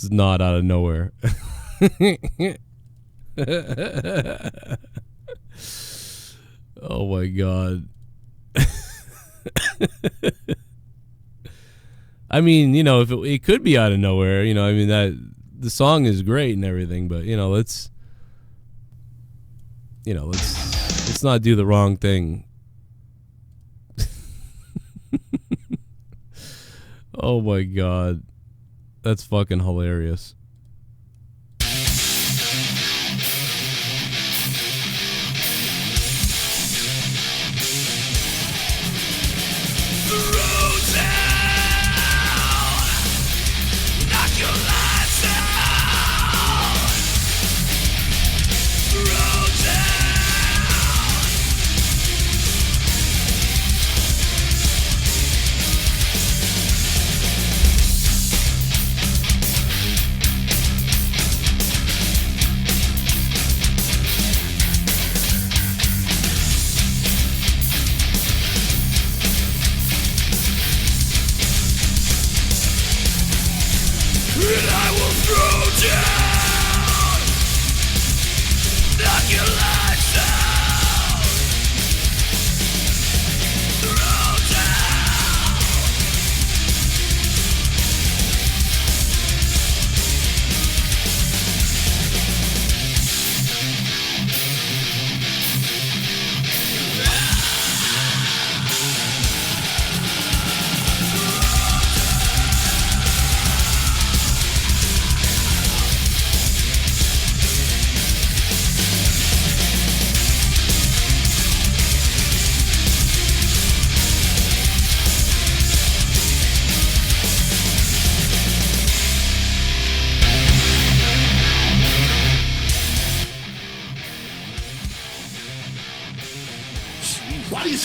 is not out of nowhere. Oh my God. I mean, if it could be out of nowhere, I mean, that the song is great and everything, but let's not do the wrong thing. Oh my God. That's fucking hilarious.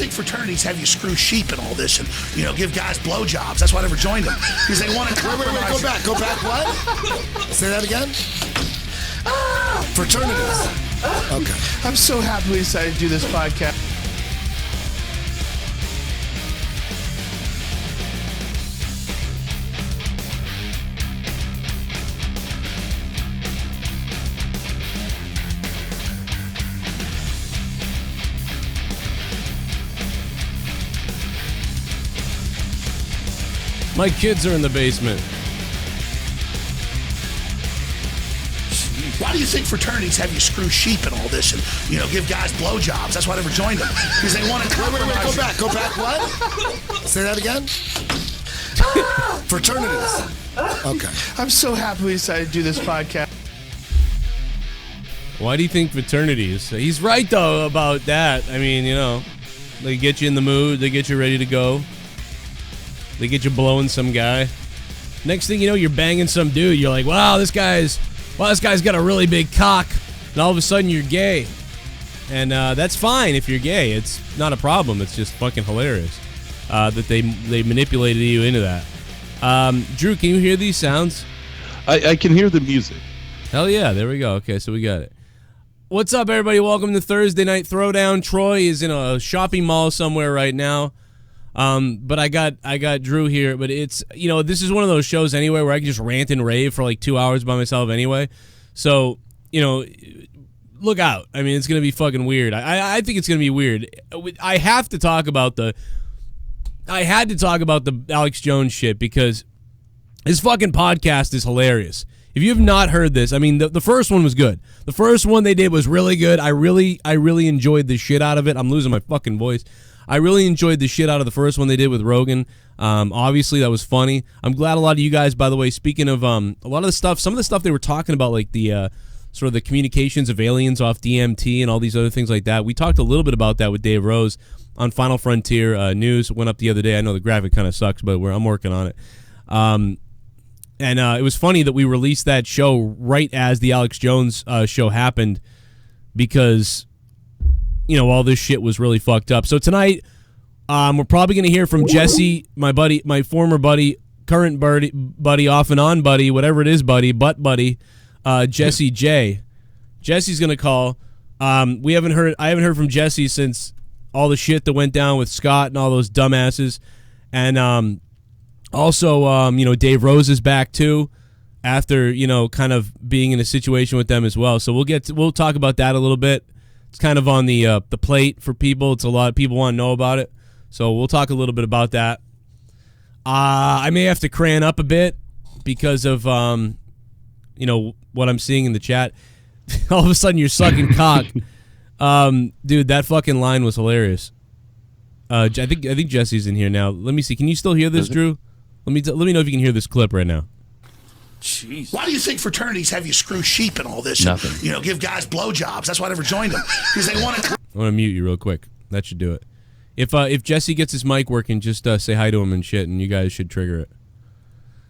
Fraternities have you screw sheep and all this and, give guys blowjobs. That's why I never joined them. Because they want to compromise. Wait, go back. What? Say that again? Fraternities. Okay. I'm so happy we decided to do this podcast. My kids are in the basement. Why do you think fraternities have you screw sheep and all this and, give guys blowjobs? That's why I never joined them. Because they want to compromise. Wait, go back. What? Say that again? Fraternities. Okay. I'm so happy we decided to do this podcast. Why do you think fraternities? He's right, though, about that. I mean, they get you in the mood. They get you ready to go. They get you blowing some guy. Next thing you know, you're banging some dude. You're like, wow, this guy's got a really big cock. And all of a sudden, you're gay. And that's fine if you're gay. It's not a problem. It's just fucking hilarious that they manipulated you into that. Drew, can you hear these sounds? I can hear the music. Hell yeah, there we go. Okay, so we got it. What's up, everybody? Welcome to Thursday Night Throwdown. Troy is in a shopping mall somewhere right now. But I got Drew here, but it's, this is one of those shows anyway where I can just rant and rave for like 2 hours by myself anyway. So, look out. I mean, it's going to be fucking weird. I think it's going to be weird. I had to talk about the Alex Jones shit because his fucking podcast is hilarious. If you have not heard this, I mean, the first one was good. The first one they did was really good. I really enjoyed the shit out of it. I'm losing my fucking voice. I really enjoyed the shit out of the first one they did with Rogan. Obviously, that was funny. I'm glad a lot of you guys, by the way, speaking of a lot of the stuff, some of the stuff they were talking about, like the sort of the communications of aliens off DMT and all these other things like that. We talked a little bit about that with Dave Rose on Final Frontier News. Went up the other day. I know the graphic kind of sucks, but I'm working on it. And it was funny that we released that show right as the Alex Jones show happened because all this shit was really fucked up. So tonight, we're probably going to hear from Jesse, my buddy, my former buddy, current buddy, off and on buddy, whatever it is, buddy, Jesse J. Jesse's going to call. I haven't heard from Jesse since all the shit that went down with Scott and all those dumbasses. And also, Dave Rose is back too. after, kind of being in a situation with them as well. So we'll talk about that a little bit. It's kind of on the plate for people. It's a lot of people want to know about it. So we'll talk a little bit about that. I may have to cran up a bit because of, what I'm seeing in the chat. All of a sudden, you're sucking cock. Dude, that fucking line was hilarious. I think Jesse's in here now. Let me see. Can you still hear this, Drew? Let me know if you can hear this clip right now. Jeez. Why do you think fraternities have you screw sheep and all this? Nothing. And, give guys blowjobs. That's why I never joined them, because they want to. I want to mute you real quick. That should do it. If Jesse gets his mic working, just say hi to him and shit, and you guys should trigger it.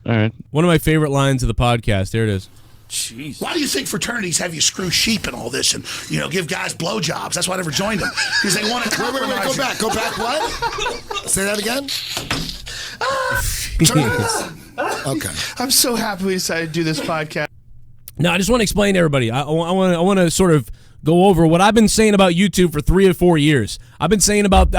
All right. One of my favorite lines of the podcast. There it is. Jeez. Why do you think fraternities have you screw sheep and all this and, give guys blowjobs? That's why I never joined them, because they want to compromise. Wait, go back. What? Say that again? Okay. I'm so happy we decided to do this podcast. Now, I just want to explain to everybody. I want to sort of go over what I've been saying about YouTube for 3 or 4 years. I've been talking about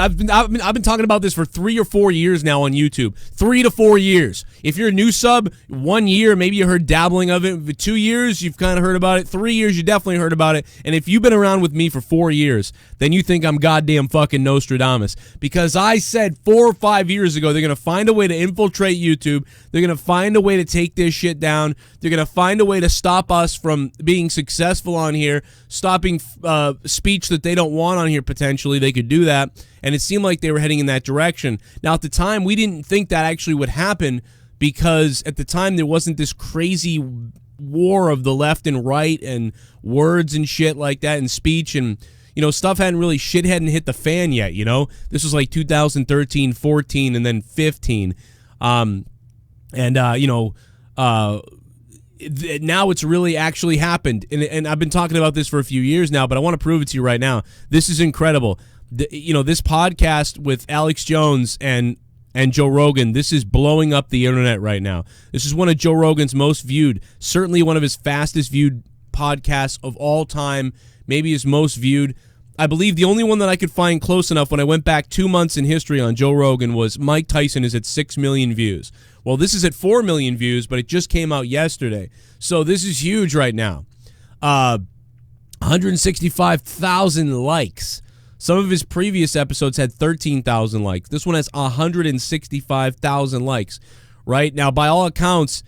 this for 3 or 4 years now on YouTube. 3 to 4 years. If you're a new sub, 1 year, maybe you heard dabbling of it. 2 years, you've kind of heard about it. 3 years, you definitely heard about it. And if you've been around with me for 4 years, then you think I'm goddamn fucking Nostradamus. Because I said 4 or 5 years ago, they're going to find a way to infiltrate YouTube. They're going to find a way to take this shit down. They're going to find a way to stop us from being successful on here, stopping speech that they don't want on here potentially. They could do that, and it seemed like they were heading in that direction. Now, at the time, we didn't think that actually would happen because at the time there wasn't this crazy war of the left and right and words and shit like that and speech and, stuff shit hadn't hit the fan yet, This was like 2013, 14, and then 15. Now it's really actually happened, and I've been talking about this for a few years now, but I want to prove it to you right now. This is incredible. This podcast with Alex Jones and Joe Rogan, this is blowing up the internet right now. This is one of Joe Rogan's most viewed, certainly one of his fastest viewed podcasts of all time, maybe his most viewed. I believe the only one that I could find close enough when I went back 2 months in history on Joe Rogan was Mike Tyson is at 6 million views. Well, this is at 4 million views, but it just came out yesterday. So this is huge right now. 165,000 likes. Some of his previous episodes had 13,000 likes. This one has 165,000 likes. Right now, by all accounts,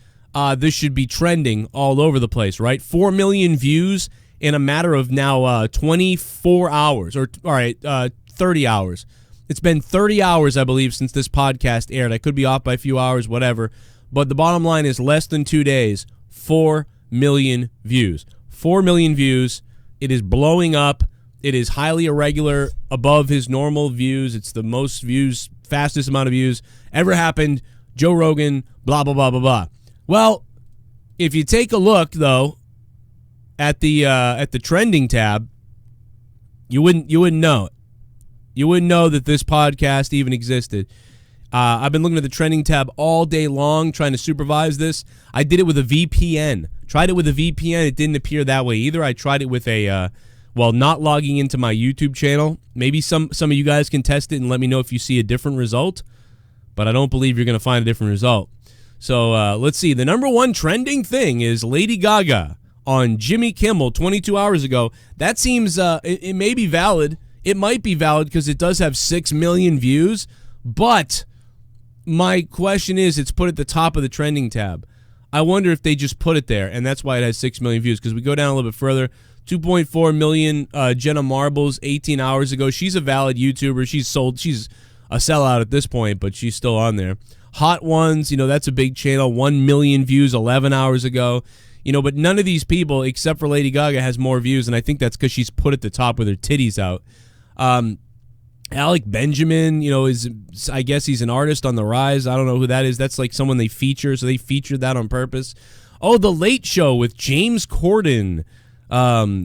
this should be trending all over the place, right? 4 million views in a matter of now 24 hours, 30 hours. It's been 30 hours, I believe, since this podcast aired. I could be off by a few hours, whatever. But the bottom line is less than 2 days, 4 million views. 4 million views. It is blowing up. It is highly irregular, above his normal views. It's the most views, fastest amount of views ever happened. Joe Rogan, blah, blah, blah, blah, blah. Well, if you take a look, though, at the trending tab, you wouldn't know it. You wouldn't know that this podcast even existed. I've been looking at the trending tab all day long, trying to supervise this. I did it with a VPN. Tried it with a VPN. It didn't appear that way either. I tried it with a, not logging into my YouTube channel. Maybe some of you guys can test it and let me know if you see a different result. But I don't believe you're going to find a different result. So let's see. The number one trending thing is Lady Gaga on Jimmy Kimmel 22 hours ago. That seems, it may be valid. It might be valid because it does have 6 million views, but my question is, it's put at the top of the trending tab. I wonder if they just put it there, and that's why it has 6 million views, because we go down a little bit further. 2.4 million, Jenna Marbles, 18 hours ago. She's a valid YouTuber. She's a sellout at this point, but she's still on there. Hot Ones, that's a big channel. 1 million views 11 hours ago. But none of these people, except for Lady Gaga, has more views, and I think that's because she's put at the top with her titties out. Alec Benjamin, I guess he's an artist on the rise. I don't know who that is. That's like someone they feature, so they featured that on purpose. Oh, The Late Show with James Corden.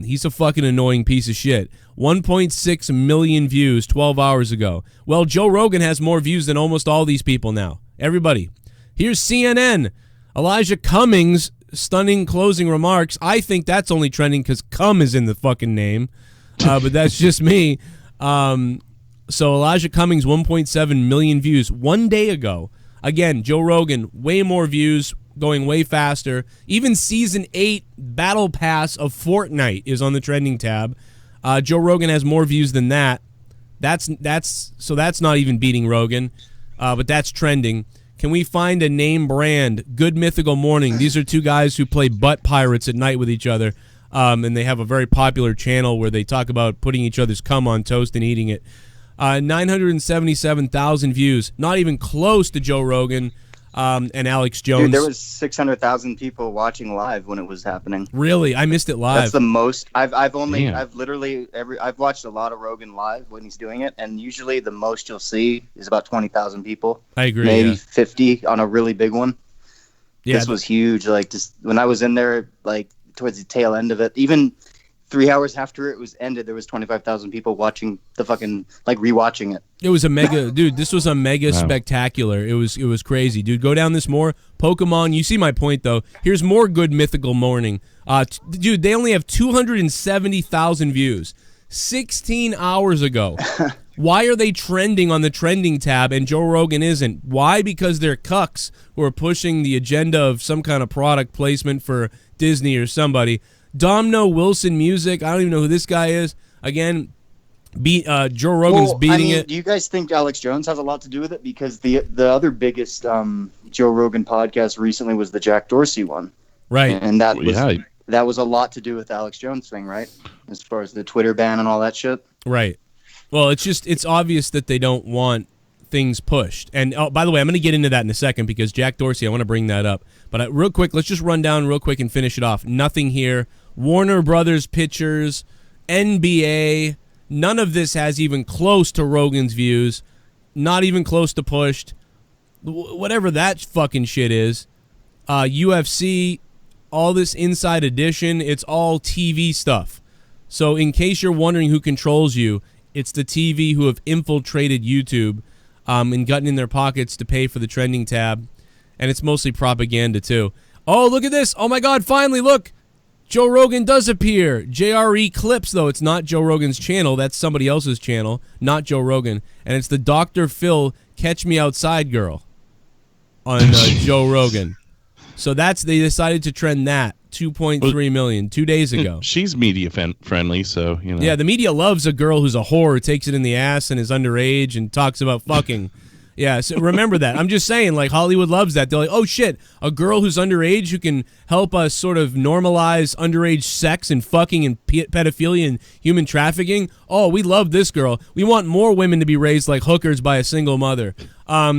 He's a fucking annoying piece of shit. 1.6 million views 12 hours ago. Well, Joe Rogan has more views than almost all these people now. Everybody. Here's CNN. Elijah Cummings, stunning closing remarks. I think that's only trending because cum is in the fucking name. But that's just me. So Elijah Cummings, 1.7 million views 1 day ago. Again, Joe Rogan, way more views, going way faster. Even Season 8 Battle Pass of Fortnite is on the trending tab. Joe Rogan has more views than that. That's not even beating Rogan, but that's trending. Can we find a name brand? Good Mythical Morning. These are two guys who play butt pirates at night with each other, and they have a very popular channel where they talk about putting each other's cum on toast and eating it. 977,000 views. Not even close to Joe Rogan and Alex Jones. Dude, there was 600,000 people watching live when it was happening. Really? I missed it live. That's the most. I've watched a lot of Rogan live when he's doing it, and usually the most you'll see is about 20,000 people. I agree. Maybe 50 on a really big one. Yeah, this was huge. Like, just when I was in there, like towards the tail end of it, even 3 hours after it was ended, there was 25,000 people watching the fucking, like, rewatching it. It was a mega, dude. This was a mega spectacular. It was crazy, dude. Go down this more. Pokemon. You see my point though. Here's more Good Mythical Morning. Dude, they only have 270,000 views. 16 hours ago. Why are they trending on the trending tab and Joe Rogan isn't? Why? Because they're cucks who are pushing the agenda of some kind of product placement for Disney or somebody. Domino Wilson Music. I don't even know who this guy is. Again, Joe Rogan's beating it. Do you guys think Alex Jones has a lot to do with it? Because the other biggest Joe Rogan podcast recently was the Jack Dorsey one. Right. And that was a lot to do with Alex Jones thing, right? As far as the Twitter ban and all that shit. Right. Well, it's obvious that they don't want things pushed. And by the way, I'm going to get into that in a second because Jack Dorsey, I want to bring that up. But real quick, let's just run down real quick and finish it off. Nothing here. Warner Brothers Pictures, NBA, none of this has even close to Rogan's views. Not even close to pushed. Whatever that fucking shit is. UFC, all this Inside Edition, it's all TV stuff. So in case you're wondering who controls you, it's the TV who have infiltrated YouTube and gotten in their pockets to pay for the trending tab. And it's mostly propaganda, too. Oh, look at this. Oh, my God, finally, look. Joe Rogan does appear. JRE Clips, though. It's not Joe Rogan's channel. That's somebody else's channel, not Joe Rogan. And it's the Dr. Phil Catch Me Outside girl on Joe Rogan. So they decided to trend that. 2.3 million 2 days ago. She's media friendly, so, you know. Yeah, the media loves a girl who's a whore who takes it in the ass and is underage and talks about fucking. Yeah, so remember that. I'm just saying, like, Hollywood loves that. They're like, oh, shit, a girl who's underage who can help us sort of normalize underage sex and fucking and pedophilia and human trafficking. Oh, we love this girl. We want more women to be raised like hookers by a single mother.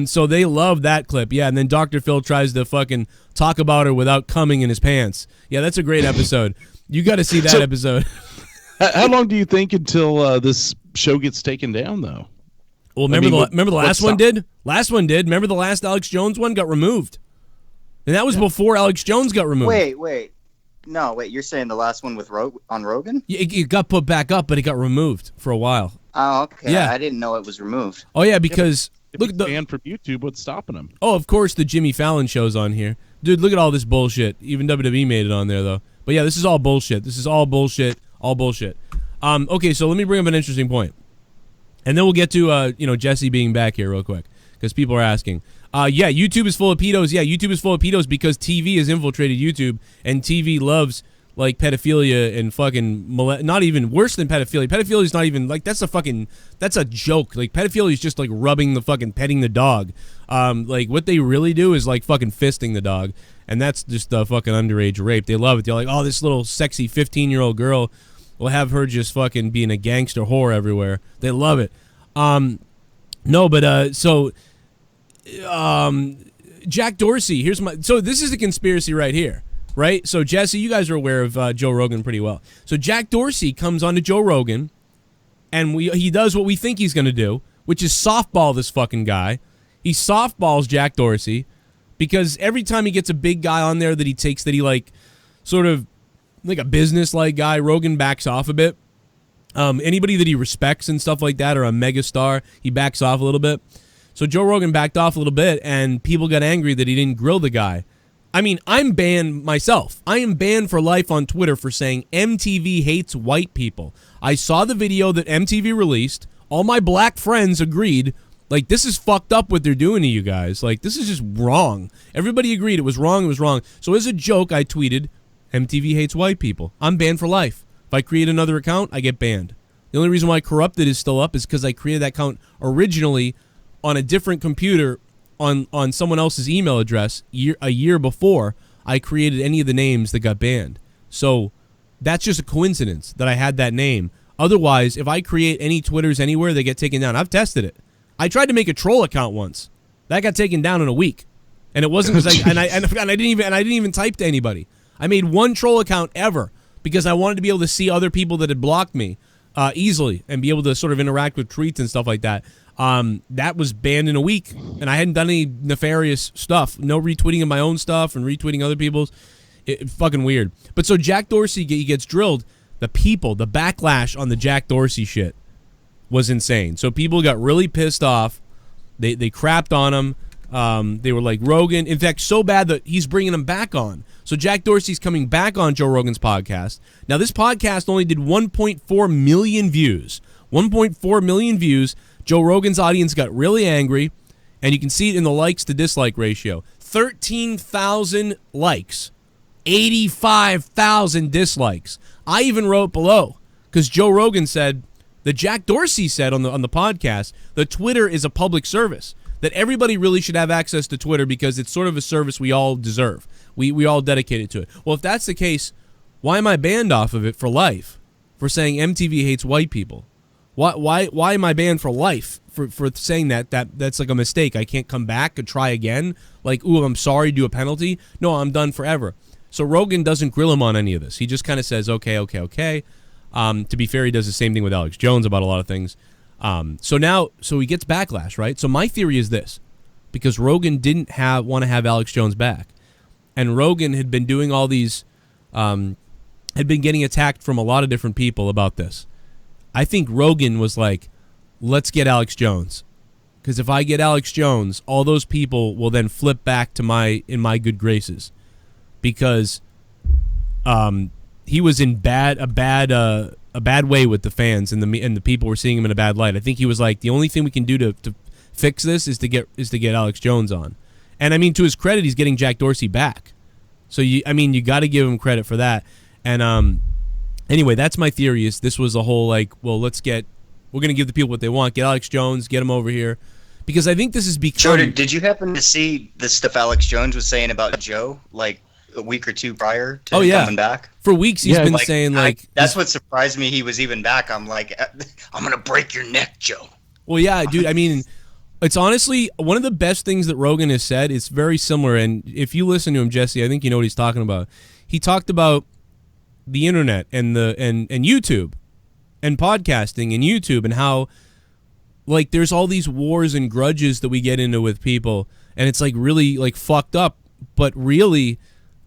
So they love that clip. Yeah, and then Dr. Phil tries to fucking talk about her without coming in his pants. Yeah, that's a great episode. You got to see that episode. How long do you think until this show gets taken down, though? Well, remember the last one did? Last one did. Remember the last Alex Jones one got removed? And that was before Alex Jones got removed. Wait. No, wait, you're saying the last one with on Rogan? Yeah, it got put back up, but it got removed for a while. Oh, okay. Yeah. I didn't know it was removed. Oh, yeah, because... If he's banned from YouTube, what's stopping him? Oh, of course, the Jimmy Fallon show's on here. Dude, look at all this bullshit. Even WWE made it on there, though. But yeah, this is all bullshit. This is all bullshit. All bullshit. Okay, so let me bring up an interesting point. And then we'll get to, Jesse being back here real quick. Because people are asking. Yeah, YouTube is full of pedos. Yeah, YouTube is full of pedos because TV has infiltrated YouTube. And TV loves, like, pedophilia and fucking... not even worse than pedophilia. Pedophilia is not even... Like, that's a joke. Like, pedophilia is just, like, rubbing the fucking... Petting the dog. Like, what they really do is, like, fucking fisting the dog. And that's just the fucking underage rape. They love it. They're like, oh, this little sexy 15-year-old girl... We'll have her just fucking being a gangster whore everywhere. They love it. Jack Dorsey, so this is a conspiracy right here, right? So Jesse, you guys are aware of Joe Rogan pretty well. So Jack Dorsey comes on to Joe Rogan, and he does what we think he's going to do, which is softball this fucking guy. He softballs Jack Dorsey because every time he gets a big guy on there that he like sort of like a business-like guy, Rogan backs off a bit. Anybody that he respects and stuff like that or a megastar, he backs off a little bit. So Joe Rogan backed off a little bit, and people got angry that he didn't grill the guy. I mean, I'm banned myself. I am banned for life on Twitter for saying MTV hates white people. I saw the video that MTV released. All my black friends agreed Like, this is fucked up what they're doing to you guys. Like, this is just wrong. Everybody agreed it was wrong, it was wrong. So as a joke, I tweeted, MTV hates white people. I'm banned for life. If I create another account, I get banned. The only reason why Corrupted is still up is because I created that account originally on a different computer on someone else's email address a year before I created any of the names that got banned. So that's just a coincidence that I had that name. Otherwise, if I create any Twitters anywhere, they get taken down. I've tested it. I tried to make a troll account once. That got taken down in a week. And it wasn't because I didn't even type to anybody. I made one troll account ever because I wanted to be able to see other people that had blocked me easily and be able to sort of interact with tweets and stuff like that. That was banned in a week, and I hadn't done any nefarious stuff. No retweeting of my own stuff and retweeting other people's. Fucking weird. But so Jack Dorsey he gets drilled. The backlash on the Jack Dorsey shit was insane. So people got really pissed off. They crapped on him. They were like, Rogan. In fact, so bad that he's bringing him back on. So Jack Dorsey's coming back on Joe Rogan's podcast. Now, this podcast only did 1.4 million views. 1.4 million views. Joe Rogan's audience got really angry, and you can see it in the likes to dislike ratio. 13,000 likes, 85,000 dislikes. I even wrote below, because Joe Rogan said, that Jack Dorsey said on the podcast, that Twitter is a public service, that everybody really should have access to Twitter because it's sort of a service we all deserve. We all dedicated to it. Well, if that's the case, why am I banned off of it for life for saying MTV hates white people? Why am I banned for life for saying that's like a mistake? I can't come back and try again? Like, ooh, I'm sorry, do a penalty? No, I'm done forever. So Rogan doesn't grill him on any of this. He just kind of says, okay. To be fair, he does the same thing with Alex Jones about a lot of things. So he gets backlash, right? So my theory is this, because Rogan didn't want to have Alex Jones back, and Rogan had been doing all these, had been getting attacked from a lot of different people about this. I think Rogan was like, let's get Alex Jones, because if I get Alex Jones, all those people will then flip back to in my good graces, because he was in a bad way with the fans, and the people were seeing him in a bad light. I think he was like, the only thing we can do to fix this is to get Alex Jones on. And I mean, to his credit, he's getting Jack Dorsey back. So you got to give him credit for that. And anyway, that's my theory. Is this was a whole like, well, we're going to give the people what they want. Get Alex Jones, get him over here, because I think this has become. Jordan, did you happen to see the stuff Alex Jones was saying about Joe like a week or two prior to him coming back? For weeks he's been saying like that's what surprised me. He was even back. I'm like, I'm gonna break your neck, Joe. Well, yeah, dude. I mean, it's honestly one of the best things that Rogan has said. It's very similar, and if you listen to him, Jesse, I think you know what he's talking about. He talked about the internet and and YouTube and podcasting and YouTube, and how like there's all these wars and grudges that we get into with people, and it's like really like fucked up, but really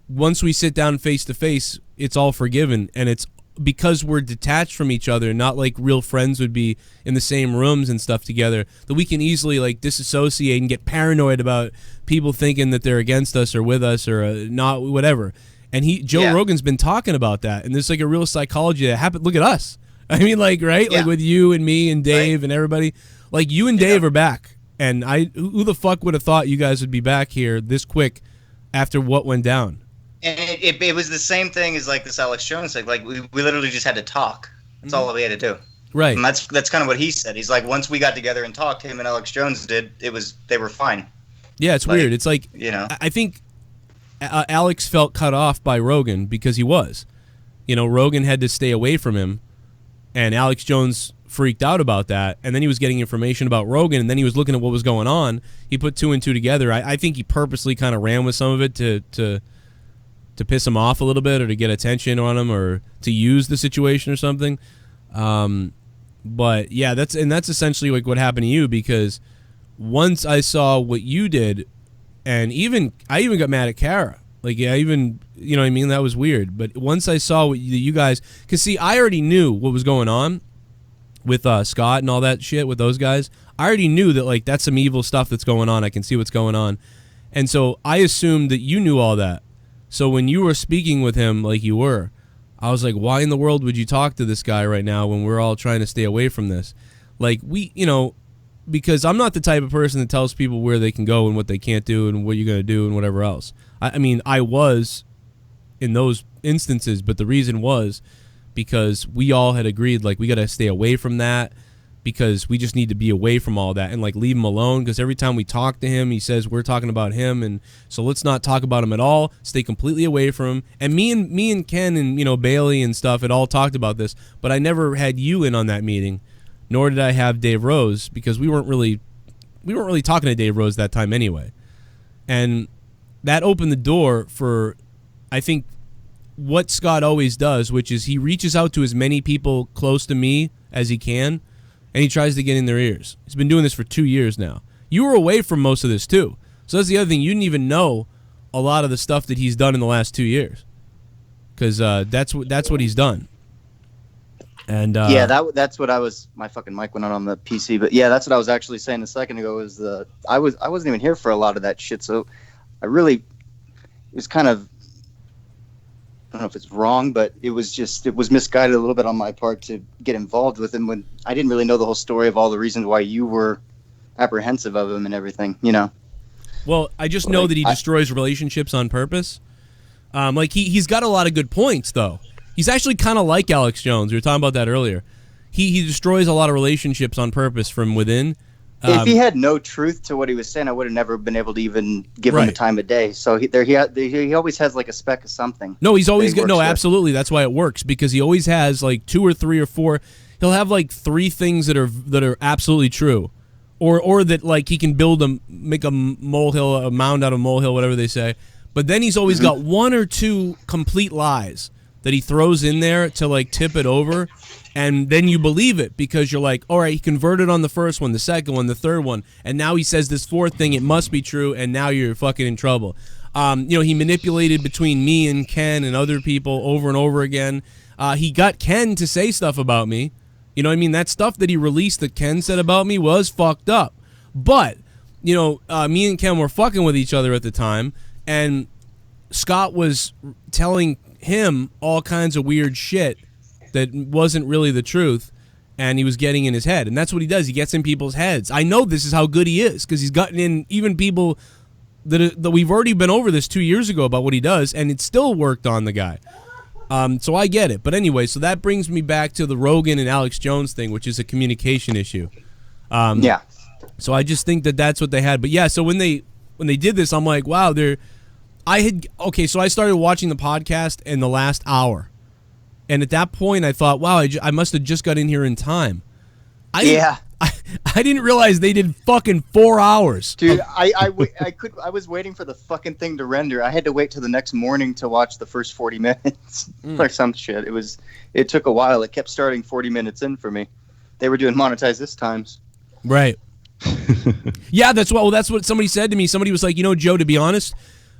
once we sit down face to face, it's all forgiven, and it's because we're detached from each other, not like real friends would be in the same rooms and stuff together, that we can easily like disassociate and get paranoid about people thinking that they're against us or with us or not, whatever. And Joe Rogan's been talking about that, and there's like a real psychology that happened. Look at us. I mean, like, right? Yeah. Like with you and me and Dave and everybody. Like you and Dave are back, and who the fuck would have thought you guys would be back here this quick after what went down? And it was the same thing as like this Alex Jones thing. Like we literally just had to talk. That's all we had to do. Right. And that's kind of what he said. He's like, once we got together and talked, him and Alex Jones did. They were fine. Yeah, it's weird. It's like, I think Alex felt cut off by Rogan because he was. Rogan had to stay away from him, and Alex Jones freaked out about that, and then he was getting information about Rogan, and then he was looking at what was going on. He put two and two together. I think he purposely kind of ran with some of it to piss him off a little bit, or to get attention on him, or to use the situation or something. But yeah, that's essentially like what happened to you, because once I saw what you did, and I even got mad at Kara. Like, I even, you know what I mean? That was weird. But once I saw what you guys, because see, I already knew what was going on with Scott and all that shit with those guys. I already knew that like that's some evil stuff that's going on. I can see what's going on. And so I assumed that you knew all that. So when you were speaking with him like you were, I was like, why in the world would you talk to this guy right now when we're all trying to stay away from this? Like, because I'm not the type of person that tells people where they can go and what they can't do and what you're going to do and whatever else. I mean, I was in those instances, but the reason was because we all had agreed, like, we got to stay away from that because we just need to be away from all that and, like, leave him alone, because every time we talk to him, he says we're talking about him, and so let's not talk about him at all, stay completely away from him. And me and Ken and, you know, Bailey and stuff had all talked about this, but I never had you in on that meeting, nor did I have Dave Rose, because we weren't really talking to Dave Rose that time anyway. And that opened the door for, I think, what Scott always does, which is he reaches out to as many people close to me as he can, and he tries to get in their ears. He's been doing this for 2 years now. You were away from most of this too, so that's the other thing. You didn't even know a lot of the stuff that he's done in the last 2 years, because that's what he's done. And yeah, that's what I was. My fucking mic went on the PC, but yeah, that's what I was actually saying a second ago. Is I wasn't even here for a lot of that shit, so it was kind of, I don't know if it's wrong, but it was misguided a little bit on my part to get involved with him when I didn't really know the whole story of all the reasons why you were apprehensive of him and everything, you know. Well, I just know that he destroys relationships on purpose. Like he's got a lot of good points though. He's actually kind of like Alex Jones. We were talking about that earlier. He destroys a lot of relationships on purpose from within. If he had no truth to what he was saying, I would have never been able to even give him the time of day. So he always has like a speck of something. No, he's always good. No, absolutely. That's why it works, because he always has like 2 or 3 or 4. He'll have like 3 things that are absolutely true, or that like he can make a molehill, a mound out of molehill, whatever they say. But then he's always got 1 or 2 complete lies that he throws in there to like tip it over. And then you believe it because you're like, all right, he converted on the first one, the second one, the third one, and now he says this 4th thing, it must be true, and now you're fucking in trouble. You know, he manipulated between me and Ken and other people over and over again. He got Ken to say stuff about me. You know what I mean? That stuff that he released that Ken said about me was fucked up. But, you know, me and Ken were fucking with each other at the time, and Scott was telling him all kinds of weird shit that wasn't really the truth, and he was getting in his head. And that's what he does. He gets in people's heads. I know this is how good he is, because he's gotten in even people that we've already been over this 2 years ago about what he does, and it still worked on the guy. So I get it. But anyway, so that brings me back to the Rogan and Alex Jones thing, which is a communication issue. Yeah. So I just think that that's what they had. But yeah, so when they did this, I'm like, wow, so I started watching the podcast in the last hour. And at that point, I thought, wow, I must have just got in here in time. I didn't realize they did fucking 4 hours. Dude, I was waiting for the fucking thing to render. I had to wait till the next morning to watch the first 40 minutes or some shit. It took a while. It kept starting 40 minutes in for me. They were doing monetize this times. Right. Yeah, that's what somebody said to me. Somebody was like, you know, Joe, to be honest,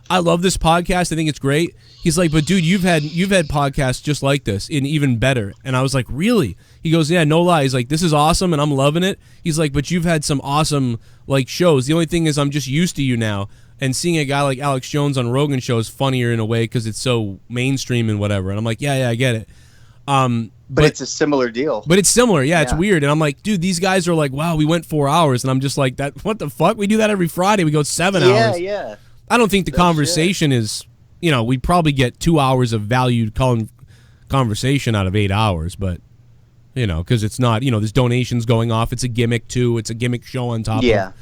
I love this podcast. I think it's great. He's like, but dude, you've had podcasts just like this and even better. And I was like, really? He goes, yeah, no lie. He's like, this is awesome and I'm loving it. He's like, but you've had some awesome like shows. The only thing is I'm just used to you now. And seeing a guy like Alex Jones on Rogan show is funnier in a way because it's so mainstream and whatever. And I'm like, yeah, I get it. But it's a similar deal. But it's similar. Yeah, it's weird. And I'm like, dude, these guys are like, wow, we went 4 hours. And I'm just like, what the fuck? We do that every Friday. We go 7 hours. Yeah. I don't think the conversation is, you know, we probably get 2 hours of valued conversation out of 8 hours, but, you know, because it's not, you know, there's donations going off. It's a gimmick, too. It's a gimmick show on top of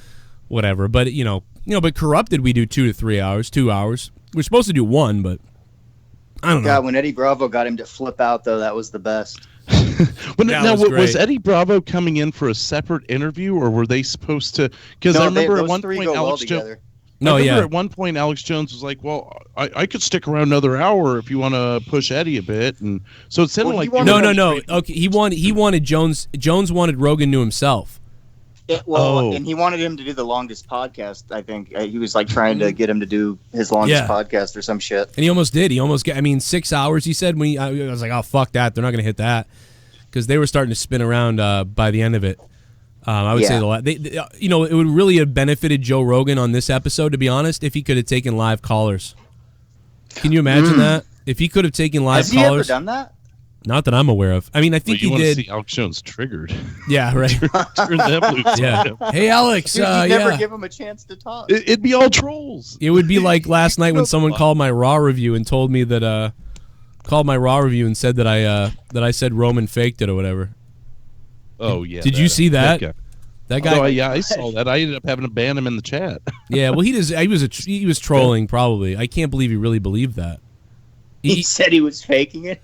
whatever. But, you know, but Corrupted, we do 2 to 3 hours, 2 hours. We're supposed to do 1, but I don't know. God, when Eddie Bravo got him to flip out, though, that was the best. Was Eddie Bravo coming in for a separate interview, or were they supposed to? Because I remember at one point Alex Jones. At one point, Alex Jones was like, "Well, I could stick around another hour if you want to push Eddie a bit," and so it sounded like no. Okay, he wanted Jones. Jones wanted Rogan to himself. And he wanted him to do the longest podcast. I think he was like trying to get him to do his longest podcast or some shit. And he almost did. He almost got. I mean, 6 hours. He said when I was like, "Oh fuck that! They're not going to hit that," because they were starting to spin around by the end of it. I would say you know, it would really have benefited Joe Rogan on this episode, to be honest, if he could have taken live callers. Can you imagine that? If he could have taken live callers. Has he ever done that? Not that I'm aware of. I mean, I think he did. You want to see Alex Jones triggered. Yeah, right. Turn them loose. Yeah. Hey, Alex. Dude, you never give him a chance to talk. It'd be all trolls. It would be like last night when someone called my Raw review and told me that called my Raw review and said that I said Roman faked it or whatever. Oh yeah. Did you see that? That guy. Oh yeah, I saw that. I ended up having to ban him in the chat. Yeah, well, he was trolling probably. I can't believe he really believed that. He said he was faking it.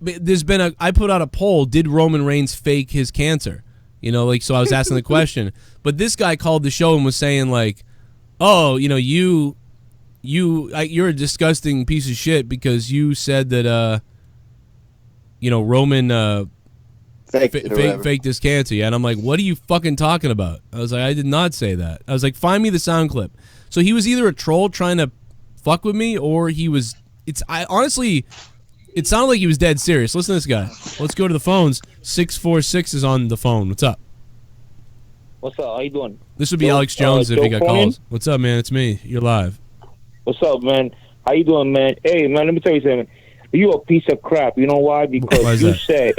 There's been I put out a poll. Did Roman Reigns fake his cancer? You know, like, so I was asking the question. But this guy called the show and was saying like, oh, you know, you're a disgusting piece of shit because you said that you know, Roman faked his cancer. Yeah, and I'm like, what are you fucking talking about? I was like, I did not say that. I was like, find me the sound clip. So he was either a troll trying to fuck with me, or he was. Honestly, it sounded like he was dead serious. Listen to this guy. Let's go to the phones. 646 is on the phone. What's up? What's up? How you doing? This would be Alex Jones if he got calls. What's up, man? It's me. You're live. What's up, man? How you doing, man? Hey, man, let me tell you something. You a piece of crap. You know why? Because you said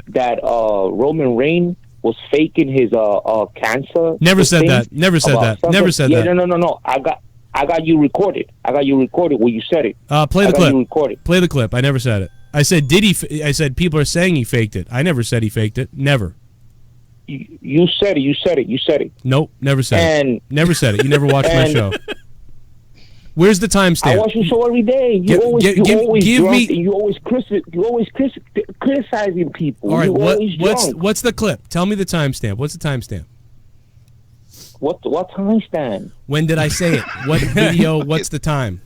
that Roman Reigns was faking his cancer. Never said that. Never said that. Never said that. No. I got you recorded. I got you recorded when you said it. Play the clip. Play the clip. I never said it. I said, I said people are saying he faked it. I never said he faked it. Never. You said it. You said it. You said it. Nope. Never said it. Never said it. You never watched my show. Where's the timestamp? I watch your show every day. You always criticizing people. All right. What's the clip? Tell me the timestamp. What's the timestamp? What timestamp? When did I say it? What video? What's the time?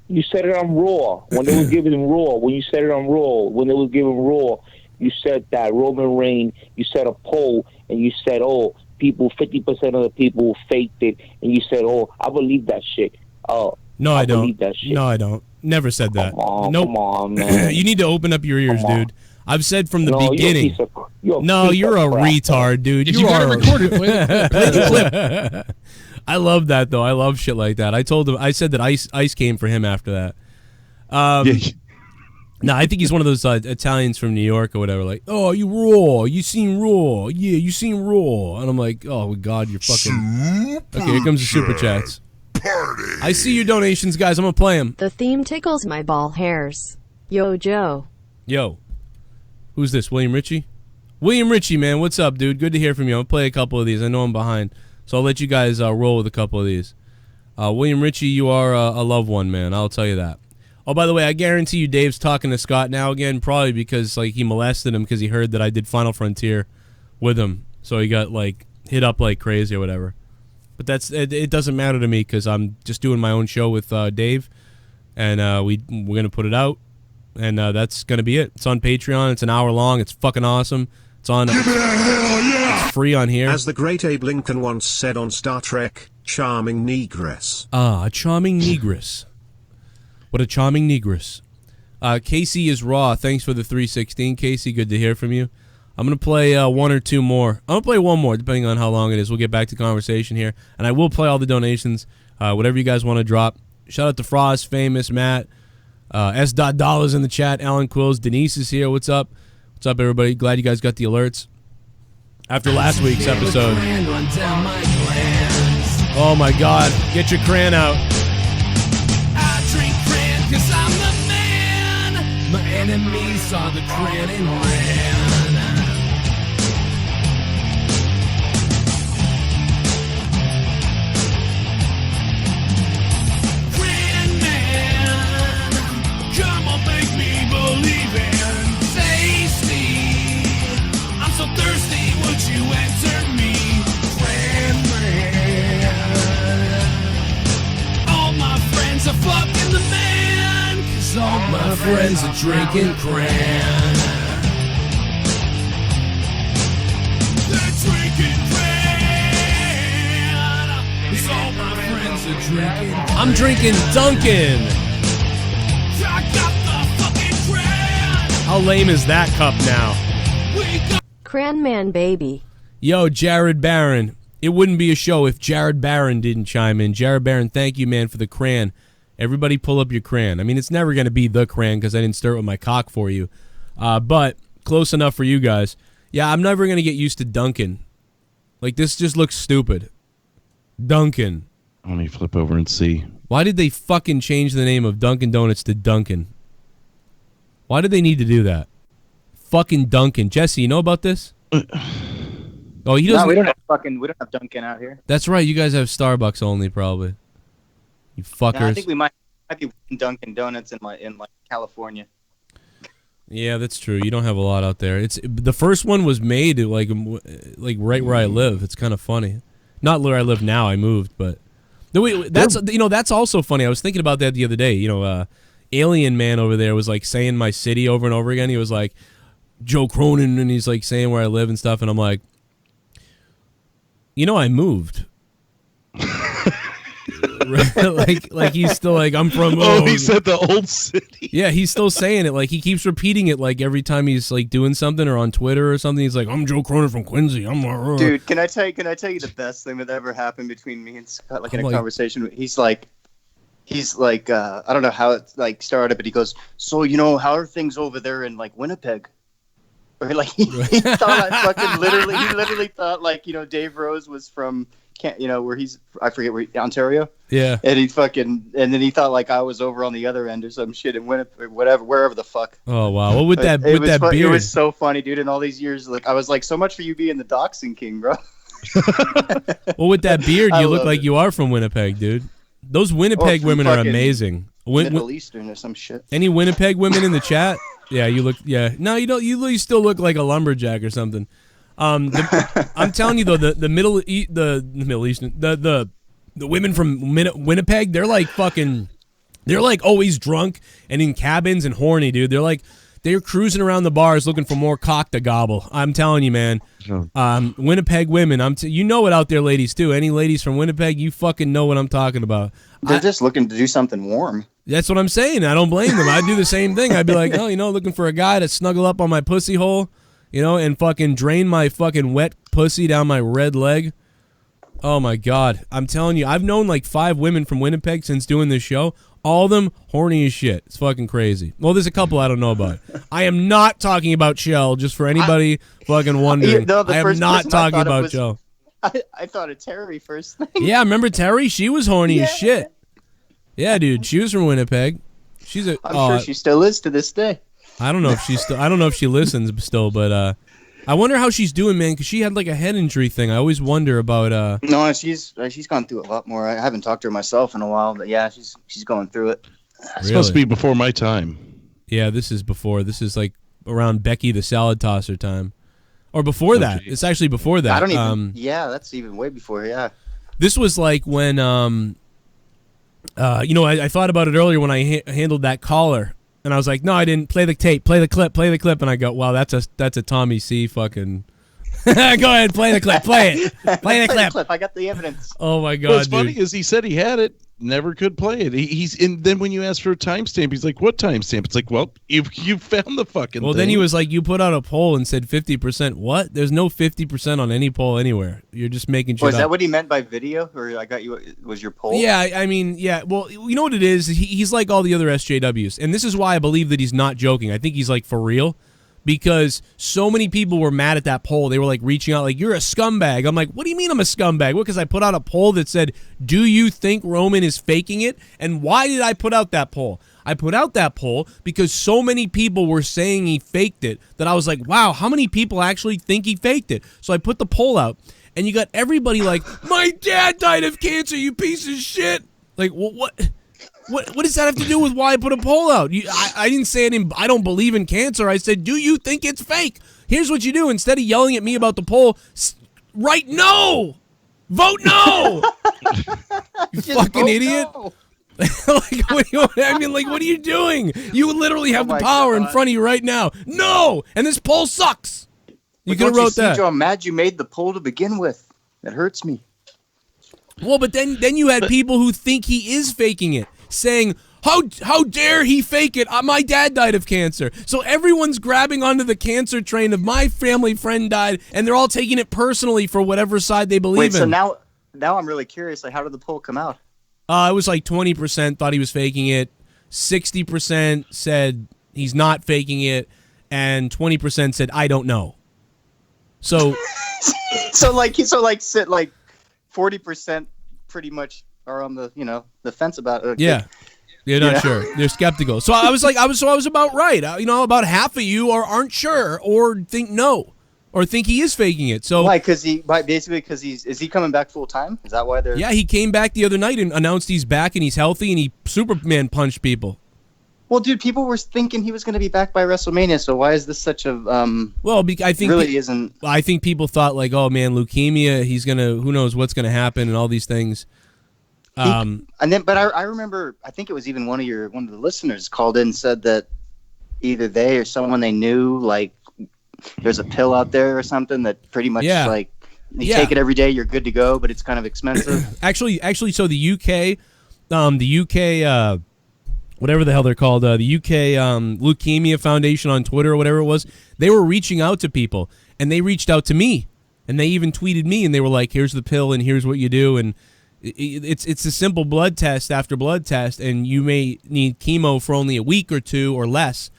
You said it on Raw. When they was giving him Raw. When you said it on Raw. When they was giving Raw, you said that Roman Reigns. You said a poll, and you said, "Oh, 50% of the people faked it," and you said, "Oh, I believe that shit." Oh, no, I don't. Believe that shit. No, I don't. Never said that. Nope. Come on, man. You need to open up your ears, dude. I've said from the beginning. You're a retard, dude. You are recorded. Play the clip. I love that though. I love shit like that. I told him. I said that ice came for him after that. No, I think he's one of those Italians from New York or whatever. Like, oh, you Raw? You seen Raw? Yeah, you seen Raw? And I'm like, oh God, you're fucking. Okay, here comes the super chats. Party. I see your donations, guys. I'm gonna play them. The theme tickles my ball hairs. Yo, Joe. Yo. Who's this? William Ritchie? William Ritchie, man. What's up, dude? Good to hear from you. I'll play a couple of these. I know I'm behind. So I'll let you guys roll with a couple of these. William Ritchie, you are a loved one, man. I'll tell you that. Oh, by the way, I guarantee you Dave's talking to Scott now again, probably because like he molested him because he heard that I did Final Frontier with him. So he got like hit up like crazy or whatever. But it doesn't matter to me because I'm just doing my own show with Dave. And we're going to put it out. And that's going to be it. It's on Patreon. It's an hour long. It's fucking awesome. It's on. It's free on here. As the great Abe Lincoln once said on Star Trek, charming negress. Ah, a charming negress. What a charming negress. Casey is raw. Thanks for the 316, Casey. Good to hear from you. I'm going to play one or two more. I'm going to play one more, depending on how long it is. We'll get back to conversation here. And I will play all the donations, whatever you guys want to drop. Shout out to Frost, Famous, Matt, S.Dollars in the chat, Alan Quills, Denise is here. What's up? What's up, everybody? Glad you guys got the alerts after last week's episode. Oh, my God. Get your crayon out. I drink crayon because I'm the man. My enemies saw the crayon and ran. Crayon man, come on, make me believe in tasty. I'm so thirsty, would you enter me? Crayon man. All my friends are fucking the man, 'cause all my friends are drinking crayon. They're drinking crayon, 'cause all my friends are drinking crayon. I'm drinking Dunkin'. I got the fucking crayon. How lame is that cup now? Cran man baby. Yo, Jared Barron. It wouldn't be a show if Jared Barron didn't chime in. Jared Barron, thank you, man, for the crayon. Everybody pull up your crayon. I mean, it's never going to be the crayon because I didn't start with my cock for you. But close enough for you guys. Yeah, I'm never going to get used to Duncan. Like, this just looks stupid. Duncan. Let me flip over and see. Why did they fucking change the name of Dunkin' Donuts to Duncan? Why did they need to do that? Fucking Duncan. Jesse, you know about this? Oh, he doesn't. No, we don't have Dunkin' out here. That's right. You guys have Starbucks only, probably. You fuckers. No, I think we might be Dunkin' Donuts in California. Yeah, that's true. You don't have a lot out there. It's the first one was made like right where I live. It's kind of funny. Not where I live now. I moved, but that's also funny. I was thinking about that the other day. Alien Man over there was like saying my city over and over again. He was like Joe Cronin, and he's like saying where I live and stuff. And I'm like, I moved. like he's still like, I'm from. Oh, he said the old city. Yeah, he's still saying it. Like he keeps repeating it. Like every time he's like doing something or on Twitter or something, he's like, I'm Joe Cronin from Quincy. Dude, can I tell you the best thing that ever happened between me and Scott? Like in a conversation, he's like, I don't know how it like started, but he goes, so how are things over there in like Winnipeg? Or like he thought I fucking literally thought like Dave Rose was from. Where he's, I forget where, Ontario. Yeah. And then he thought like I was over on the other end or some shit in Winnipeg, wherever the fuck. Oh wow! Well, with that beard, it was so funny, dude. In all these years, like I was like, so much for you being the doxing king, bro. Well, with that beard, you look like you are from Winnipeg, dude. Those Winnipeg women are amazing. Middle Eastern or some shit. Any Winnipeg women in the chat? Yeah, you look. Yeah, no, you don't. You still look like a lumberjack or something. I'm telling you though, the Middle Eastern, the women from Winnipeg, they're like fucking, they're like always drunk and in cabins and horny, dude. They're cruising around the bars looking for more cock to gobble. I'm telling you, man. Winnipeg women, you know it out there, ladies too. Any ladies from Winnipeg, you fucking know what I'm talking about. They're just looking to do something warm. That's what I'm saying. I don't blame them. I'd do the same thing. I'd be like, looking for a guy to snuggle up on my pussy hole. And fucking drain my fucking wet pussy down my red leg. Oh, my God. I'm telling you, I've known like 5 women from Winnipeg since doing this show. All of them horny as shit. It's fucking crazy. Well, there's a couple I don't know about. I am not talking about Shell, just for anybody fucking wondering. I am not talking about Shell. I thought of Terry first thing. Yeah, remember Terry? She was horny as shit. Yeah, dude. She was from Winnipeg. I'm sure she still is to this day. I don't know if she listens still, but I wonder how she's doing, man, because she had like a head injury thing. I always wonder about. No, she's gone through a lot more. I haven't talked to her myself in a while, but yeah, she's going through it. It's supposed to be before my time. Yeah, this is before. This is like around Becky the salad tosser time, or before that. Geez. It's actually before that. I don't even. Yeah, that's even way before. Yeah. This was like when I thought about it earlier when I handled that caller. And I was like, no, I didn't. Play the tape. Play the clip. And I go, wow, that's a Tommy C fucking. Go ahead, play the clip. Play it. Play the clip. I got the evidence. Oh my God. What's funny is he said he had it, never could play it. And then when you ask for a timestamp, he's like, what timestamp? It's like, well, you found the fucking. Well, thing. Then he was like, you put out a poll and said 50%. What? There's no 50% on any poll anywhere. You're just making shit up. Is that what he meant by video? Or I got you? Was your poll? Yeah, I mean, yeah. Well, you know what it is? He's like all the other SJWs, and this is why I believe that he's not joking. I think he's like for real. Because so many people were mad at that poll. They were like reaching out like, you're a scumbag. I'm like, what do you mean I'm a scumbag? Well, because I put out a poll that said, do you think Roman is faking it? And why did I put out that poll? I put out that poll because so many people were saying he faked it that I was like, wow, how many people actually think he faked it? So I put the poll out, and you got everybody like, my dad died of cancer, you piece of shit. Like, what does that have to do with why I put a poll out? I didn't say I don't believe in cancer. I said, do you think it's fake? Here's what you do. Instead of yelling at me about the poll, write no. Vote no. You fucking idiot. No. What are you doing? You literally have the power in front of you right now. No. And this poll sucks. You could have wrote that. Joe, I'm mad you made the poll to begin with. That hurts me. Well, but then you had people who think he is faking it, saying, how dare he fake it? My dad died of cancer. So everyone's grabbing onto the cancer train of my family friend died, and they're all taking it personally for whatever side they believe in. So now I'm really curious. Like, how did the poll come out? It was like 20% thought he was faking it, 60% said he's not faking it, and 20% said I don't know. So, so 40% pretty much are on the the fence about it. Yeah. They're not sure. They're skeptical. So I was about right. About half of you aren't sure or think no. Or think he is faking it. So why? Is he coming back full time? Is that why they're? Yeah, he came back the other night and announced he's back and he's healthy and he Superman punched people. Well, dude, people were thinking he was going to be back by WrestleMania. So why is this such a? Well, I think really isn't. I think people thought like, oh man, leukemia. He's gonna. Who knows what's gonna happen and all these things. But I remember. I think it was even one of the listeners called in and said that either they or someone they knew like. There's a pill out there or something that pretty much like you take it every day, you're good to go, but it's kind of expensive. Actually, so the UK, whatever the hell they're called, the UK Leukemia Foundation on Twitter or whatever it was, they were reaching out to people, and they reached out to me, and they even tweeted me, and they were like, "Here's the pill, and here's what you do," and it's a simple blood test after blood test, and you may need chemo for only a week or two or less.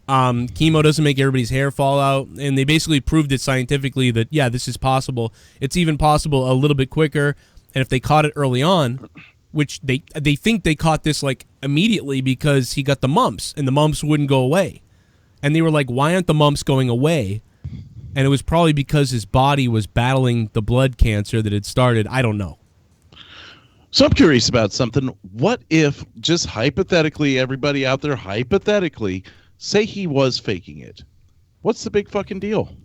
Chemo doesn't make everybody's hair fall out, and they basically proved it scientifically that this is possible. It's even possible a little bit quicker, and if they caught it early on, which they think they caught this like immediately because he got the mumps and the mumps wouldn't go away, and they were like, why aren't the mumps going away? And it was probably because his body was battling the blood cancer that had started. I don't know. So I'm curious about something. What if, just hypothetically, everybody out there, hypothetically, say he was faking it? What's the big fucking deal?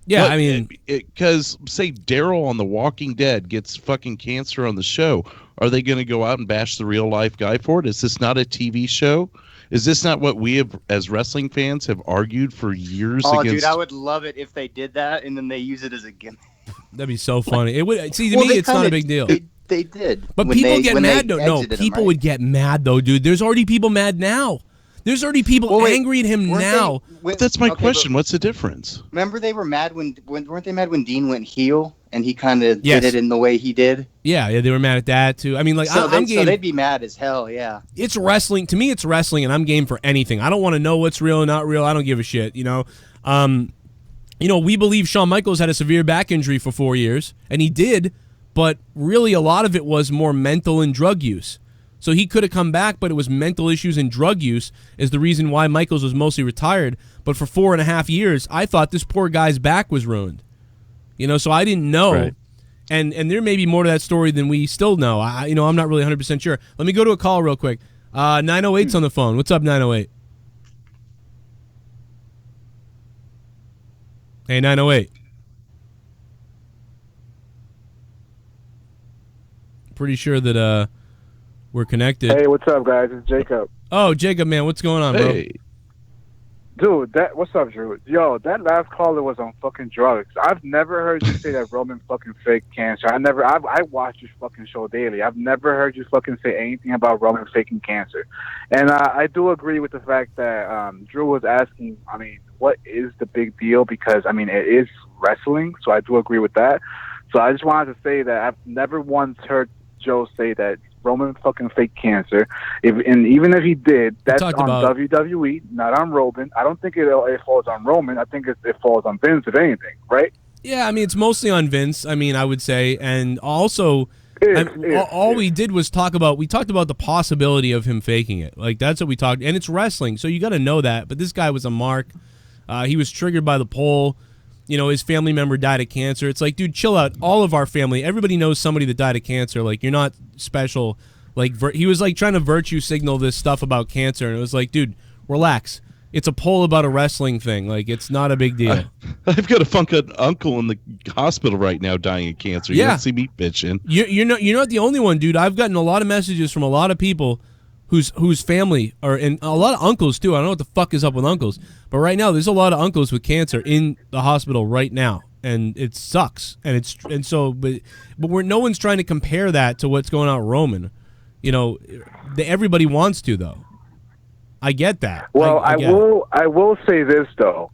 Yeah, I mean... Because, say, Daryl on The Walking Dead gets fucking cancer on the show. Are they going to go out and bash the real-life guy for it? Is this not a TV show? Is this not what we have, as wrestling fans, have argued for years against... Oh, dude, I would love it if they did that, and then they use it as a gimmick. That'd be so funny. It would. See, to me, it's not a big deal. They did. But people get mad, though. No, people would get mad, though, dude. There's already people mad now. There's already people angry at him now. That's my question. What's the difference? Remember, they were mad when weren't they mad when Dean went heel and he kind of did it in the way he did? Yeah, they were mad at that too. I mean, like, so they'd be mad as hell. Yeah, it's wrestling. To me, it's wrestling, and I'm game for anything. I don't want to know what's real and not real. I don't give a shit. We believe Shawn Michaels had a severe back injury for 4 years, and he did, but really a lot of it was more mental and drug use. So he could have come back, but it was mental issues and drug use is the reason why Michaels was mostly retired. But for 4.5 years, I thought this poor guy's back was ruined. So I didn't know. Right. And there may be more to that story than we still know. I'm not really 100% sure. Let me go to a call real quick. 908's on the phone. What's up, 908? Hey, 908. Pretty sure that we're connected. Hey, what's up, guys? It's Jacob. Oh, Jacob, man, what's going on, bro? Dude, what's up, Drew? Yo, that last caller was on fucking drugs. I've never heard you say that Roman fucking faked cancer. I watch your fucking show daily. I've never heard you fucking say anything about Roman faking cancer. And I do agree with the fact that Drew was asking, what is the big deal? Because, it is wrestling, so I do agree with that. So I just wanted to say that I've never once heard Joe say that Roman fucking fake cancer. Even if he did, that's on WWE, not on Roman. I don't think it falls on Roman. I think it falls on Vince, if anything, right? Yeah, it's mostly on Vince, I would say. And also, we did was talked about the possibility of him faking it. Like, that's what we talked. And it's wrestling, so you got to know that. But this guy was a mark. He was triggered by the pole. His family member died of cancer. It's like, dude, chill out. All of our family, everybody knows somebody that died of cancer. Like, you're not special. Like, he was like trying to virtue signal this stuff about cancer, and it was like, dude, relax. It's a poll about a wrestling thing. Like, it's not a big deal. I've got a fucking uncle in the hospital right now dying of cancer. You don't see me bitching. You're not the only one, dude. I've gotten a lot of messages from a lot of people whose family are, and a lot of uncles too. I don't know what the fuck is up with uncles, but right now there's a lot of uncles with cancer in the hospital right now, and it sucks. But no one's trying to compare that to what's going on with Roman. Everybody wants to, though. I get that. Well, I will say this though.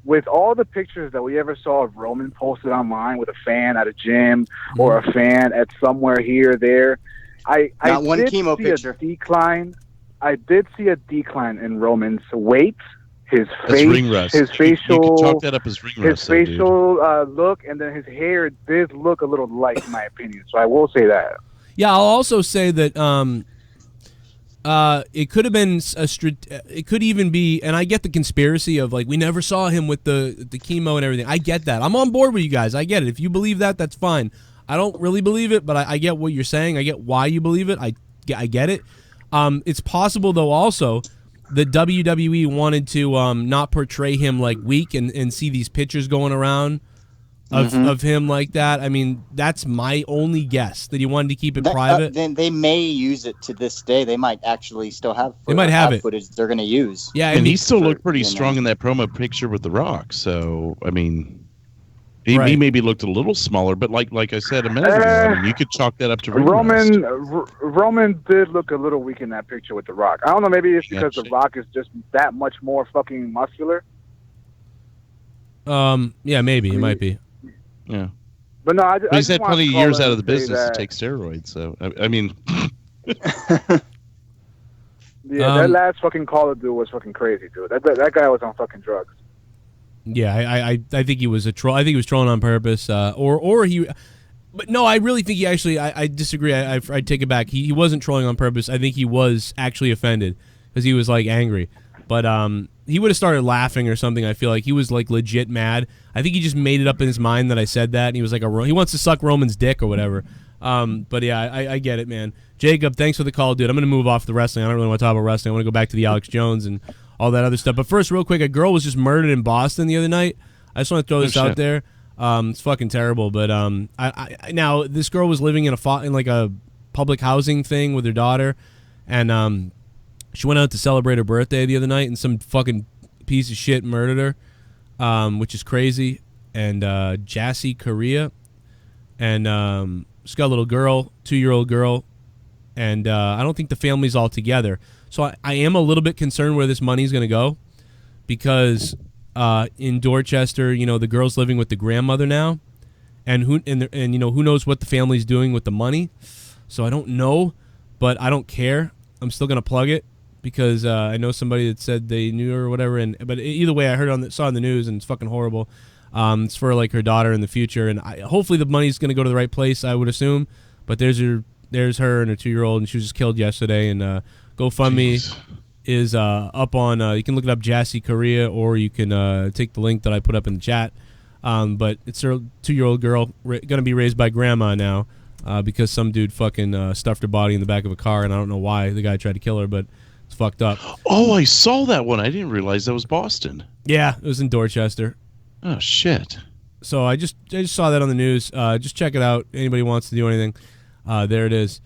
With all the pictures that we ever saw of Roman posted online with a fan at a gym or a fan at somewhere here or there, Not one did chemo see picture. A decline. I did see a decline in Roman's weight, his face, ring rust. his facial. You can chalk that up as ring rust. His facial look, and then his hair did look a little light, in my opinion. So I will say that. Yeah, I'll also say that it could have been it could even be, and I get the conspiracy of like we never saw him with the chemo and everything. I get that. I'm on board with you guys. I get it. If you believe that, that's fine. I don't really believe it, but I get what you're saying. I get why you believe it. I get it. It's possible though also that WWE wanted to not portray him like weak and see these pictures going around of him like that. I mean, that's my only guess, that he wanted to keep it private. Then they may use it to this day. They might actually still have. They might have it. Footage they're going to use. Yeah, and he still looked pretty strong in that promo picture with The Rock. So I mean, he maybe looked a little smaller, but like I said a minute ago, I mean, you could chalk that up to Roman did look a little weak in that picture with The Rock. I don't know. Maybe it's because The Rock is just that much more fucking muscular. Yeah, maybe it might be. Yeah, but no, he's had plenty of years out of the business to take steroids. So I mean, yeah, that last fucking caller dude was fucking crazy, dude. That guy was on fucking drugs. Yeah, I think he was a troll. I think he was trolling on purpose, or he. But no, I really think he actually. I disagree. I take it back. He wasn't trolling on purpose. I think he was actually offended because he was like angry. But he would have started laughing or something. I feel like he was like legit mad. I think he just made it up in his mind that I said that, and he was like he wants to suck Roman's dick or whatever. But yeah, I get it, man. Jacob, thanks for the call, dude. I'm gonna move off the wrestling. I don't really want to talk about wrestling. I want to go back to the Alex Jones and all that other stuff. But first, real quick, a girl was just murdered in Boston the other night. I just want to throw this out there. It's fucking terrible. But now this girl was living in like a public housing thing with her daughter, and she went out to celebrate her birthday the other night, and some fucking piece of shit murdered her, which is crazy. And Jassy Korea, and she's got a little girl, 2-year-old girl, and I don't think the family's all together. So I am a little bit concerned where this money's going to go, because in Dorchester, the girl's living with the grandmother now, and who knows what the family's doing with the money. So I don't know, but I don't care. I'm still going to plug it because I know somebody that said they knew her or whatever. But either way, I saw on the news, and it's fucking horrible. It's for like her daughter in the future, and hopefully the money's going to go to the right place, I would assume. But there's her and her 2-year-old, and she was just killed yesterday. And GoFundMe is up on. You can look it up, Jassy Korea, or you can take the link that I put up in the chat. But it's her 2-year-old girl going to be raised by grandma now, because some dude fucking stuffed her body in the back of a car, and I don't know why the guy tried to kill her, but it's fucked up. Oh, I saw that one. I didn't realize that was Boston. Yeah, it was in Dorchester. Oh shit. So I just saw that on the news. Just check it out. Anybody wants to do anything, there it is.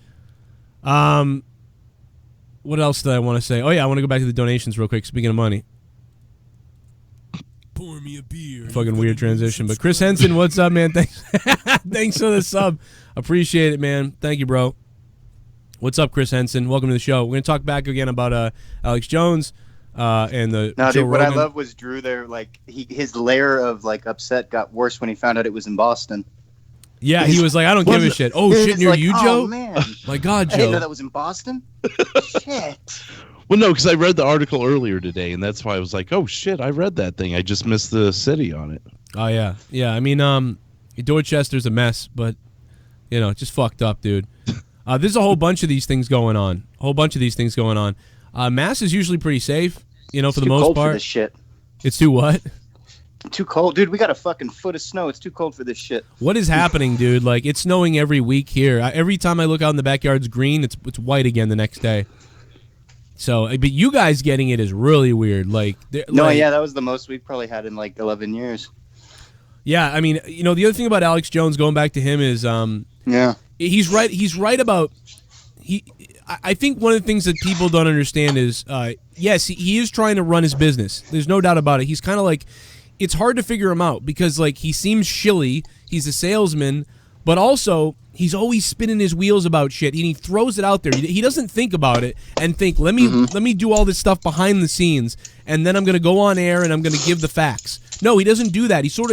What else did I want to say? Oh yeah, I want to go back to the donations real quick. Speaking of money. Pour me a beer. Fucking weird transition. But Chris Henson, what's up, man? Thanks thanks for the sub. Appreciate it, man. Thank you, bro. What's up, Chris Henson? Welcome to the show. We're going to talk back again about Alex Jones and the Joe dude, what Rogan. I love was Drew there. Like his layer of like upset got worse when he found out it was in Boston. Yeah, he was like, I don't give a shit. Oh, shit near like, you, oh, Joe? Man. My God, Joe. I didn't know that was in Boston. Shit. Well, no, because I read the article earlier today, and that's why I was like, oh, shit, I read that thing. I just missed the city on it. Oh, yeah. Yeah, I mean, Dorchester's a mess, but, just fucked up, dude. There's a whole bunch of these things going on. Mass is usually pretty safe, for the most part. It's too cold for this shit. It's too what? Too cold. Dude, we got a fucking foot of snow. It's too cold for this shit. What is happening, dude? Like, it's snowing every week here. Every time I look out in the backyard, it's green. It's white again the next day. So, but you guys getting it is really weird. Like, yeah, that was the most we've probably had in like 11 years. Yeah, I mean, the other thing about Alex Jones, going back to him, is he's right. He's right about I think one of the things that people don't understand is yes, he is trying to run his business. There's no doubt about it. He's kind of like, it's hard to figure him out because like he seems shilly. He's a salesman, but also he's always spinning his wheels about shit, and he throws it out there. He doesn't think about it and think, let me do all this stuff behind the scenes, and then I'm going to go on air and I'm going to give the facts. No, he doesn't do that. He sort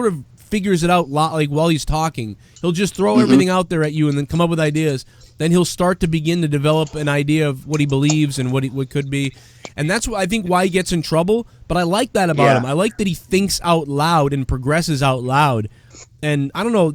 of figures it out like while he's talking. He'll just throw everything out there at you and then come up with ideas. Then he'll start to begin to develop an idea of what he believes and what could be. And that's I think why he gets in trouble. But I like that about him. I like that he thinks out loud and progresses out loud. And I don't know,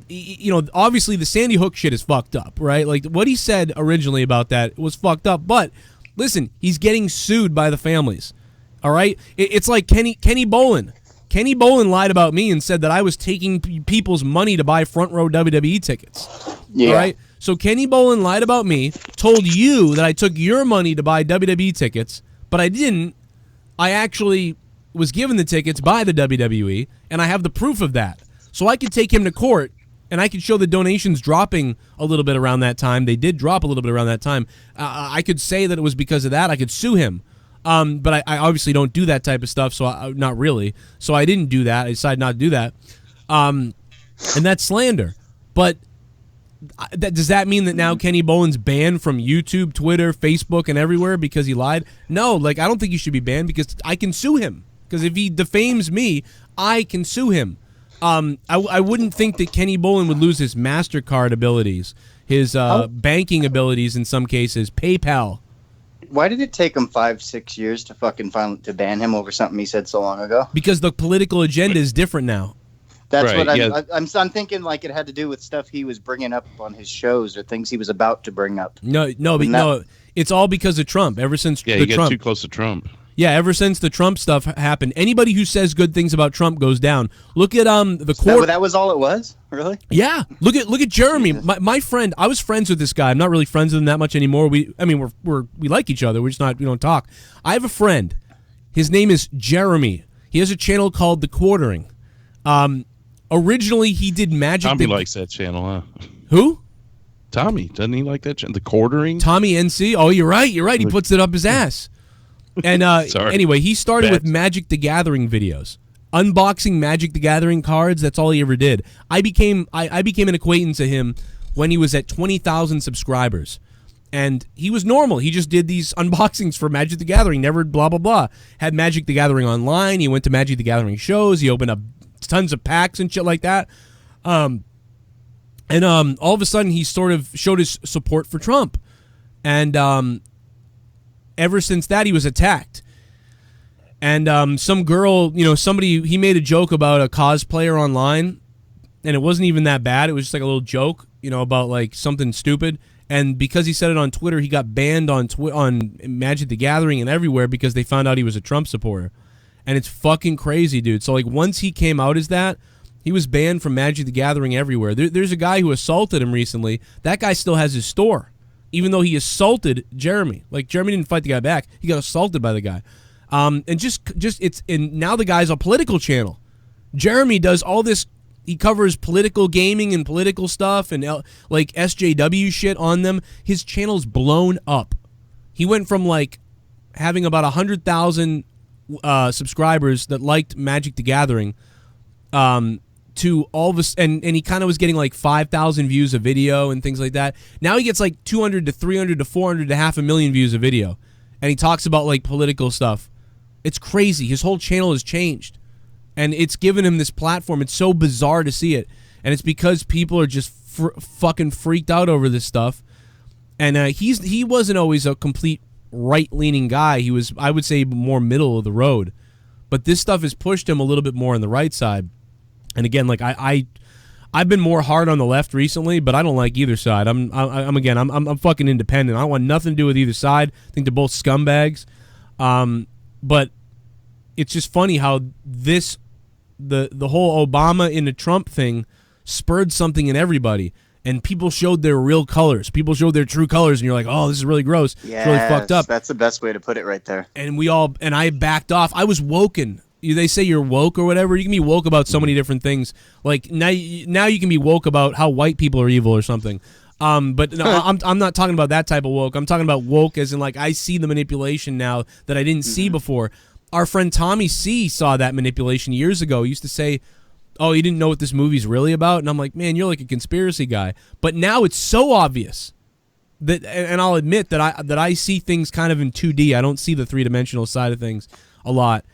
obviously the Sandy Hook shit is fucked up, right? Like what he said originally about that was fucked up. But listen, he's getting sued by the families. All right? It's like Kenny Bolin. Kenny Bolin lied about me and said that I was taking people's money to buy front row WWE tickets. Yeah. All right? So Kenny Bolin lied about me, told you that I took your money to buy WWE tickets, but I didn't. I actually was given the tickets by the WWE, and I have the proof of that. So I could take him to court, and I could show the donations dropping a little bit around that time. They did drop a little bit around that time. I could say that it was because of that. I could sue him. But I obviously don't do that type of stuff, so not really. So I didn't do that. I decided not to do that. And that's slander. But does that mean that now Kenny Bolin's banned from YouTube, Twitter, Facebook, and everywhere because he lied? No, I don't think he should be banned because I can sue him. Because if he defames me, I can sue him. I wouldn't think that Kenny Bolin would lose his MasterCard abilities, his banking abilities in some cases, PayPal. Why did it take him 5-6 years to fucking finally to ban him over something he said so long ago? Because the political agenda is different now. That's right, what I'm thinking. Like it had to do with stuff he was bringing up on his shows or things he was about to bring up. No, it's all because of Trump. Ever since he got too close to Trump. Yeah, ever since the Trump stuff happened, anybody who says good things about Trump goes down. Look at the court. That was all it was, really? Yeah. Look at Jeremy, my friend. I was friends with this guy. I'm not really friends with him that much anymore. We like each other. We don't talk. I have a friend. His name is Jeremy. He has a channel called The Quartering. Originally, he did magic. Tommy likes that channel, huh? Who? Tommy, doesn't he like that channel? The Quartering. Tommy NC. Oh, you're right. He puts it up his ass. And anyway, he started with Magic the Gathering videos, unboxing Magic the Gathering cards. That's all he ever did. I became an acquaintance of him when he was at 20,000 subscribers, and he was normal. He just did these unboxings for Magic the Gathering. Never blah blah blah. Had Magic the Gathering online. He went to Magic the Gathering shows. He opened up tons of packs and shit like that. And all of a sudden, he sort of showed his support for Trump, and ever since that, he was attacked. And some girl, he made a joke about a cosplayer online, and it wasn't even that bad. It was just like a little joke, about like something stupid. And because he said it on Twitter, he got banned on Magic the Gathering and everywhere because they found out he was a Trump supporter. And it's fucking crazy, dude. So like once he came out as that, he was banned from Magic the Gathering everywhere. There's a guy who assaulted him recently. That guy still has his store, even though he assaulted Jeremy. Like, Jeremy didn't fight the guy back. He got assaulted by the guy. And now the guy's a political channel. Jeremy does all this. He covers political gaming and political stuff and like SJW shit on them. His channel's blown up. He went from like having about 100,000 subscribers that liked Magic the Gathering to all of us, and he kind of was getting like 5,000 views a video and things like that. Now he gets like 200 to 300 to 400 to 500,000 views a video, and he talks about like political stuff. It's crazy. His whole channel has changed, and it's given him this platform. It's so bizarre to see it, and it's because people are just fucking freaked out over this stuff. And he wasn't always a complete right-leaning guy. He was, I would say, more middle of the road, but this stuff has pushed him a little bit more on the right side. And again, like I've been more hard on the left recently, but I don't like either side. I'm fucking independent. I don't want nothing to do with either side. I think they're both scumbags. But it's just funny how the whole Obama into Trump thing spurred something in everybody, and people showed their real colors. People showed their true colors, and you're like, oh, this is really gross. It's really fucked up. That's the best way to put it right there. And I backed off. I was woken. They say you're woke or whatever. You can be woke about so many different things. Like now you can be woke about how white people are evil or something. But no, I'm not talking about that type of woke. I'm talking about woke as in like I see the manipulation now that I didn't see before. Our friend Tommy C saw that manipulation years ago. He used to say, oh, you didn't know what this movie's really about? And I'm like, man, you're like a conspiracy guy. But now it's so obvious that, and I'll admit that I see things kind of in 2D. I don't see the three-dimensional side of things a lot.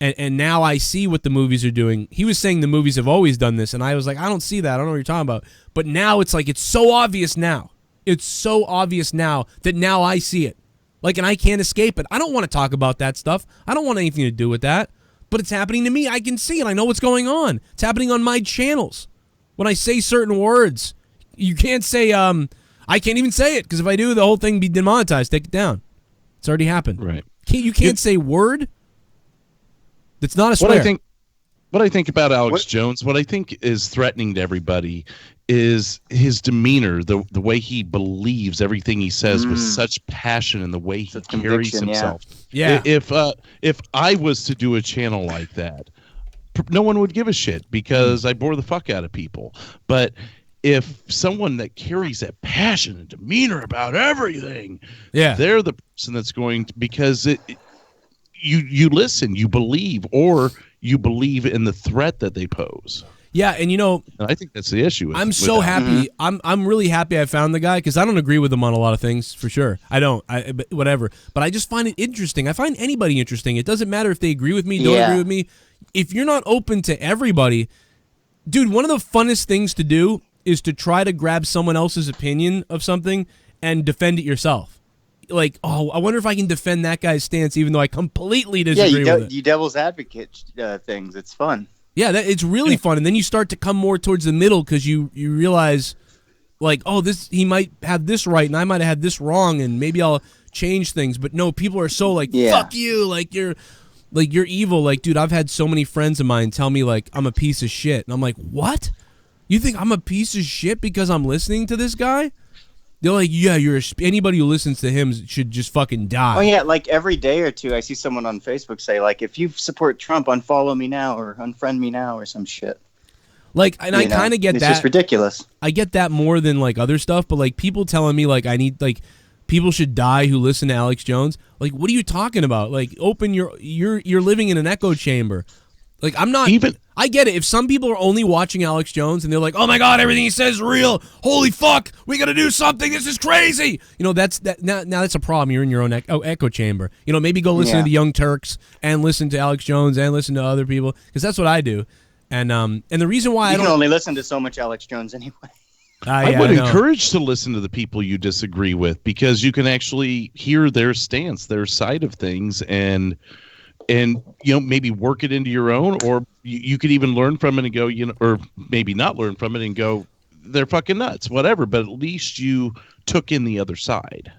And now I see what the movies are doing. He was saying the movies have always done this, and I was like, I don't see that. I don't know what you're talking about. But now it's like it's so obvious now. It's so obvious now that now I see it. Like, and I can't escape it. I don't want to talk about that stuff. I don't want anything to do with that. But it's happening to me. I can see it. I know what's going on. It's happening on my channels. When I say certain words, you can't say, I can't even say it, because if I do, the whole thing be demonetized. Take it down. It's already happened. Right. You can't say word. That's not a swear. What I think about Alex Jones, what I think is threatening to everybody is his demeanor, the way he believes everything he says with such passion and the way he carries himself. Yeah. If I was to do a channel like that, no one would give a shit because I bore the fuck out of people. But if someone that carries that passion and demeanor about everything, they're the person that's going to, because you listen, you believe, or you believe in the threat that they pose. Yeah, and and I think that's the issue. I'm so happy. I'm really happy I found the guy, because I don't agree with him on a lot of things, for sure. I don't. But whatever. But I just find it interesting. I find anybody interesting. It doesn't matter if they agree with me, don't agree with me. If you're not open to everybody, dude, one of the funnest things to do is to try to grab someone else's opinion of something and defend it yourself. Like, I wonder if I can defend that guy's stance even though I completely disagree with it. You devil's advocate things. It's fun. Yeah, it's really fun. And then you start to come more towards the middle because you realize, like, he might have this right and I might have had this wrong and maybe I'll change things. But no, people are so like, fuck you, like you're evil. Like, dude, I've had so many friends of mine tell me, like, I'm a piece of shit. And I'm like, what? You think I'm a piece of shit because I'm listening to this guy? They're like, yeah, anybody who listens to him should just fucking die. Oh, yeah, like every day or two, I see someone on Facebook say, like, if you support Trump, unfollow me now or unfriend me now or some shit. Like, and I kind of get that. It's just ridiculous. I get that more than, like, other stuff, but, like, people telling me, like, people should die who listen to Alex Jones. Like, what are you talking about? Like, you're living in an echo chamber. Like, I'm not even. I get it. If some people are only watching Alex Jones and they're like, "Oh my God, everything he says is real. Holy fuck, we got to do something. This is crazy." Now that's a problem. You're in your own echo chamber. Maybe go listen to the Young Turks and listen to Alex Jones and listen to other people, because that's what I do. And the reason why I can only listen to so much Alex Jones anyway. I would encourage to listen to the people you disagree with, because you can actually hear their stance, their side of things, and maybe work it into your own, or you could even learn from it and go, or maybe not learn from it and go, they're fucking nuts, whatever. But at least you took in the other side.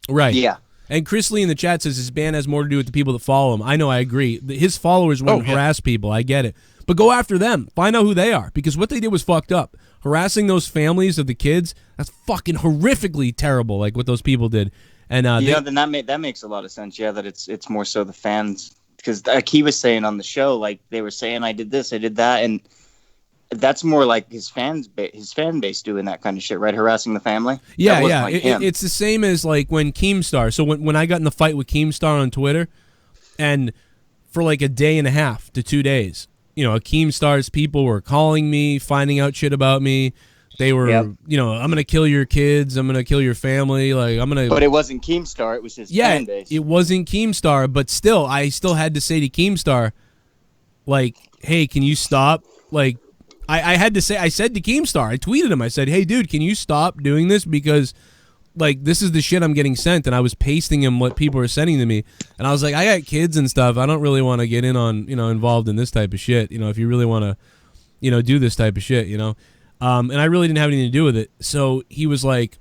Right. Yeah. And Chris Lee in the chat says his ban has more to do with the people that follow him. I know, I agree. His followers wouldn't harass people. I get it. But go after them. Find out who they are, because what they did was fucked up. Harassing those families of the kids, that's fucking horrifically terrible, like what those people did. And then that makes a lot of sense. Yeah, that it's more so the fans. Because like he was saying on the show, like they were saying, I did this, I did that, and that's more like his fan base doing that kind of shit, right? Harassing the family. Yeah, yeah. Like it's the same as like when Keemstar. So when I got in the fight with Keemstar on Twitter, and for like a day and a half to 2 days, Keemstar's people were calling me, finding out shit about me. They were, I'm gonna kill your kids. I'm gonna kill your family. Like I'm gonna. But it wasn't Keemstar. It was his fan base. It wasn't Keemstar. But still, I still had to say to Keemstar, like, hey, can you stop? Like, I had to say. I said to Keemstar. I tweeted him. I said, hey, dude, can you stop doing this? Because, like, this is the shit I'm getting sent, and I was pasting him what people are sending to me, and I was like, I got kids and stuff. I don't really want to get in on involved in this type of shit. If you really want to, do this type of shit, And I really didn't have anything to do with it. So he was like,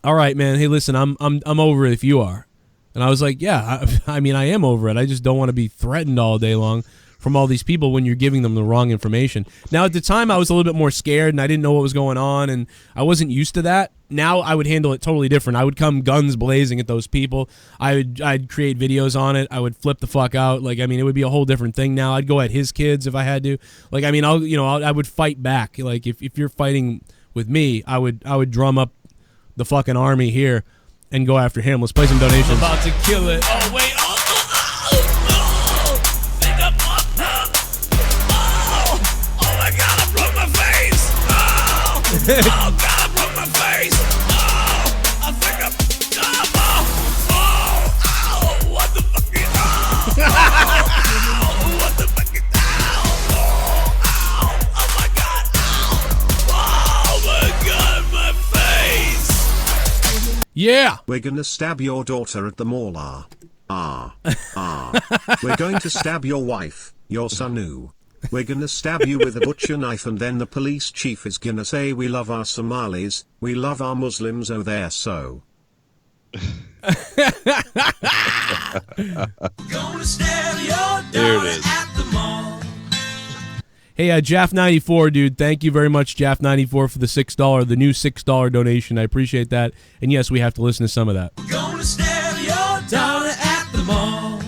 all right, man, hey, listen, I'm over it if you are. And I was like, yeah, I mean, I am over it. I just don't want to be threatened all day long from all these people when you're giving them the wrong information. Now, at the time, I was a little bit more scared, and I didn't know what was going on, and I wasn't used to that. Now, I would handle it totally different. I would come guns blazing at those people. I'd create videos on it. I would flip the fuck out. Like, I mean, it would be a whole different thing now. I'd go at his kids if I had to. Like, I mean, I would fight back. Like, if you're fighting with me, I would drum up the fucking army here and go after him. Let's play some donations. I'm about to kill it. Oh, wait. Oh God, I broke my face! Oh, I think I'm... what the fuck is... Yeah. We're gonna stab your daughter at the mall. We're going to stab your wife, your sonu. We're gonna stab you with a butcher knife, and then the police chief is gonna say we love our Somalis, we love our Muslims, oh they're so. Gonna stab your daughter at the mall. Hey, Jaff94, dude, thank you very much, Jaff94, for the $6, the new $6 donation. I appreciate that. And yes, we have to listen to some of that. Gonna stab your daughter at the mall.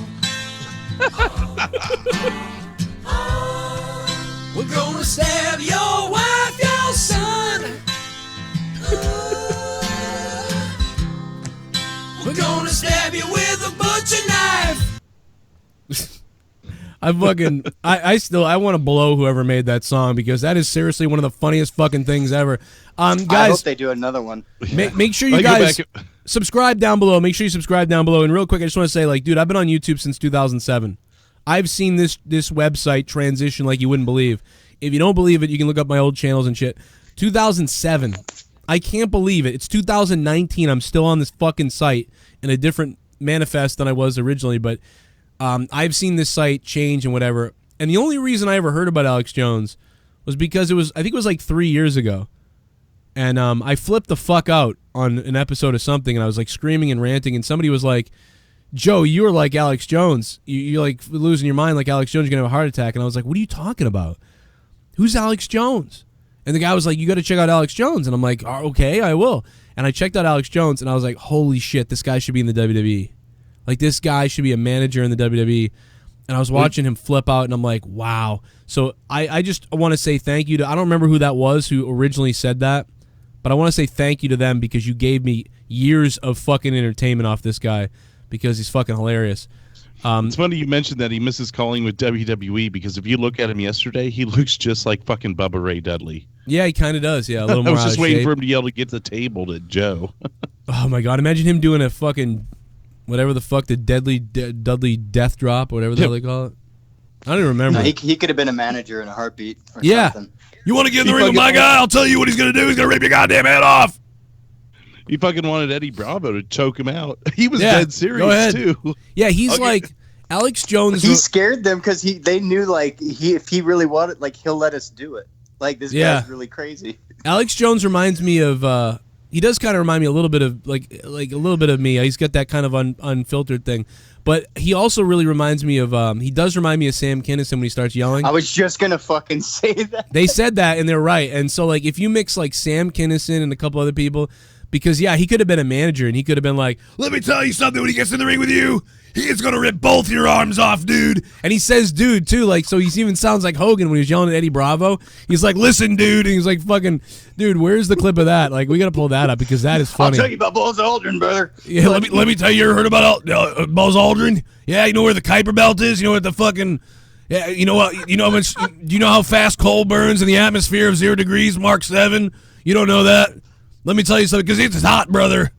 We're gonna stab your wife, your son. We're gonna stab you with a butcher knife. I want to blow whoever made that song, because that is seriously one of the funniest fucking things ever. Guys, I hope they do another one. Make sure you guys subscribe down below. Make sure you subscribe down below. And real quick, I just want to say, like, dude, I've been on YouTube since 2007. I've seen this website transition like you wouldn't believe. If you don't believe it, you can look up my old channels and shit. 2007. I can't believe it. It's 2019. I'm still on this fucking site in a different manifest than I was originally, but I've seen this site change and whatever. And the only reason I ever heard about Alex Jones was because I think it was like 3 years ago. And I flipped the fuck out on an episode of something, and I was like screaming and ranting, and somebody was like, Joe, you're like Alex Jones. You're like losing your mind like Alex Jones. You're going to have a heart attack. And I was like, what are you talking about? Who's Alex Jones? And the guy was like, you got to check out Alex Jones. And I'm like, oh, okay, I will. And I checked out Alex Jones, and I was like, holy shit, this guy should be in the WWE. Like, this guy should be a manager in the WWE. And I was watching him flip out, and I'm like, wow. So I just want to say thank you to, I don't remember who that was who originally said that, but I want to say thank you to them, because you gave me years of fucking entertainment off this guy, because he's fucking hilarious. It's funny you mentioned that he misses calling with WWE, because if you look at him yesterday, he looks just like fucking Bubba Ray Dudley. Yeah, he kind of does. Yeah, a little more. I was just waiting shape. for him to yell to get the table to Joe. Oh my god! Imagine him doing a fucking whatever the fuck, the Dudley death drop, or whatever the hell they call it. I don't even remember. No, he could have been a manager in a heartbeat. Or something. You want to get in the ring with my guy? I'll tell you what he's gonna do. He's gonna rip your goddamn head off. He fucking wanted Eddie Bravo to choke him out. He was dead serious too. Yeah, he's like Alex Jones. He scared them because they knew, like, if he really wanted, like, he'll let us do it. Like, this guy's really crazy. Alex Jones reminds me of. He does kind of remind me a little bit of like a little bit of me. He's got that kind of unfiltered thing, but he also really reminds me of. He does remind me of Sam Kinison when he starts yelling. I was just gonna fucking say that. They said that, and they're right. And so, like, if you mix like Sam Kinison and a couple other people. Because, yeah, he could have been a manager, and he could have been like, let me tell you something, when he gets in the ring with you, he is going to rip both your arms off, dude. And he says dude, too. Like, so he even sounds like Hogan when he was yelling at Eddie Bravo. He's like, listen, dude. And he's like, fucking, dude, where's the clip of that? Like, we got to pull that up, because that is funny. I'll tell you about Buzz Aldrin, brother. Yeah, let me tell you, you ever heard about Buzz Aldrin? Yeah, you know where the Kuiper Belt is? You know what the fucking... Yeah, you know what? You know how fast coal burns in the atmosphere of 0 degrees, Mark 7? You don't know that? Let me tell you something, because it's hot, brother.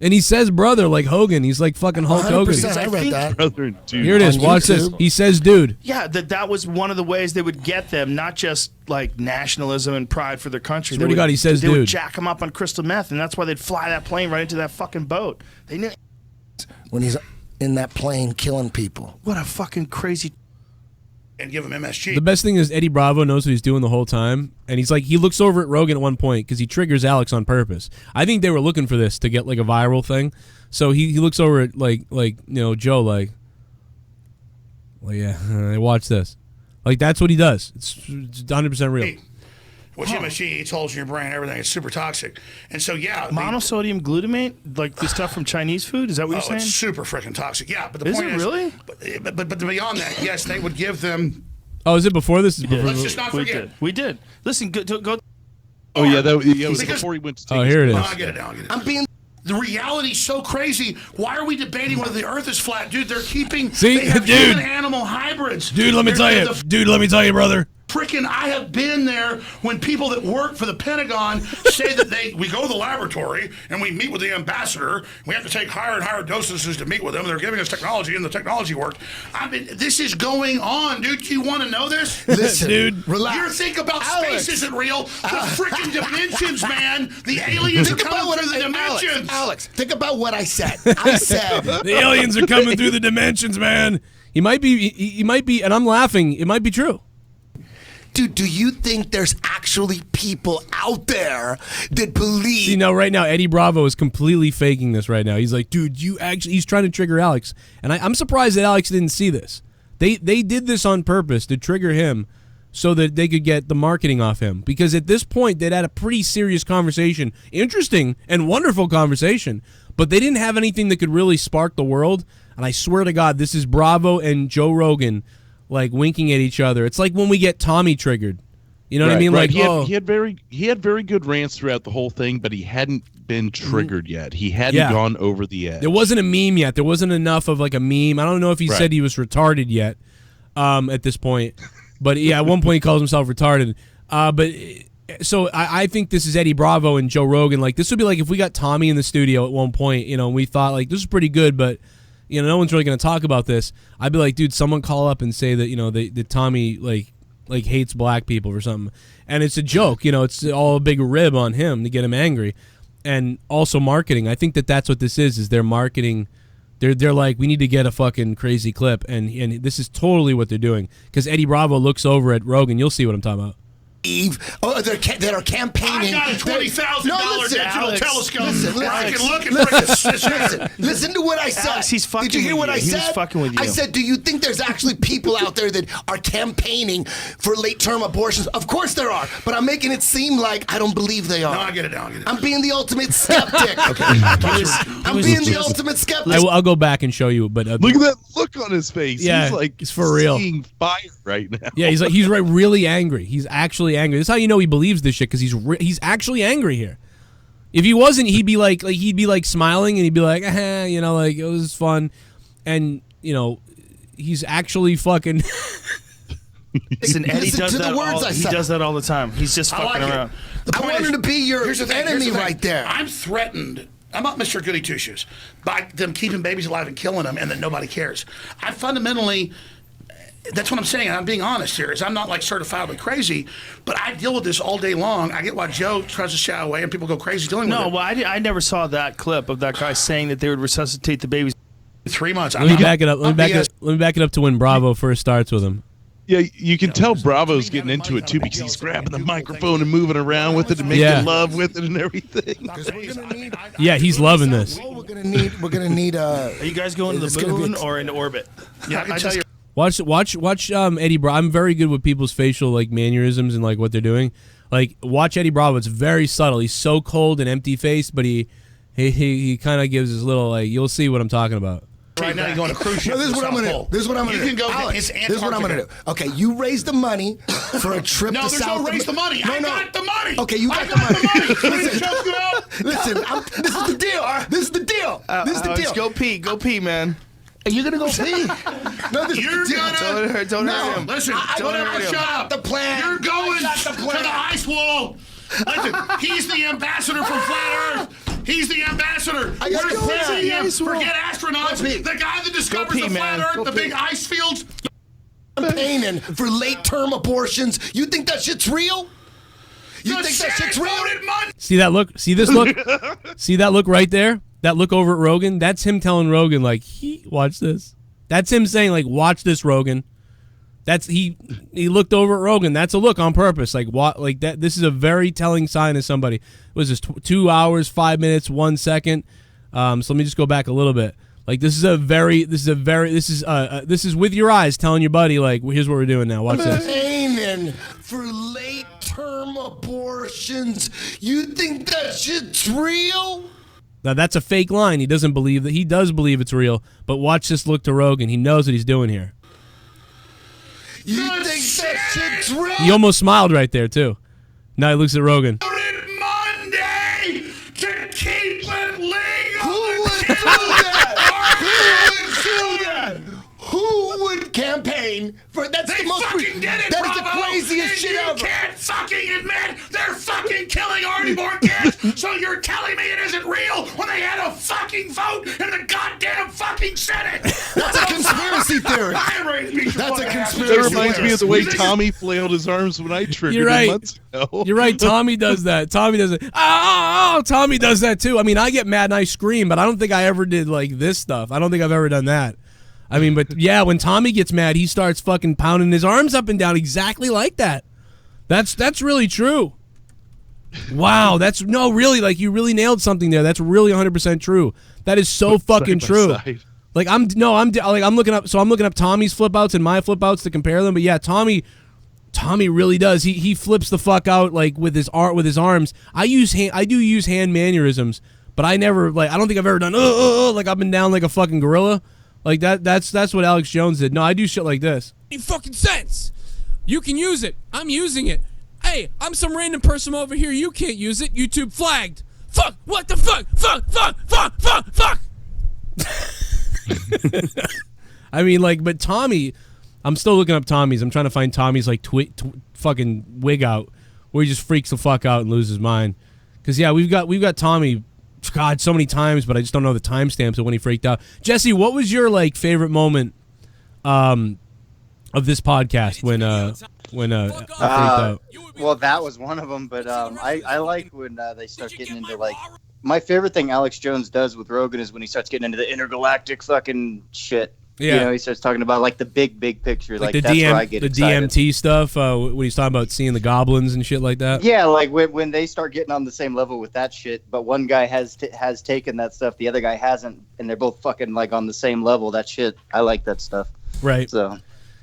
And he says brother like Hogan. He's like fucking Hulk Hogan. I read that. Brother, dude. Here it is. Watch this. He says dude. Yeah, that was one of the ways they would get them, not just like nationalism and pride for their country. Swear to God, he says they dude. Would jack him up on crystal meth, and that's why they'd fly that plane right into that fucking boat. They knew. When he's in that plane killing people. What a fucking crazy... And give him MSG. The best thing is Eddie Bravo knows what he's doing the whole time, and he's like, he looks over at Rogan at one point because he triggers Alex on purpose. I think they were looking for this to get like a viral thing, so he looks over at like you know, Joe, like, well, yeah, watch this, like that's what he does. It's 100% real. Hey, what's MSG eats holes in your brain, everything. It's super toxic, and so monosodium glutamate, like the stuff from Chinese food. Is that what you're saying? It's super freaking toxic. Yeah, but the is point it really? But beyond that, yes, they would give them. Oh, is it before this? Let's just not forget. We did. Listen, go. Oh yeah, that was before he went to. Oh, here it is. I'll get it down. I'm being. The reality's so crazy. Why are we debating whether the Earth is flat, dude? They're keeping. See, they have dude. human animal hybrids. Dude, let me tell you. Dude, let me tell you, brother. Freaking, I have been there when people that work for the Pentagon say that we go to the laboratory and we meet with the ambassador. We have to take higher and higher dosages to meet with them. They're giving us technology, and the technology worked. I mean, this is going on, dude. Do you want to know this? Listen, dude, relax. You think about space isn't real. The freaking dimensions, man. The aliens are coming through the dimensions. Alex, think about what I said. I said the aliens are coming through the dimensions, man. He might be, and I'm laughing. It might be true. Dude, do you think there's actually people out there that believe? See, no, right now, Eddie Bravo is completely faking this right now. He's like, dude, he's trying to trigger Alex. And I'm surprised that Alex didn't see this. They did this on purpose to trigger him so that they could get the marketing off him. Because at this point, they'd had a pretty serious conversation. Interesting and wonderful conversation. But they didn't have anything that could really spark the world. And I swear to God, this is Bravo and Joe Rogan like winking at each other. It's like when we get Tommy triggered. You know what I mean? Right. Like he had very good rants throughout the whole thing, but he hadn't been triggered yet. He hadn't gone over the edge. There wasn't a meme yet. There wasn't enough of like a meme. I don't know if he said he was retarded yet at this point. But yeah, at one point he calls himself retarded. So I think this is Eddie Bravo and Joe Rogan. Like, this would be like if we got Tommy in the studio at one point, you know, and we thought like this is pretty good, but you know, no one's really going to talk about this. I'd be like, dude, someone call up and say that, you know, that Tommy like hates black people or something. And it's a joke, you know, it's all a big rib on him to get him angry. And also marketing. I think that that's what this is they're marketing. They're like, we need to get a fucking crazy clip. And this is totally what they're doing. Because Eddie Bravo looks over at Rogan. You'll see what I'm talking about. That are campaigning. I got a $20,000 digital telescope. I can look at listen to what I said. Alex, he's fucking Did you hear what I said? He was fucking with you. I said, do you think there's actually people out there that are campaigning for late-term abortions? Of course there are, but I'm making it seem like I don't believe they are. No, I get it. I'm being the ultimate skeptic. I'm being the ultimate skeptic. I'll go back and show you. But look at that look on his face. Yeah, he's like it's for real. Seeing fire right now. Yeah, he's really angry. He's actually angry. This is how you know he believes this shit, because he's actually angry here. If he wasn't, he'd be like smiling and he'd be like, you know, like it was fun, and you know, he's actually fucking. Listen, Eddie does that. He does that all the time. He's just fucking around. I wanted to be your enemy right there. I'm threatened. I'm not Mr. Goody Two Shoes by them keeping babies alive and killing them, and then nobody cares. I fundamentally. That's what I'm saying. I'm being honest here. I'm not like certifiably crazy, but I deal with this all day long. I get why Joe tries to shy away and people go crazy dealing with it. No, well, I never saw that clip of that guy saying that they would resuscitate the babies. 3 months. Let me back it up. Let me back it up to when Bravo first starts with him. Yeah, you can tell Bravo's getting into it too, because he's grabbing the microphone and moving around with it and making love with it and everything. Yeah, he's loving this. We're gonna need. Are you guys going to the moon or into orbit? Yeah, I can tell you. Watch Eddie Bravo. I'm very good with people's facial like mannerisms and like what they're doing. Like, watch Eddie Bravo. It's very subtle. He's so cold and empty faced, but he kind of gives his little like. You'll see what I'm talking about. Right now, you're going to cruise ship. No, this is what I'm gonna do. This is what I'm gonna do. You can go. Alex, this is what I'm gonna do. Okay, you raise the money for a trip to South. No, there's no raise the money. I got the money. Okay, you got the money. Listen, this is the deal. This is the deal. This is the deal. Go pee, man. Are you gonna go pee? No, this You're is the deal. Don't hurt him. Listen, shut up. The plan. You're going to the ice wall. Listen, he's the ambassador for Flat Earth. He's the ambassador. We're praising him. Forget astronauts. The guy that discovers the Flat Earth, the big ice fields. Campaigning for late-term abortions. You think that shit's real? You think that shit's real? See that look? See this look? See that look right there? That look over at Rogan? That's him telling Rogan, like, watch this. That's him saying, like, watch this, Rogan. That's he looked over at Rogan. That's a look on purpose. Like, what? Like that. This is a very telling sign of somebody. It was just 2 hours, 5 minutes, 1 second. So let me just go back a little bit. Like, this is with your eyes telling your buddy, like, here's what we're doing now. Watch this. Aiming for late-term abortions. You think that shit's real? Now, that's a fake line. He doesn't believe that. He does believe it's real. But watch this look to Rogan. He knows what he's doing here. You think that shit's real? He almost smiled right there, too. Now he looks at Rogan. Monday to keep it legal. Who would do that? Who would do that? Who would campaign for? That's the most. Fucking did it, That is the Bravo. craziest fucking admit they're fucking killing already born kids. So you're telling me it isn't real when they had a fucking vote in the goddamn fucking Senate? That's a conspiracy theory. That's a conspiracy. That reminds me of the way Tommy flailed his arms when I triggered You're right. him months ago. You're right. Tommy does that. Tommy does it. Oh, Tommy does that too. I mean, I get mad and I scream, but I don't think I ever did like this stuff. I don't think I've ever done that. I mean, but yeah, when Tommy gets mad, he starts fucking pounding his arms up and down exactly like that. That's really true. Wow, really, like you really nailed something there. That's really 100% true. That is so fucking true. Like I'm looking up Tommy's flip outs and my flip outs to compare them. But yeah, Tommy really does. He flips the fuck out like with his arms. I do use hand mannerisms, but I never I don't think I've ever done like up and down like a fucking gorilla. Like that's what Alex Jones did. No, I do shit like this. Any fucking sense. You can use it. I'm using it. Hey, I'm some random person over here. You can't use it. YouTube flagged. Fuck. What the fuck? Fuck. I mean, like, but Tommy, I'm still looking up Tommy's. I'm trying to find Tommy's like fucking wig out where he just freaks the fuck out and loses his mind. Because yeah, we've got Tommy. God, so many times, but I just don't know the timestamps of when he freaked out. Jesse, what was your like favorite moment of this podcast when freaked out? Well, that was one of them, but I like when they start getting into like my favorite thing Alex Jones does with Rogan is when he starts getting into the intergalactic fucking shit. Yeah. You know, he starts talking about like the big picture, like the that's where I get excited. DMT stuff. When he's talking about seeing the goblins and shit like that. Yeah, like when they start getting on the same level with that shit, but one guy has taken that stuff, the other guy hasn't, and they're both fucking like on the same level. That shit, I like that stuff. Right. So.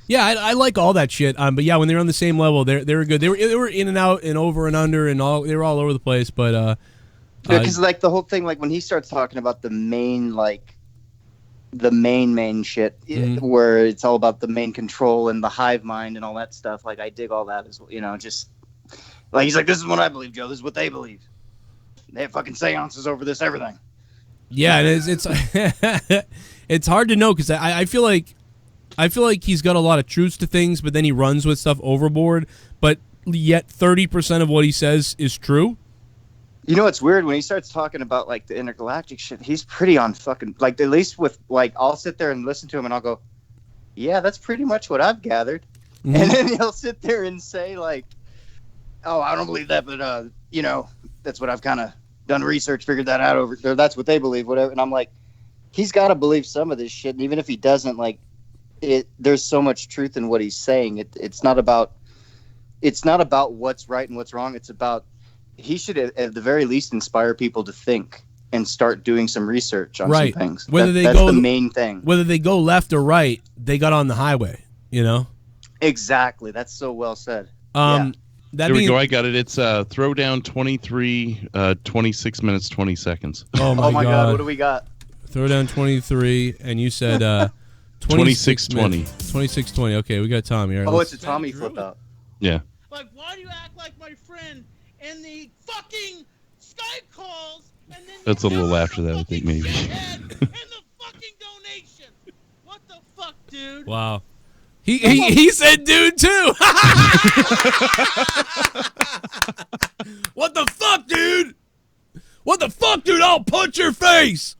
Yeah, I like all that shit. But yeah, when they're on the same level, they were good. They were in and out and over and under and all. They were all over the place. But because like the whole thing, like when he starts talking about the main shit, where it's all about the main control and the hive mind and all that stuff. Like I dig all that as well. You know, just like he's like, this is what I believe, Joe. This is what they believe. They have fucking seances over this everything. Yeah, and it's it's hard to know because I feel like he's got a lot of truths to things, but then he runs with stuff overboard. But yet 30% of what he says is true. You know, it's weird when he starts talking about like the intergalactic shit. He's pretty on fucking like at least with like I'll sit there and listen to him and I'll go, yeah, that's pretty much what I've gathered. Mm-hmm. And then he'll sit there and say like, oh, I don't believe that, but you know, that's what I've kind of done research, figured that out over. Or that's what they believe, whatever. And I'm like, he's got to believe some of this shit, and even if he doesn't, like. There's so much truth in what he's saying. It's not about what's right and what's wrong. It's about he should at the very least inspire people to think and start doing some research on some things. That's the main thing. Whether they go left or right, they got on the highway. You know. Exactly. That's so well said. There we go. I got it. It's throwdown 23, 26 minutes 20 seconds. Oh my god. What do we got? Throwdown 23, and you said. 2620. 2620. Okay, we got Tommy. All right, it's a Tommy flip out. Yeah. Like, why do you act like my friend in the fucking Skype calls? And then that's a little after that, I think, maybe. And the fucking donation. What the fuck, dude? Wow. He said dude too. What the fuck, dude? What the fuck, dude? I'll punch your face.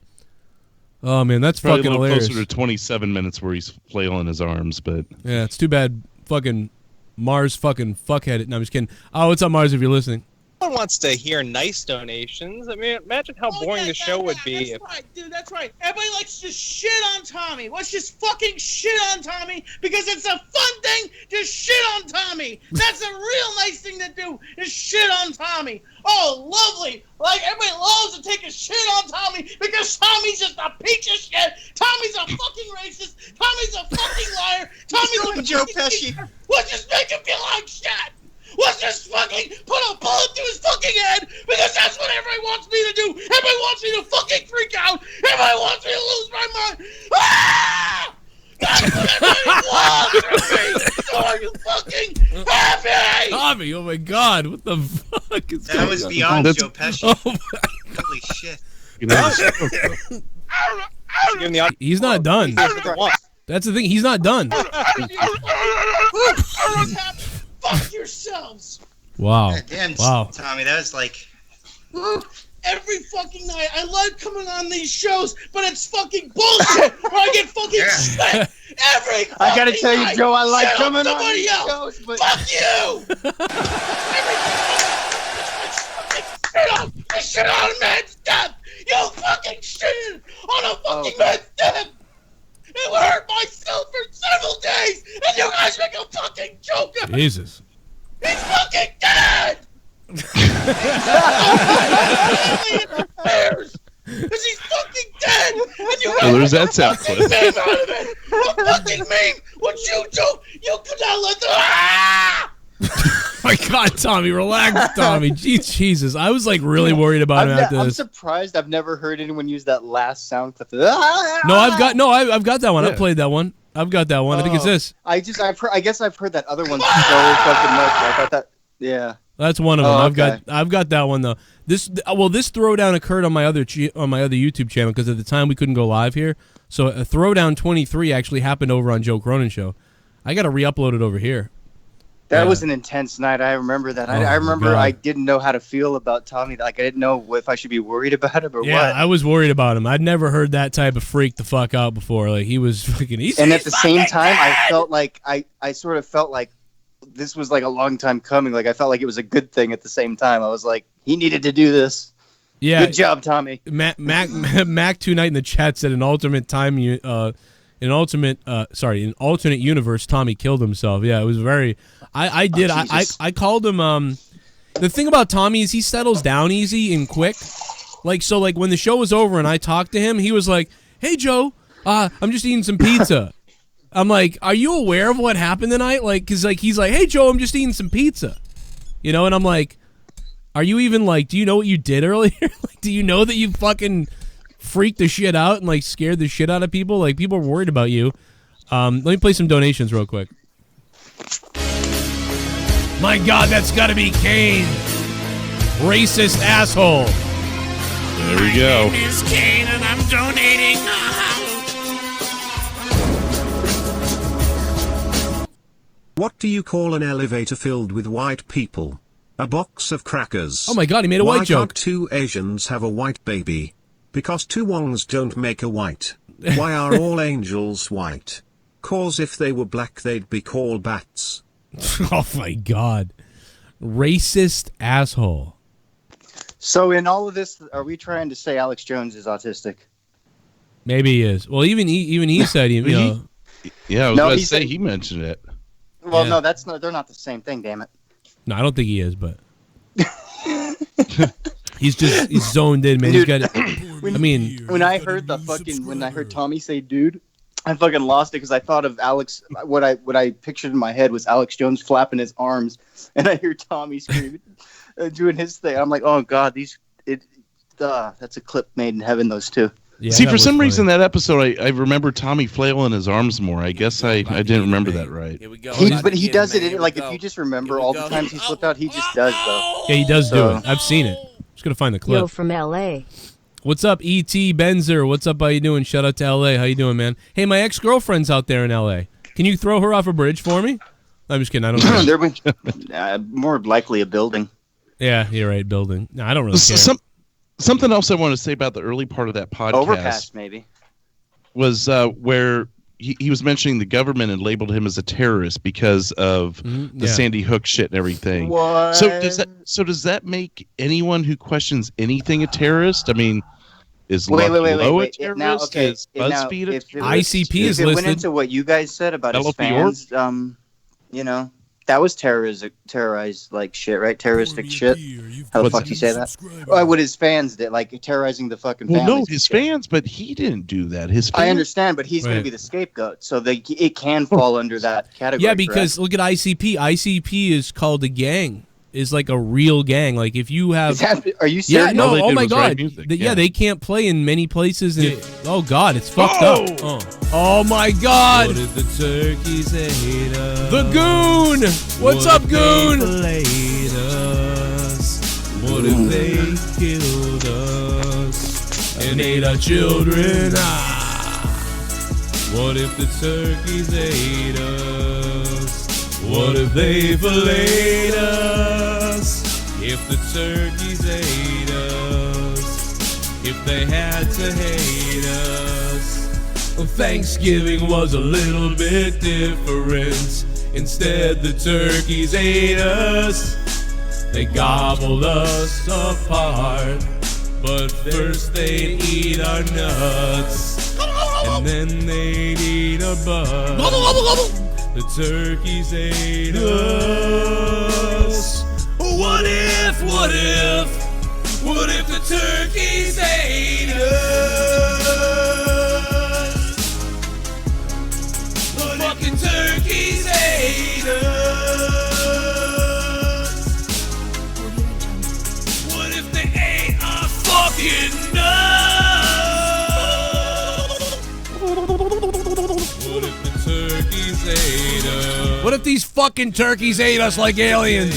Oh man, that's probably fucking hilarious. Closer to 27 minutes where he's flailing his arms, but yeah, it's too bad. Fucking Mars, fucking fuckhead. No, I'm just kidding. Oh, what's up, Mars? If you're listening. No one wants to hear nice donations. I mean, imagine how boring the show would be. That's right, dude. That's right. Everybody likes to shit on Tommy. Let's just fucking shit on Tommy because it's a fun thing to shit on Tommy. That's a real nice thing to do is shit on Tommy. Oh, lovely. Like, everybody loves to take a shit on Tommy because Tommy's just a piece of shit. Tommy's a fucking racist. Tommy's a fucking liar. Tommy's a Joe Pesci. Let's just make him feel like shit. Let's just fucking put a bullet through his fucking head because that's what everybody wants me to do. Everybody wants me to fucking freak out. Everybody wants me to lose my mind. Ah! That's what everybody wants from me. So are you fucking happy? Tommy, oh my god, what the fuck is that? Was beyond Joe Pesci. Oh holy shit. He's not done. That's the thing, he's not done. Fuck yourselves. Wow. God damn, Wow. Tommy, that was like. Woo. Every fucking night. I love coming on these shows, but it's fucking bullshit. Or I get fucking shit every fucking I gotta tell you, night. Joe, I like Shit coming on somebody these else. shows, but Fuck you. You shit on a man's death. You fucking shit on a fucking man's death. It would hurt myself for several days, and you guys make a fucking joke of it. Jesus. He's fucking dead. Because he's fucking dead, and you well, there's that sound fucking meme out of it. A fucking meme. What you do? You could not let the. Ah! My God, Tommy, relax, Tommy. Jesus, I was like really worried about him after I'm this. surprised I've never heard anyone use that last sound clip. No, I've got that one. Yeah. I've played that one. I've got that one. I think it's this. I guess I've heard that other one so fucking much. I thought that. Yeah. That's one of them. Okay. I've got that one though. This throwdown occurred on my other YouTube channel because at the time we couldn't go live here. So a throwdown 23 actually happened over on Joe Cronin Show. I got to re-upload it over here. That was an intense night. I remember that. I remember I didn't know how to feel about Tommy. Like I didn't know if I should be worried about him or what. Yeah, I was worried about him. I'd never heard that type of freak the fuck out before. Like he was fucking easy. And at the same time, I felt like I sort of felt like this was like a long time coming. Like I felt like it was a good thing at the same time. I was like, he needed to do this. Yeah, good job, Tommy. Mac 2 Night in the chat said an alternate universe, Tommy killed himself. Yeah, it was very. I called him. The thing about Tommy is he settles down easy and quick. Like when the show was over and I talked to him, he was like, "Hey Joe, I'm just eating some pizza." I'm like, "Are you aware of what happened tonight?" Like, cause like he's like, "Hey Joe, I'm just eating some pizza," you know, and I'm like, "Are you even like? Do you know what you did earlier? Like, do you know that you fucking freaked the shit out and like scared the shit out of people? Like, people are worried about you." Let me play some donations real quick. My God, that's got to be Kane, racist asshole. There we go. My name is Kane, and I'm donating. What do you call an elevator filled with white people? A box of crackers. Oh my God, he made a white joke. Why can't two Asians have a white baby? Because two Wongs don't make a white. Why are all angels white? Cause if they were black, they'd be called bats. Oh my God, racist asshole. So in all of this, are we trying to say Alex Jones is autistic? Maybe he is. Well, even he said he. Yeah, I was going to say he mentioned it. Well, no, they're not the same thing. Damn it. No, I don't think he is, but he's zoned in, man. Dude, he's got. when I heard Tommy say "dude," I fucking lost it because I thought of Alex. What I pictured in my head was Alex Jones flapping his arms, and I hear Tommy screaming, doing his thing. I'm like, oh God, that's a clip made in heaven. Those two. Yeah, see, for some reason, that episode, I remember Tommy flailing his arms more. I guess I didn't remember that right. Here we go. But he does it, like, if you just remember all the times he slipped out, he just does, though. Yeah, he does do it. I've seen it. Just going to find the clip. Yo from L.A. What's up, E.T. Benzer? What's up? How you doing? Shout out to L.A. How you doing, man? Hey, my ex-girlfriend's out there in L.A. Can you throw her off a bridge for me? I'm just kidding. I don't know. They're more likely a building. Yeah, you're right, building. No, I don't really care. Something else I want to say about the early part of that podcast. Overpass, maybe. Was where he was mentioning the government and labeled him as a terrorist because of the Sandy Hook shit and everything. What? So does that make anyone who questions anything a terrorist? I mean, is Luck Lowe a terrorist? Now, okay, is BuzzFeed a terrorist? ICP is listed. If it went into what you guys said about his fans, you know, that was terrorized like shit, right? Terroristic shit. How the fuck do you say that? What his fans did, like terrorizing the fucking families. Well, no, his fans, but he didn't do that. His fans, I understand, but he's going to be the scapegoat, so it can fall under that category. Yeah, because look at ICP. ICP is called a gang. Is like a real gang. Like if you have, are you serious? Yeah, no. Oh my God. Yeah, they can't play in many places. And oh God, it's fucked up. Oh my God. What if the turkeys ate us? The Goon. What's up, Goon? What if they killed us and ate our children? What if the turkeys ate us? What if they filleted us? if the turkeys ate us, if they had to hate us. Well, Thanksgiving was a little bit different. Instead, the turkeys ate us. They gobbled us apart. But first they'd eat our nuts, and then they'd eat our butts. The turkeys ate us. What if the turkeys ate us? The fucking turkeys ate us. What if they ate our fucking nuts? What if the turkeys ate us? What if these fucking turkeys ate us like aliens?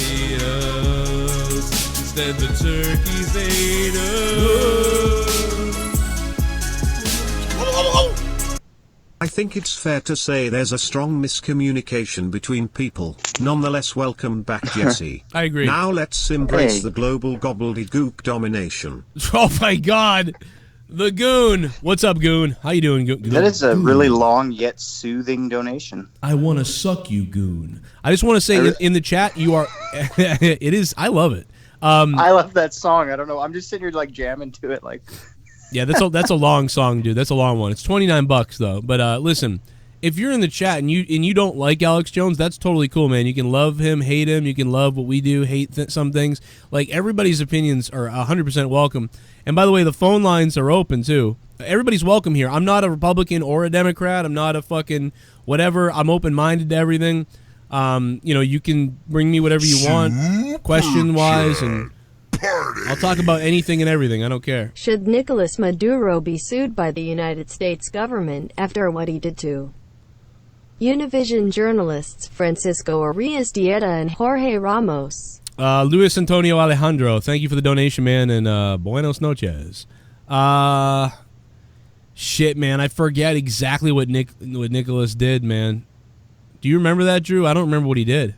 Instead the turkeys ate us. I think it's fair to say there's a strong miscommunication between people. Nonetheless, welcome back, Jesse. I agree. Now let's embrace the global gobbledygook domination. Oh my God, the Goon. What's up, Goon? How you doing, Goon? That is a really long yet soothing donation. I want to suck you, Goon. I just want to say in the chat, you are. It is. I love it. I love that song. I don't know. I'm just sitting here like jamming to it, like. Yeah, that's a long song, dude. That's a long one. It's $29 though. But listen, if you're in the chat and you don't like Alex Jones, that's totally cool, man. You can love him, hate him. You can love what we do, hate some things. Like, everybody's opinions are 100% welcome. And by the way, the phone lines are open too. Everybody's welcome here. I'm not a Republican or a Democrat. I'm not a fucking whatever. I'm open-minded to everything. You can bring me whatever you want, question-wise, and I'll talk about anything and everything. I don't care. Should Nicolas Maduro be sued by the United States government after what he did to Univision journalists Francisco Arias Dieta and Jorge Ramos? Luis Antonio Alejandro, thank you for the donation, man, and buenos noches. Shit, man, I forget exactly what Nicholas did, man. Do you remember that, Drew? I don't remember what he did.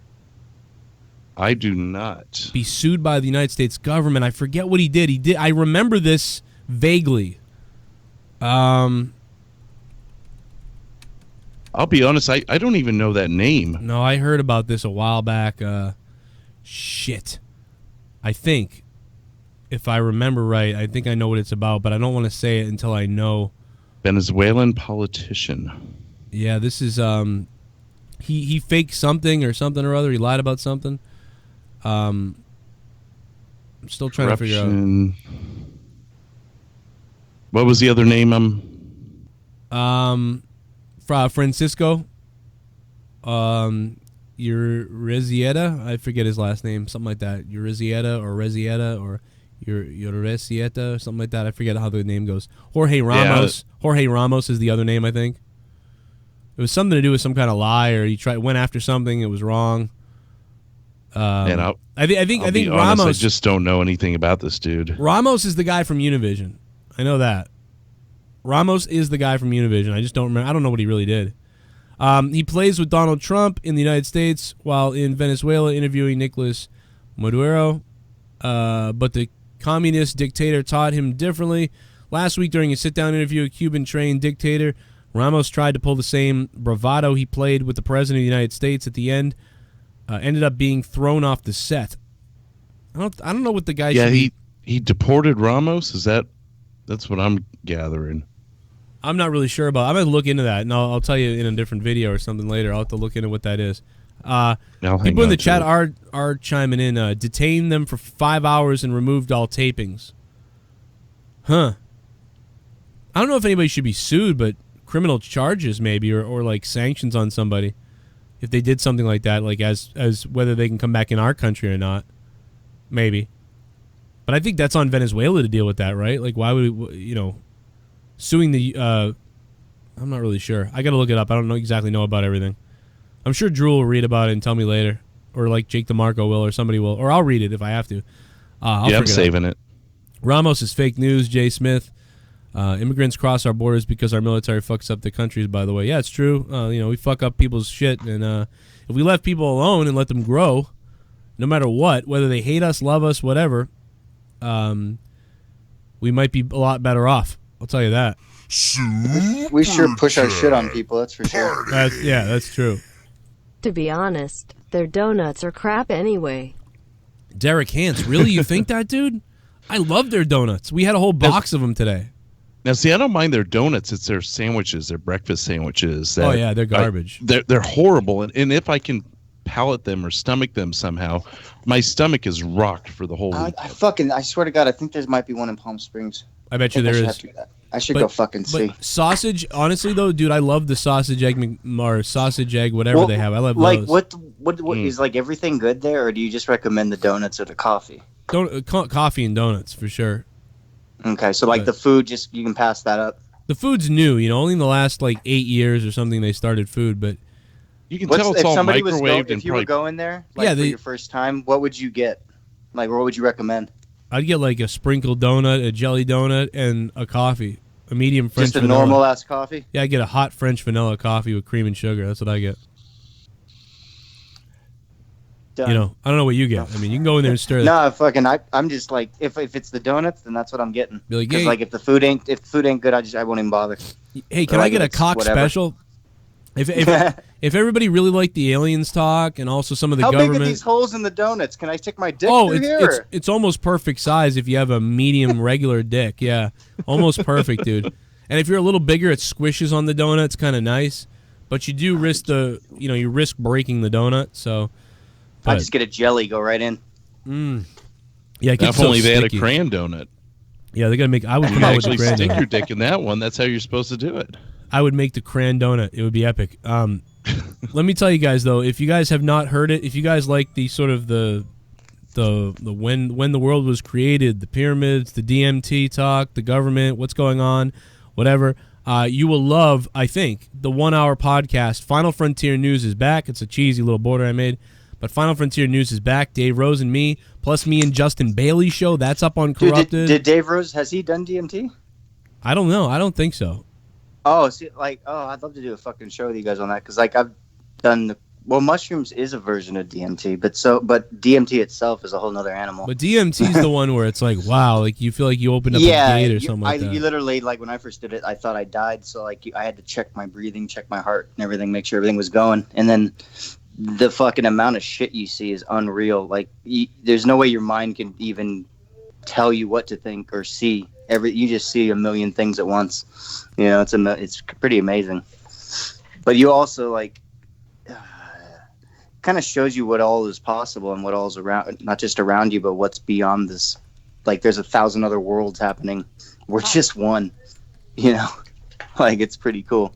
I do not. Be sued by the United States government. I forget what he did. I remember this vaguely. I'll be honest, I don't even know that name. No, I heard about this a while back. Shit. I think, if I remember right, I think I know what it's about, but I don't want to say it until I know. Venezuelan politician. Yeah, this is, he faked something or something or other. He lied about something. I'm still trying to figure out. What was the other name? Francisco. Urrezieta. I forget his last name. Something like that. Urrezieta or Urrezieta or something like that. I forget how the name goes. Jorge Ramos. Yeah. Jorge Ramos is the other name, I think. It was something to do with some kind of lie, or he went after something. It was wrong. I think Ramos. I just don't know anything about this dude. Ramos is the guy from Univision. I know that. Ramos is the guy from Univision. I just don't remember. I don't know what he really did. He plays with Donald Trump in the United States while in Venezuela interviewing Nicolas Maduro. But the communist dictator taught him differently. Last week during a sit-down interview, a Cuban-trained dictator, Ramos tried to pull the same bravado he played with the president of the United States at the end. Ended up being thrown off the set. I don't know what the guy. Yeah, he deported Ramos. That's what I'm gathering. I'm not really sure about. I'm gonna look into that, and I'll tell you in a different video or something later. I'll have to look into what that is. People in the chat are chiming in. Detained them for 5 hours and removed all tapings. Huh. I don't know if anybody should be sued, but criminal charges maybe, or like sanctions on somebody if they did something like that, like as whether they can come back in our country or not, maybe. But I think that's on Venezuela to deal with that, right? Like, why would suing the? I'm not really sure. I gotta look it up. I don't exactly know about everything. I'm sure Drew will read about it and tell me later, or like Jake DeMarco will, or somebody will, or I'll read it if I have to. I'm saving it. Ramos is fake news. Jay Smith. Immigrants cross our borders because our military fucks up the countries, by the way. Yeah, it's true. We fuck up people's shit, and if we left people alone and let them grow, no matter what, whether they hate us, love us, whatever, we might be a lot better off. I'll tell you that. We sure push our shit on people, that's for sure. That's true. To be honest, their donuts are crap anyway. Derek Hans, really? You think that, dude? I love their donuts. We had a whole box of them today. Now, see, I don't mind their donuts. It's their sandwiches, their breakfast sandwiches. Oh, yeah, they're garbage. They're horrible. And if I can palate them or stomach them somehow, my stomach is rocked for the whole week. I swear to God, I think there might be one in Palm Springs. I bet you there is. I should go fucking see. Sausage, honestly though, dude, I love the sausage egg or sausage egg, whatever they have. I love those. What is like everything good there, or do you just recommend the donuts or the coffee? Coffee and donuts for sure. Okay, so like the food, just you can pass that up. The food's new, only in the last like 8 years or something they started food, but you can tell it's all microwaved. If you were going there, for your first time, what would you get? Like, what would you recommend? I'd get like a sprinkled donut, a jelly donut, and a coffee. A medium French vanilla. Just a normal ass coffee? Yeah, I get a hot French vanilla coffee with cream and sugar. That's what I get. Done. I don't know what you get. I mean, you can go in there and stir that. No, I'm just like, if it's the donuts, then that's what I'm getting. Because like if the food ain't good, I won't even bother. Hey, can I get a cock special? If everybody really liked the aliens talk and also some of the government. How big are these holes in the donuts? Can I stick my dick through here? It's almost perfect size if you have a medium regular dick. Yeah, almost perfect, dude. And if you're a little bigger, it squishes on the donut. It's kind of nice, but you do risk you risk breaking the donut. So I just get a jelly, go right in. Yeah, it gets if only so they had a sticky. cran donut. Yeah, they're gonna make. I would you come out with actually the cran stick donut. your dick in that one. That's how you're supposed to do it. I would make the cran donut. It would be epic. Let me tell you guys though, if you guys have not heard it, if you guys like the sort of the when the world was created, the pyramids, the DMT talk, the government, what's going on, whatever, you will love, I think, the 1 hour podcast. Final Frontier News is back. It's a cheesy little border I made, but Final Frontier News is back. Dave Rose and me, plus me and Justin Bailey show. That's up on Corrupted. Did Dave Rose, has he done DMT? I don't know. I don't think so. Oh, see, I'd love to do a fucking show with you guys on that, because like I've done mushrooms is a version of DMT, but DMT itself is a whole nother animal. But DMT is the one where it's like, wow, like you feel like you opened up a gate or something like that. You literally, like when I first did it, I thought I died, so like I had to check my breathing, check my heart and everything, make sure everything was going, and then the fucking amount of shit you see is unreal. Like there's no way your mind can even tell you what to think or see. You just see a million things at once. It's pretty amazing. But you also like kind of shows you what all is possible and what all is around, not just around you, but what's beyond this. Like there's 1,000 other worlds happening. We're just one. Like it's pretty cool.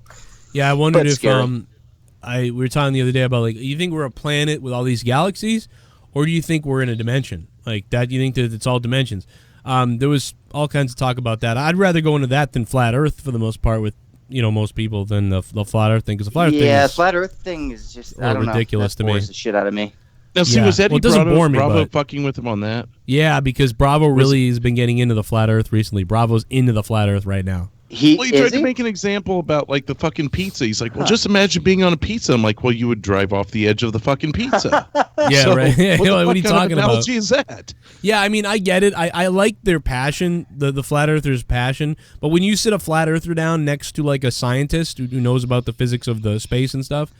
Yeah, I wondered if we were talking the other day about like, you think we're a planet with all these galaxies, or do you think we're in a dimension like that? You think that it's all dimensions? There was all kinds of talk about that. I'd rather go into that than flat Earth for the most part with most people than the flat Earth thing, because the flat Earth thing is flat Earth thing is just ridiculous to me. Bores the shit out of me. Now, see, was Eddie Bravo but fucking with him on that? Yeah, because Bravo really has been getting into the flat Earth recently. Bravo's into the flat Earth right now. He tried to make an example about like the fucking pizza. He's like, well, just imagine being on a pizza. I'm like, well, you would drive off the edge of the fucking pizza. Yeah, so, right. What are you talking about? Analogy is that? Yeah, I mean, I get it. I like their passion, the flat earthers' passion. But when you sit a flat earther down next to like a scientist who knows about the physics of the space and stuff,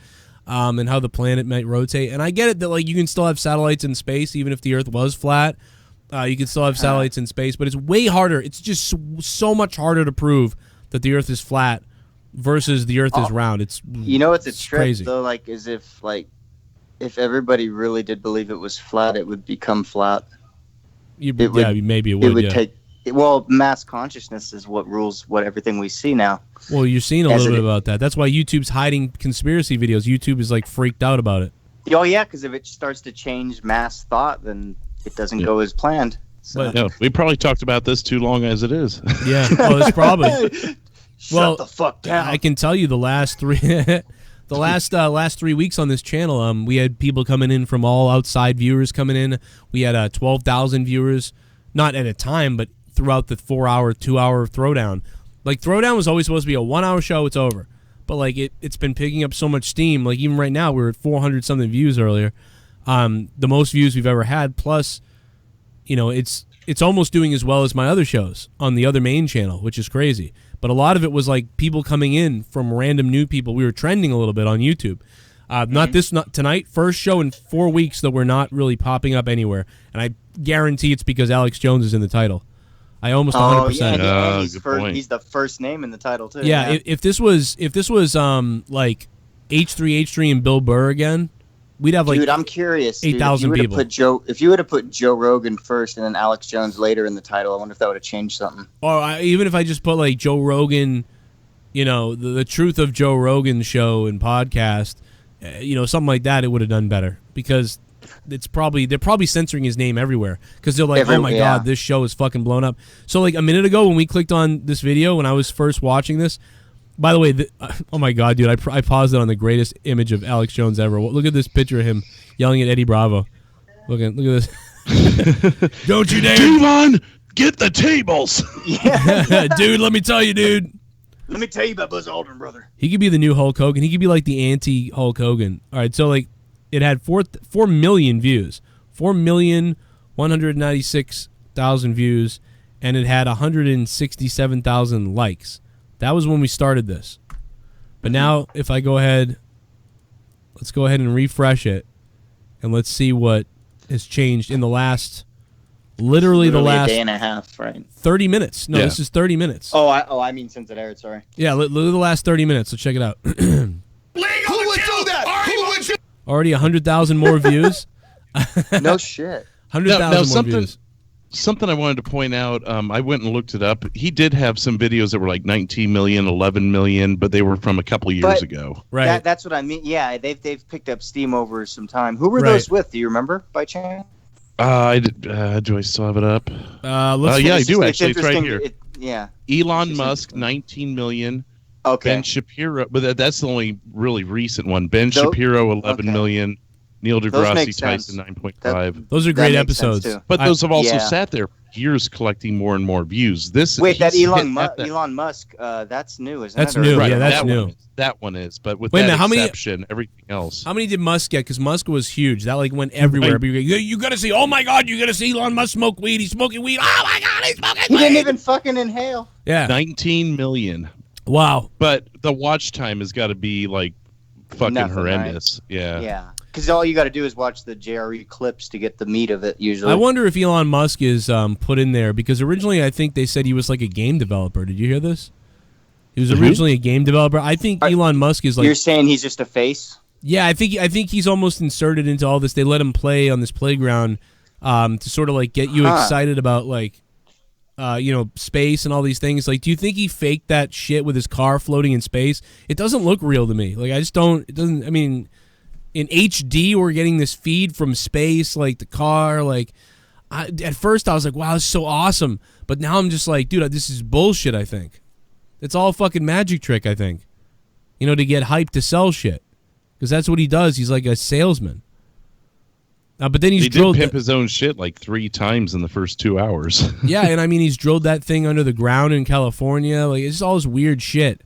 and how the planet might rotate, and I get it that like you can still have satellites in space even if the Earth was flat. You can still have satellites in space, but it's way harder. It's just so much harder to prove that the Earth is flat versus the Earth is round. It's it's a trick crazy. Though, like as if everybody really did believe it was flat, it would become flat. Maybe it would. Take mass consciousness is what rules what everything we see now. Well, you're seeing a little bit about that. That's why YouTube's hiding conspiracy videos. YouTube is like freaked out about it. Oh yeah, because if it starts to change mass thought, then it doesn't go as planned. So. But we probably talked about this too long as it is. Yeah, well, it's probably. Shut the fuck down. I can tell you the last 3 weeks on this channel, we had people coming in from all outside viewers coming in. We had 12,000 viewers, not at a time, but throughout the 4-hour, 2-hour Throwdown. Like Throwdown was always supposed to be a 1-hour show. It's over, but like it's been picking up so much steam. Like even right now, we were at 400 something views earlier. the most views we've ever had. Plus, you know, it's almost doing as well as my other shows on the other main channel, which is crazy. But a lot of it was like people coming in from random new people. We were trending a little bit on YouTube. Not tonight. First show in 4 weeks that we're not really popping up anywhere. And I guarantee it's because Alex Jones is in the title. I almost 100%. Yeah, he's the first name in the title too. Yeah, if this was like H3 and Bill Burr again, we'd have like, dude, I'm curious. 8,000 people. If you would have put Joe Rogan first and then Alex Jones later in the title, I wonder if that would have changed something. Or even if I just put like Joe Rogan, you know, the truth of Joe Rogan show and podcast, you know, something like that, it would have done better because they're probably censoring his name everywhere because they're like, oh my god, this show is fucking blown up. So like a minute ago when we clicked on this video when I was first watching this. By the way, oh my god, dude! I paused it on the greatest image of Alex Jones ever. Look at this picture of him yelling at Eddie Bravo. Look at this. Don't you dare! Devon, get the tables. Yeah. Dude, let me tell you, dude. Let me tell you about Buzz Aldrin, brother. He could be the new Hulk Hogan. He could be like the anti-Hulk Hogan. All right, so like it had 4 million views, 4,196,000 views, and it had 167,000 likes. That was when we started this. But now, if I go ahead, let's go ahead and refresh it, and let's see what has changed in the last, literally the last a day and a half, right? 30 minutes. No, This is 30 minutes. I mean since it aired, sorry. Yeah, look at the last 30 minutes. So check it out. Who would do that? Who would do? Already 100,000 more views. No shit. 100,000 more views. Something I wanted to point out, I went and looked it up. He did have some videos that were like 19 million, 11 million, but they were from a couple years ago. Right. That's what I mean. Yeah, they've picked up steam over some time. Who were those with? Do you remember by chance? Do I still have it up? Yeah, I do actually. It's right here. Elon Musk, 19 million. Okay. Ben Shapiro, but that's the only really recent one. Ben Shapiro, 11 million. Neil deGrasse Tyson, 9.5. Those are great episodes. But those have also sat there for years collecting more and more views. That Elon Musk, that's new, isn't it? That's new. Right, yeah, that's new. That one is. But with that exception, everything else. How many did Musk get? Because Musk was huge. That like went everywhere. You got to see, oh my God, you got to see Elon Musk smoke weed. He's smoking weed. Oh my God, he's smoking weed. He didn't even fucking inhale. Yeah. 19 million. Wow. But the watch time has got to be like fucking horrendous. Right? Yeah. Yeah. Because all you got to do is watch the JRE clips to get the meat of it, usually. I wonder if Elon Musk is put in there, because originally I think they said he was like a game developer. Did you hear this? He was originally a game developer. I think Elon Musk is like... You're saying he's just a face? Yeah, I think he's almost inserted into all this. They let him play on this playground to sort of like get you excited about like, space and all these things. Like, do you think he faked that shit with his car floating in space? It doesn't look real to me. Like, I just don't... It doesn't... I mean... In HD, we're getting this feed from space, like the car. Like, at first I was like, "Wow, this is so awesome," but now I'm just like, "Dude, this is bullshit." I think it's all a fucking magic trick. I think, to get hyped to sell shit, because that's what he does. He's like a salesman. But then he did pimp his own shit like 3 times in the first 2 hours. Yeah, and I mean, he's drilled that thing under the ground in California. Like, it's just all this weird shit.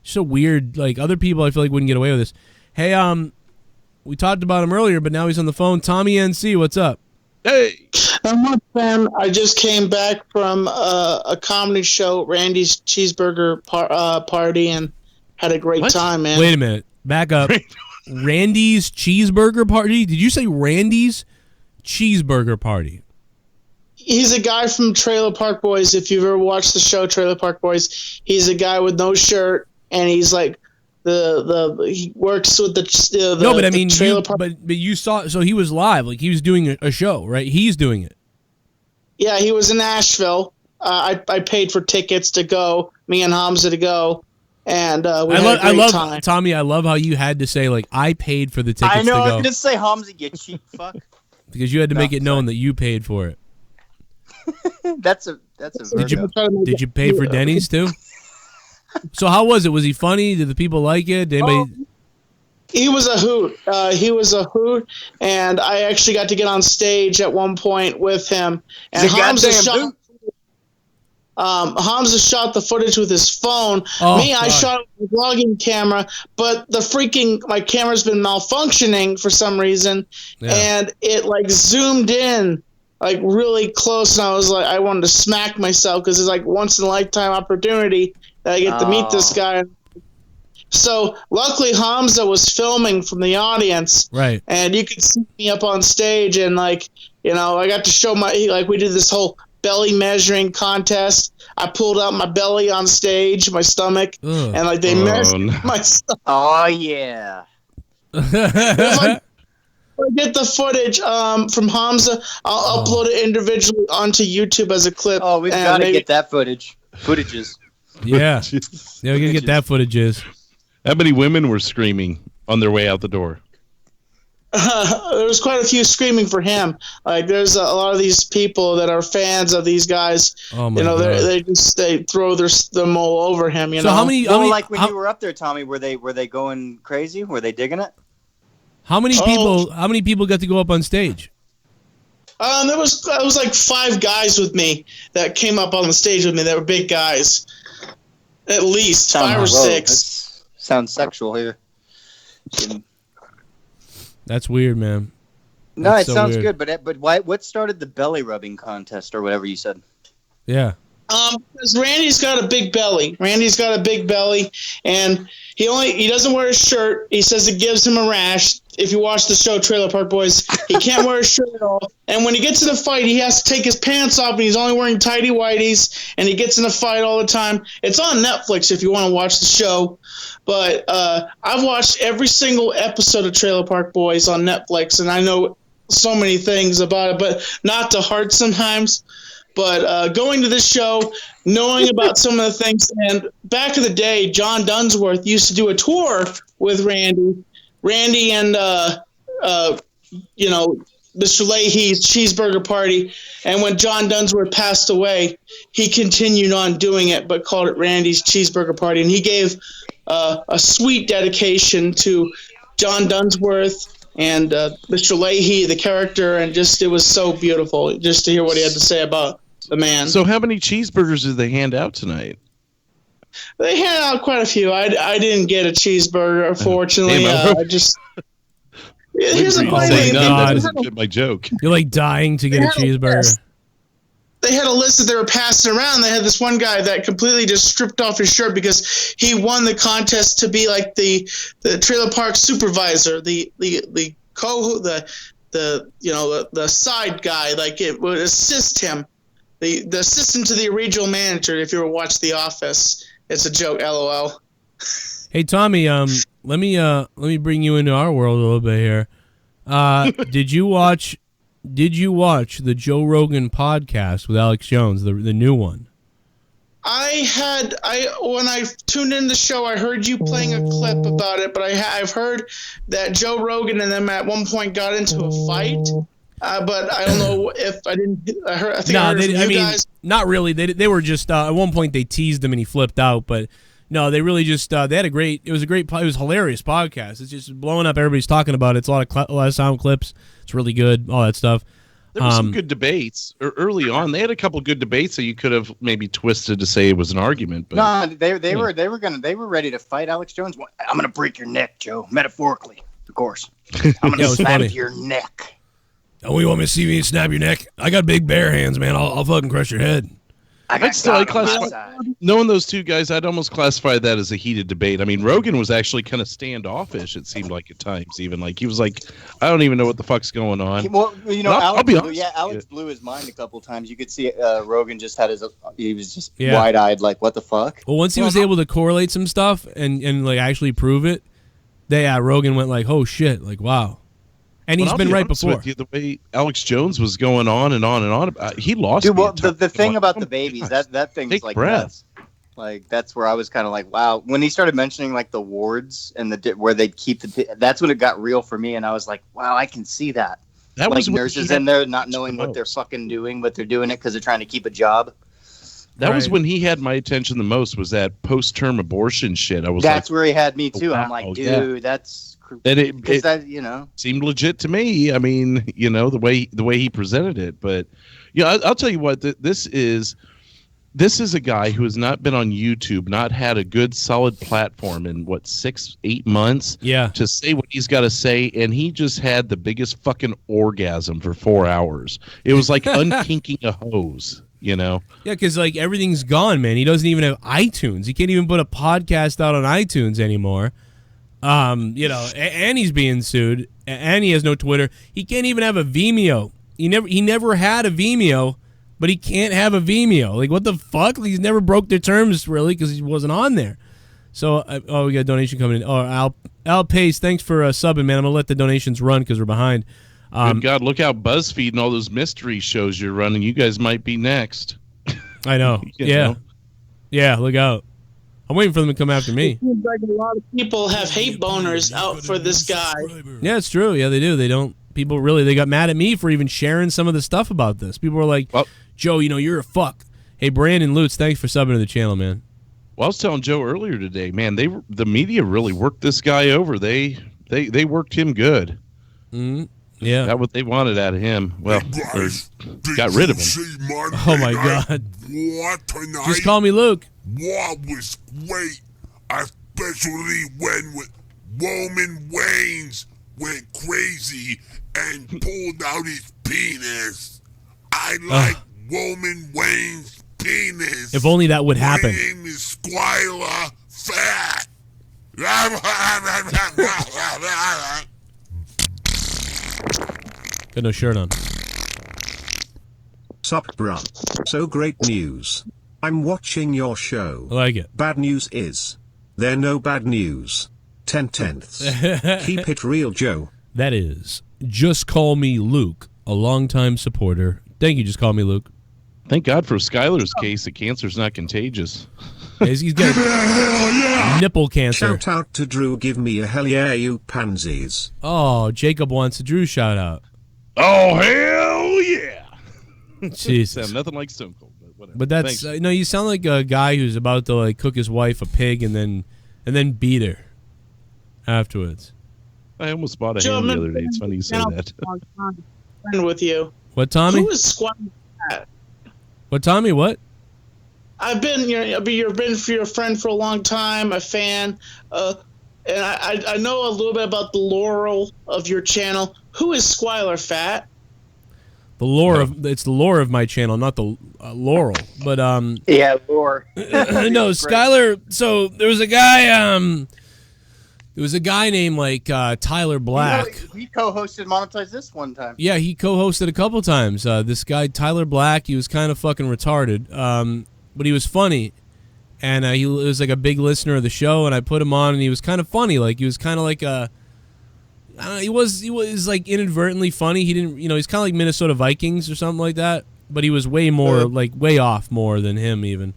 So weird. Like, other people, I feel like wouldn't get away with this. Hey, we talked about him earlier, but now he's on the phone. Tommy NC, what's up? Hey. I'm up, man. I just came back from a comedy show, Randy's Cheeseburger Party, and had a great time, man. Wait a minute. Back up. Randy's Cheeseburger Party? Did you say Randy's Cheeseburger Party? He's a guy from Trailer Park Boys. If you've ever watched the show Trailer Park Boys, he's a guy with no shirt, and he's like... he works with the no, but I mean, but you saw, so he was live, like he was doing a show, right? He's doing it. Yeah, he was in Nashville. I paid for tickets to go, me and Hamza to go, and we had a great time. Tommy, I love how you had to say like I paid for the tickets. I know, to go. I was gonna say Hamza, you cheap fuck. Because you had to make it known that you paid for it. That's a. Did you pay for Denny's too? So how was it? Was he funny? Did the people like it? Did anybody... He was a hoot. He was a hoot, and I actually got to get on stage at one point with him. And Hamza shot. Hamza shot the footage with his phone. I shot it with a vlogging camera, but my camera's been malfunctioning for some reason, and it like zoomed in like really close, and I was like, I wanted to smack myself because it's like once in a lifetime opportunity that I get to meet this guy. So luckily Hamza was filming from the audience, right? And you could see me up on stage, and I got to show we did this whole belly measuring contest. I pulled out my belly on stage, my stomach, and they measured my stomach. Oh yeah. I get the footage from Hamza. I'll upload it individually onto YouTube as a clip. Oh, we've got to get that footages. Yeah, we gotta get that footages. How many women were screaming on their way out the door? There was quite a few screaming for him. Like there's a lot of these people that are fans of these guys. Oh my God. They throw them all over him. So how many? Like when you were up there, Tommy, were they going crazy? Were they digging it? How many people got to go up on stage? There was like 5 guys with me that came up on the stage with me. They were big guys, at least 5 or 6. Sounds sexual here. That's weird, man. No, it sounds good, but why? What started the belly rubbing contest or whatever you said? Yeah. Because Randy's got a big belly. And he doesn't wear a shirt. He says it gives him a rash. If you watch the show Trailer Park Boys, he can't wear a shirt at all. And when he gets in a fight, he has to take his pants off, and he's only wearing tighty whities. And he gets in a fight all the time. It's on Netflix if you want to watch the show. But I've watched every single episode of Trailer Park Boys on Netflix, and I know so many things about it, but not to heart sometimes. But going to this show, knowing about some of the things, and back in the day, John Dunsworth used to do a tour with Randy and Mr. Leahy's Cheeseburger Party. And when John Dunsworth passed away, he continued on doing it, but called it Randy's Cheeseburger Party. And he gave a sweet dedication to John Dunsworth and Mr. Leahy, the character, and it was so beautiful just to hear what he had to say about the man. So how many cheeseburgers did they hand out tonight? They handed out quite a few. I didn't get a cheeseburger, unfortunately. Here's the funny thing. My joke. You're like dying to get a cheeseburger. They had a list that they were passing around. They had this one guy that completely just stripped off his shirt because he won the contest to be like the trailer park supervisor, the side guy, like it would assist him, the assistant to the regional manager. If you ever watched The Office, it's a joke. LOL. Hey Tommy, let me bring you into our world a little bit here. Did you watch the Joe Rogan podcast with Alex Jones, the new one? When I tuned in the show, I heard you playing a clip about it, but I've heard that Joe Rogan and them at one point got into a fight. But I don't know if I didn't. I think I heard from you guys. Not really. They were just at one point they teased him and he flipped out, but. No, they really just they had it was a hilarious podcast. It's just blowing up. Everybody's talking about it. It's a lot of sound clips. It's really good, all that stuff. There were some good debates early on. They had a couple good debates that you could have maybe twisted to say it was an argument. But no, they were ready to fight Alex Jones. I'm gonna break your neck, Joe. Metaphorically, of course. I'm gonna snap your neck. Oh, you want me to see me snap your neck? I got big bare hands, man. I'll fucking crush your head. Knowing those two guys, I'd almost classify that as a heated debate. I mean, Rogan was actually kind of standoffish, it seemed like at times, even like he was like, I don't even know what the fuck's going on. Alex blew his mind a couple times. You could see Rogan just had he was just wide-eyed, like, what the fuck? Well, once he was able to correlate some stuff and like actually prove it, Rogan went like, oh shit, like, wow. And he's been right before. The way Alex Jones was going on and on and on, he lost. Dude, well, the thing about the babies, that thing's like nuts. Like that's where I was kind of like, wow. When he started mentioning like the wards and where they'd keep that's when it got real for me, and I was like, wow, I can see that. That like was nurses in there not knowing what they're fucking doing, but they're doing it because they're trying to keep a job. That was when he had my attention the most. Was that post-term abortion shit? That's where he had me too. Wow, I'm like, dude, that's. That seemed legit to me. I mean, the way he presented it. But I'll tell you what, this is this is a guy who has not been on YouTube, not had a good solid platform in 6-8 months. Yeah. To say what he's got to say, and he just had the biggest fucking orgasm for 4 hours. It was like unkinking a hose, you know? Yeah, because like everything's gone, man. He doesn't even have iTunes. He can't even put a podcast out on iTunes anymore. You know, and he's being sued, and he has no Twitter. He can't even have a Vimeo. He never had a Vimeo. But he can't have a Vimeo. Like, what the fuck? He's never broke their terms, really, because he wasn't on there. So, we got a donation coming in. Oh, Al Pace, thanks for subbing, man. I'm going to let the donations run because we're behind. Good God, look out BuzzFeed and all those mystery shows you're running. You guys might be next. I know. know? Yeah, look out. I'm waiting for them to come after me. It seems like a lot of people have hate boners out for this guy. Yeah, it's true. Yeah, they do. They don't. People really, they got mad at me for even sharing some of the stuff about this. People were like, well, Joe, you know, you're a fuck. Hey, Brandon Lutz, thanks for subbing to the channel, man. Well, I was telling Joe earlier today, man, the media really worked this guy over. They worked him good. Yeah. Got what they wanted out of him. Well, got rid of him. Oh, my God. What tonight? Just call me Luke. What was great, especially when Roman Reigns went crazy and pulled out his penis. I like Roman Reigns' penis. If only that would happen. My name is Squire Fat. Got no shirt on. Sup, bruh. So great news. I'm watching your show. I like it. Bad news is, there no bad news. 10/10. Keep it real, Joe. That is Just Call Me Luke, a longtime supporter. Thank you, Just Call Me Luke. Thank God for Skylar's case that cancer's not contagious. He's got nipple cancer. Shout out to Drew, give me a hell yeah, you pansies. Oh, Jacob wants a Drew shout out. Oh, hell yeah. Jesus. Nothing like Stone Cold, but whatever. But that's, no, you sound like a guy who's about to like cook his wife a pig and then beat her afterwards. I almost bought a ham the other day. It's funny you say that. Friend with you. What, Tommy? Who is Squire Fat? What, Tommy? What? I've been you've been for your friend for a long time, a fan, and I know a little bit about the lore of your channel. Who is Squire Fat? It's the lore of my channel, not the Laurel. But yeah, lore. No, Skylar. So there was a guy. There was a guy named like Tyler Black. You know, he co-hosted Monetize This one time. Yeah, he co-hosted a couple times. This guy Tyler Black, he was kind of fucking retarded, but he was funny, and he was like a big listener of the show. And I put him on, and he was kind of funny. Like he was kind of like a. I don't know, he was like inadvertently funny. He didn't, he's kind of like Minnesota Vikings or something like that. But he was way more like way off more than him even,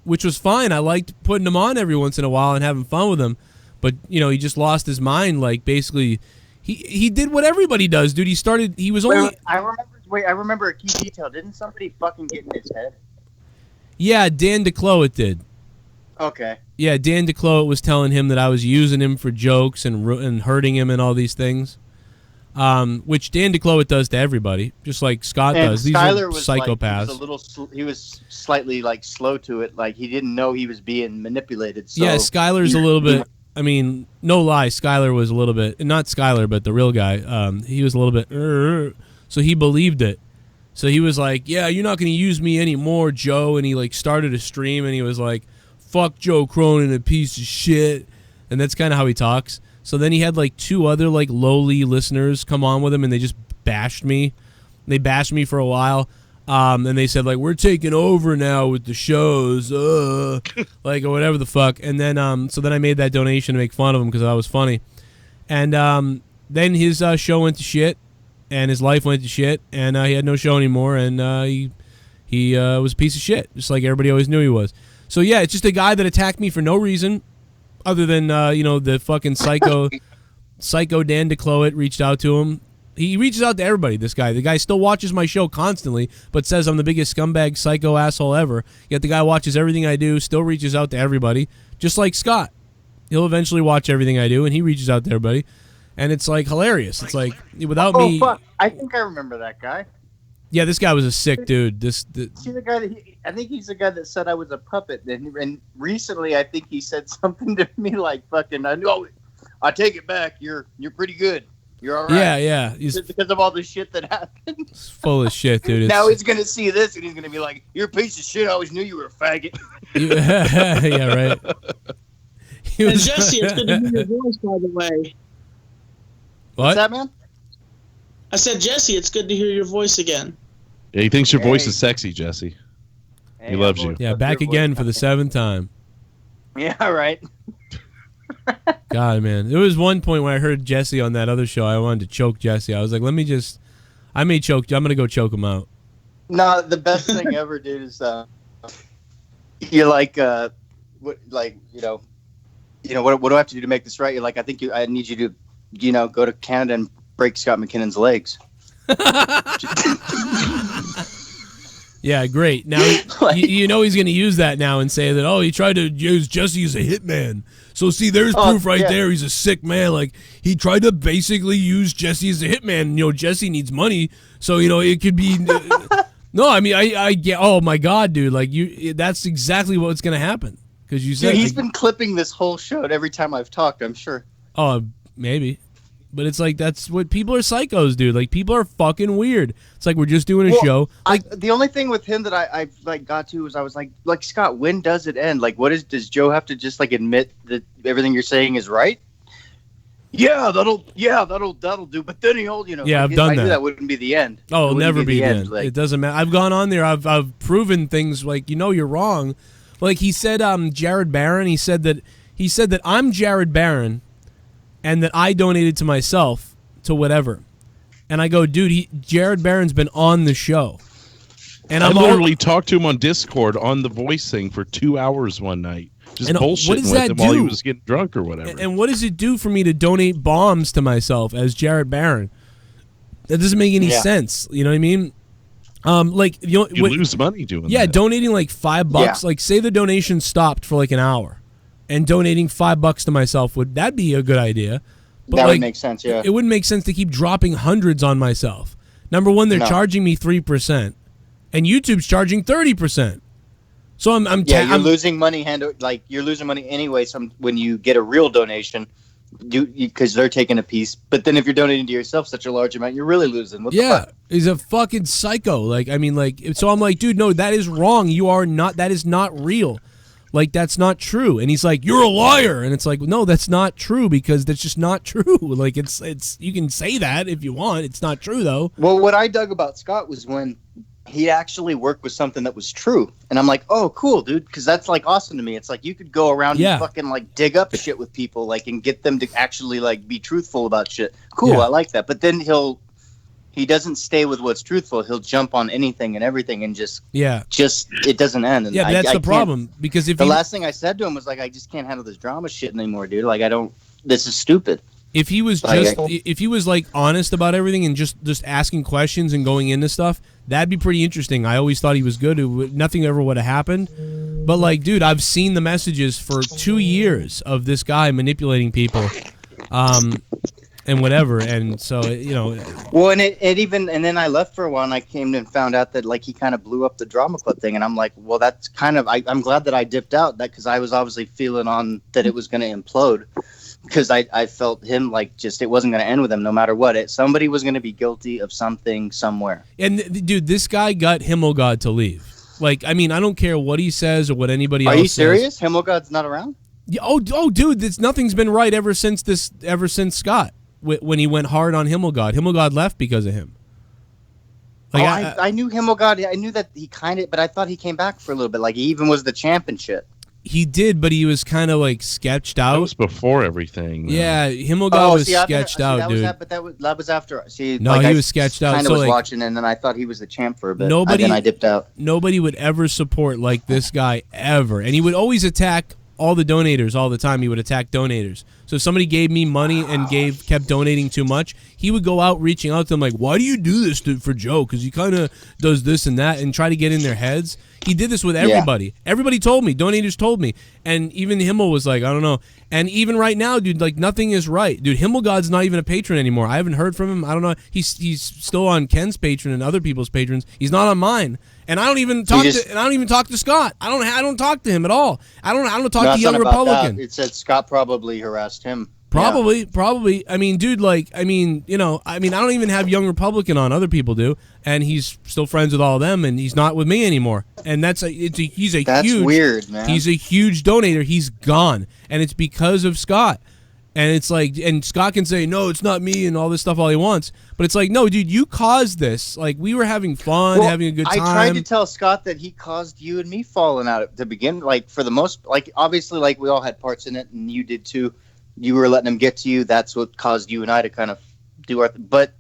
which was fine. I liked putting him on every once in a while and having fun with him. But he just lost his mind. Like basically, he did what everybody does, dude. He was only. I remember a key detail. Didn't somebody fucking get in his head? Yeah, Dan DeCloet did. Okay. Yeah, Dan DeCloet was telling him that I was using him for jokes and hurting him and all these things, which Dan DeCloet does to everybody, just like Scott does. These Skyler are was psychopaths. Like, he was slightly like slow to it, like he didn't know he was being manipulated. So yeah, Skyler's a little bit. I mean, no lie, Skyler was a little bit, not Skyler, but the real guy. He was a little bit, so he believed it. So he was like, "Yeah, you're not going to use me anymore, Joe." And he like started a stream, and he was like, "Fuck Joe Cronin, a piece of shit," and that's kind of how he talks. So then he had like two other like lowly listeners come on with him, and they just bashed me. They bashed me for a while, and they said like, "We're taking over now with the shows," like or whatever the fuck. And then so then I made that donation to make fun of him because I was funny, and then his show went to shit, and his life went to shit, and he had no show anymore, and he was a piece of shit, just like everybody always knew he was. So yeah, it's just a guy that attacked me for no reason, other than the fucking psycho Dan DeCloet reached out to him. He reaches out to everybody. This guy, the guy still watches my show constantly, but says I'm the biggest scumbag psycho asshole ever. Yet the guy watches everything I do, still reaches out to everybody, just like Scott. He'll eventually watch everything I do, and he reaches out to everybody, and it's like hilarious. It's like without me. Fuck. I think I remember that guy. Yeah, this guy was a sick dude. See the guy that I think he's the guy that said I was a puppet. And recently, I think he said something to me like, "Fucking, I take it back. You're pretty good. You're all right." Yeah. He's because of all the shit that happened. It's full of shit, dude. Now he's gonna see this and he's gonna be like, "You're a piece of shit. I always knew you were a faggot." Yeah, right. And Jesse, it's good to hear your voice, by the way. What's that, man? I said, Jesse, it's good to hear your voice again. Yeah, he thinks your voice is sexy, Jesse. He loves you. Yeah, back again for the 7th time. Yeah, right. God, man. There was one point when I heard Jesse on that other show. I wanted to choke Jesse. I was like, I'm going to go choke him out. No, the best thing ever, dude, is you're like, what do I have to do to make this right? You're like, I need you to, go to Canada and break Scott McKinnon's legs. Yeah, great. Now, he's going to use that now and say that, he tried to use Jesse as a hitman. So, see, there's proof there. He's a sick man. Like, he tried to basically use Jesse as a hitman. Jesse needs money. So, it could be... No, I mean, I get... Oh, my God, dude. Like, that's exactly what's going to happen. Because you said... Dude, he's been clipping this whole show every time I've talked, I'm sure. Oh, maybe. But it's like, that's what people are psychos, dude. Like, people are fucking weird. It's like, we're just doing a show. Like, the only thing with him that I got to was I was like, Scott, when does it end? Like, does Joe have to just admit that everything you're saying is right? Yeah, that'll do. But then he'll, Yeah, I've done that. That wouldn't be the end. Oh, it'll never be the end. It doesn't matter. I've gone on there. I've proven things like, you're wrong. Like he said, Jared Barron. He said that I'm Jared Barron, and that I donated to myself to whatever. And I go, dude, Jared Barron's been on the show. And I literally talked to him on Discord on the voice thing for 2 hours one night. Just bullshitting with him while he was getting drunk or whatever. And what does it do for me to donate bombs to myself as Jared Barron? That doesn't make any sense. You know what I mean? You lose money doing that. Yeah, donating like $5. Yeah. Like, say the donation stopped for like an hour, and donating $5 to myself, that'd be a good idea? But that would make sense. Yeah, it wouldn't make sense to keep dropping hundreds on myself. Number one, they're charging me 3%, and YouTube's charging 30%. So you're losing money. You're losing money anyway. When you get a real donation, because they're taking a piece. But then if you're donating to yourself such a large amount, you're really losing. What the fuck? He's a fucking psycho. So I'm like, dude, no, that is wrong. You are not. That is not real. Like, that's not true. And he's like, you're a liar. And it's like, no, that's not true, because that's just not true. Like, it's you can say that if you want. It's not true, though. Well, what I dug about Scott was when he actually worked with something that was true. And I'm like, oh, cool, dude, because that's awesome to me. It's like you could go around and fucking dig up shit with people and get them to actually be truthful about shit. Cool, I like that. But then he doesn't stay with what's truthful. He'll jump on anything and everything and just it doesn't end. And that's the problem, because if the last thing I said to him was I just can't handle this drama shit anymore, dude. This is stupid. If he was honest about everything and just asking questions and going into stuff, that'd be pretty interesting. I always thought he was good. Nothing ever would have happened. But dude, I've seen the messages for 2 years of this guy manipulating people, and whatever. And so Well, and and then I left for a while, and I came and found out that he kind of blew up the drama club thing, and I'm like, well, that's kind of I'm glad that I dipped out because I was obviously feeling on that it was going to implode. Because I felt him it wasn't going to end with him no matter what. Somebody was going to be guilty of something somewhere. And dude, this guy got Himmelgod to leave. I don't care what he says or what anybody else says. Are you serious? Himmelgod's not around? Yeah, oh, dude, nothing's been right ever since Scott when he went hard on Himmelgod. Himmelgod left because of him. I knew Himmelgod. I knew that he but I thought he came back for a little bit. He even was the champ and shit. He did, but he was kind of sketched out. That was before everything. Yeah, Himmelgod was sketched out, dude. That was after. He was sketched out. I kind of was watching, and then I thought he was the champ for a bit. Then I dipped out. Nobody would ever support this guy ever, and he would always attack all the donators all the time. He would attack donators. So if somebody gave me money and kept donating too much, he would go out reaching out to them why do you do this for Joe? Because he kind of does this and that and try to get in their heads. He did this with everybody. Everybody told me. Donators told me. And even Himmel was like, I don't know. And even right now, dude, like nothing is right. Dude, Himmelgod's not even a patron anymore. I haven't heard from him. I don't know. He's still on Ken's patron and other people's patrons. He's not on mine. And I don't even talk to Scott. I don't talk to him at all. I don't talk to Young Republican. It said Scott probably harassed him. Probably. I mean, dude, I don't even have Young Republican on. Other people do, and he's still friends with all of them, and he's not with me anymore. And that's weird, man. He's a huge donator. He's gone, and it's because of Scott. And it's like, and Scott can say, no, it's not me, and all this stuff all he wants. But it's like, no, dude, you caused this. Like, we were having fun, having a good time. I tried to tell Scott that he caused you and me falling out to begin. Like, for the most, like, obviously, like, we all had parts in it, and you did too. You were letting him get to you. That's what caused you and I to kind of do our. But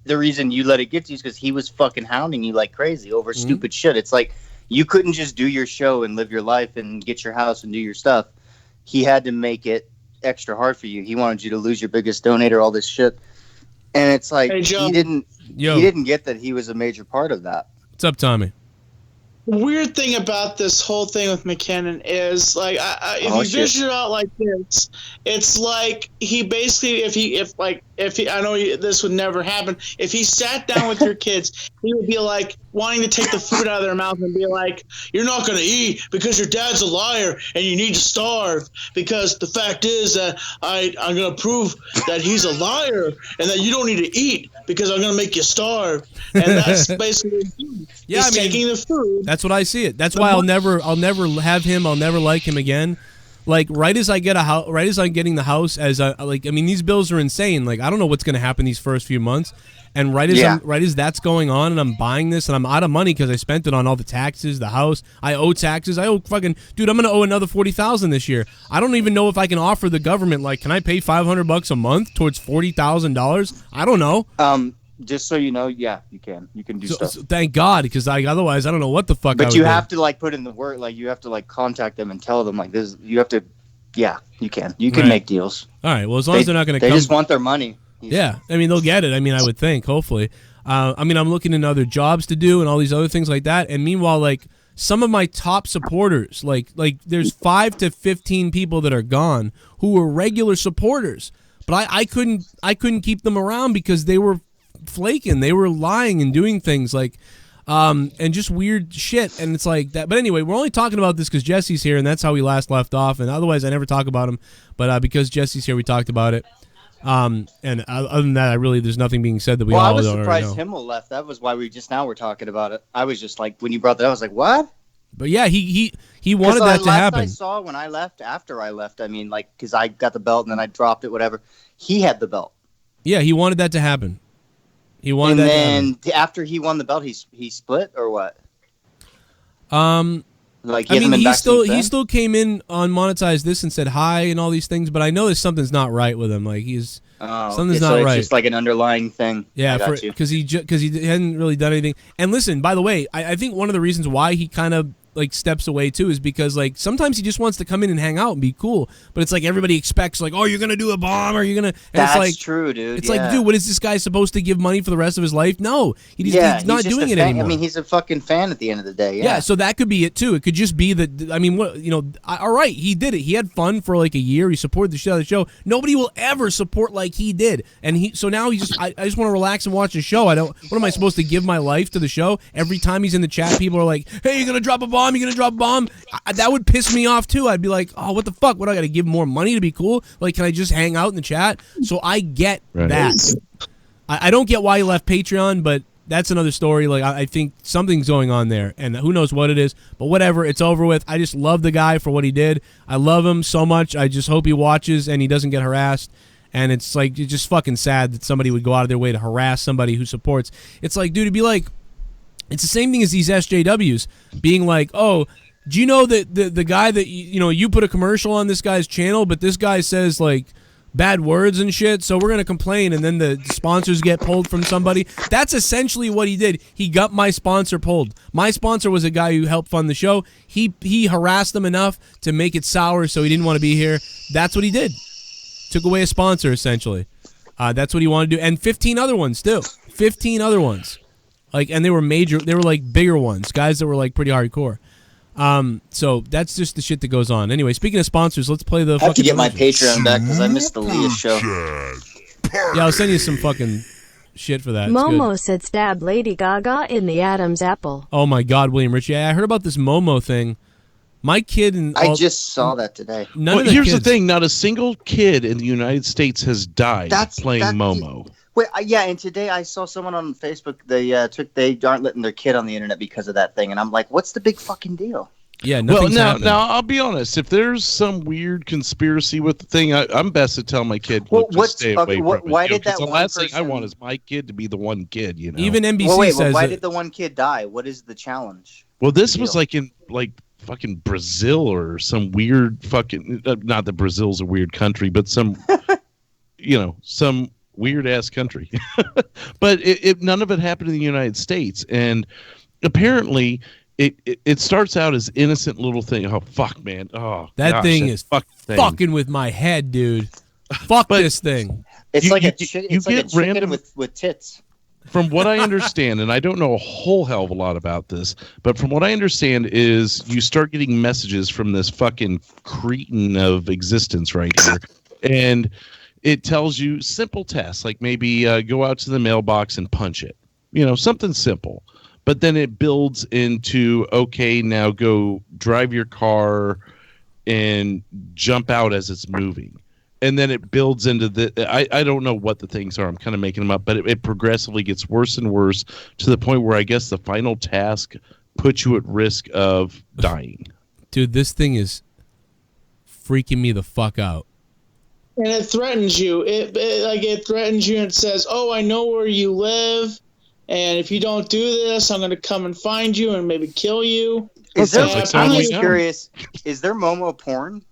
the reason you let it get to you is because he was fucking hounding you like crazy over stupid shit. It's like you couldn't just do your show and live your life and get your house and do your stuff. He had to make it extra hard for you. He wanted you to lose your biggest donator, all this shit. And it's like he didn't get that he was a major part of that. What's up, Tommy? Weird thing about this whole thing with McKinnon is like if you vision it out like this, it's like he basically if he I know this would never happen. If he sat down with your kids, he would be like wanting to take the food out of their mouth and be like, "You're not going to eat because your dad's a liar and you need to starve because the fact is that I'm going to prove that he's a liar and that you don't need to eat because I'm going to make you starve." And that's basically he's taking the food. That's what I see it. That's why I'll never have him. I'll never like him again. Like right as I get a house, right as I'm getting the house, these bills are insane. Like I don't know what's going to happen these first few months, and right as that's going on, and I'm buying this, and I'm out of money because I spent it on all the taxes, the house. I owe taxes. I owe fucking dude. I'm going to owe another $40,000 this year. I don't even know if I can offer the government like, can I pay $500 a month towards $40,000? I don't know. Just so you know, yeah, you can. You can do stuff. So thank God, because otherwise I don't know what the fuck. But you have to like put in the work. Like you have to like contact them and tell them like this. You have to. Yeah, you can. You can make deals. All right. Well, as long as they're not going to. They just want their money. Yeah, I mean they'll get it. I mean I would think. Hopefully. I mean I'm looking into other jobs to do and all these other things like that. And meanwhile, like some of my top supporters, like there's 5 to 15 people that are gone who were regular supporters, but I couldn't keep them around because they were flaking. They were lying and doing things like and just weird shit, and it's like that. But anyway, we're only talking about this because Jesse's here, and that's how we last left off, and otherwise I never talk about him, but because Jesse's here we talked about it, and other than that there's nothing being said that we all don't already know. I was surprised Himmel left. That was why we just now were talking about it. I was just like, when you brought that, I was like, what? But yeah, he wanted that to happen. I saw when I left, after I left, I mean, like, because I got the belt and then I dropped it, whatever. He had the belt. Yeah, he wanted that to happen. He wanted and then after he won the belt, he split or what? Like I mean, he still came in on Monetize This and said hi and all these things, but I know there's something's not right with him. Like something's not right. It's just like an underlying thing. Yeah, because he hadn't really done anything. And listen, by the way, I think one of the reasons why he kind of like steps away too is because like sometimes he just wants to come in and hang out and be cool, but it's like everybody expects like, oh, you're gonna do a bomb or you're gonna. And that's it's like, true, dude. It's like, dude, what is this guy supposed to give money for the rest of his life? No, he's not doing it anymore. I mean, he's a fucking fan at the end of the day. Yeah, so that could be it too. It could just be that. I mean, all right, he did it. He had fun for like a year. He supported the shit out of the show. Nobody will ever support like he did, and so now he just. I just want to relax and watch the show. What am I supposed to give my life to the show? Every time he's in the chat, people are like, hey, you're gonna drop a bomb. You're gonna drop a bomb. That would piss me off too. I'd be like, oh, what the fuck? What, I got to give more money to be cool? Like, can I just hang out in the chat? So I get that. I don't get why he left Patreon, but that's another story. Like, I think something's going on there, and who knows what it is. But whatever, it's over with. I just love the guy for what he did. I love him so much. I just hope he watches and he doesn't get harassed. And it's like, it's just fucking sad that somebody would go out of their way to harass somebody who supports. It's like, dude, it'd be like, it's the same thing as these SJWs being like, oh, do you know that the guy that you put a commercial on this guy's channel, but this guy says like bad words and shit, so we're gonna complain, and then the sponsors get pulled from somebody? That's essentially what he did. He got my sponsor pulled. My sponsor was a guy who helped fund the show. He harassed them enough to make it sour, so he didn't want to be here. That's what he did. Took away a sponsor essentially. That's what he wanted to do, and 15 other ones too. 15 other ones. Like, and they were major. They were like bigger ones, guys that were like pretty hardcore. So that's just the shit that goes on. Anyway, speaking of sponsors, let's play the. I have to get my Patreon back because I missed the Leah show. Yeah, I'll send you some fucking shit for that. Momo said stab Lady Gaga in the Adam's apple. Oh my God, William Rich. Yeah, I heard about this Momo thing. My kid and I just saw that today. Here's the thing: not a single kid in the United States has died playing Momo. Wait, yeah, and today I saw someone on Facebook. They aren't letting their kid on the internet because of that thing, and I'm like, what's the big fucking deal? Yeah, now I'll be honest. If there's some weird conspiracy with the thing, I'm best to tell my kid to stay away from it. Why did that the one last person... thing I want is my kid to be the one kid. You know, even NBC says. Why did the one kid die? What is the challenge? Well, this was like in fucking Brazil or some weird fucking. Not that Brazil's a weird country, but some, some weird ass country. But none of it happened in the United States, and apparently. It starts out as innocent little thing. Oh fuck, man! Oh, that thing is fucking with my head, dude. Fuck this thing. It's like a chicken with tits. From what I understand, and I don't know a whole hell of a lot about this, but from what I understand is you start getting messages from this fucking cretin of existence right here, and it tells you simple tasks like maybe go out to the mailbox and punch it. Something simple. But then it builds into, okay, now go drive your car and jump out as it's moving. And then it builds into I don't know what the things are. I'm kind of making them up. But it progressively gets worse and worse to the point where I guess the final task puts you at risk of dying. Dude, this thing is freaking me the fuck out. And it threatens you. It threatens you and it says, oh, I know where you live. And if you don't do this, I'm going to come and find you and maybe kill you. I'm just curious. Is there Momo porn?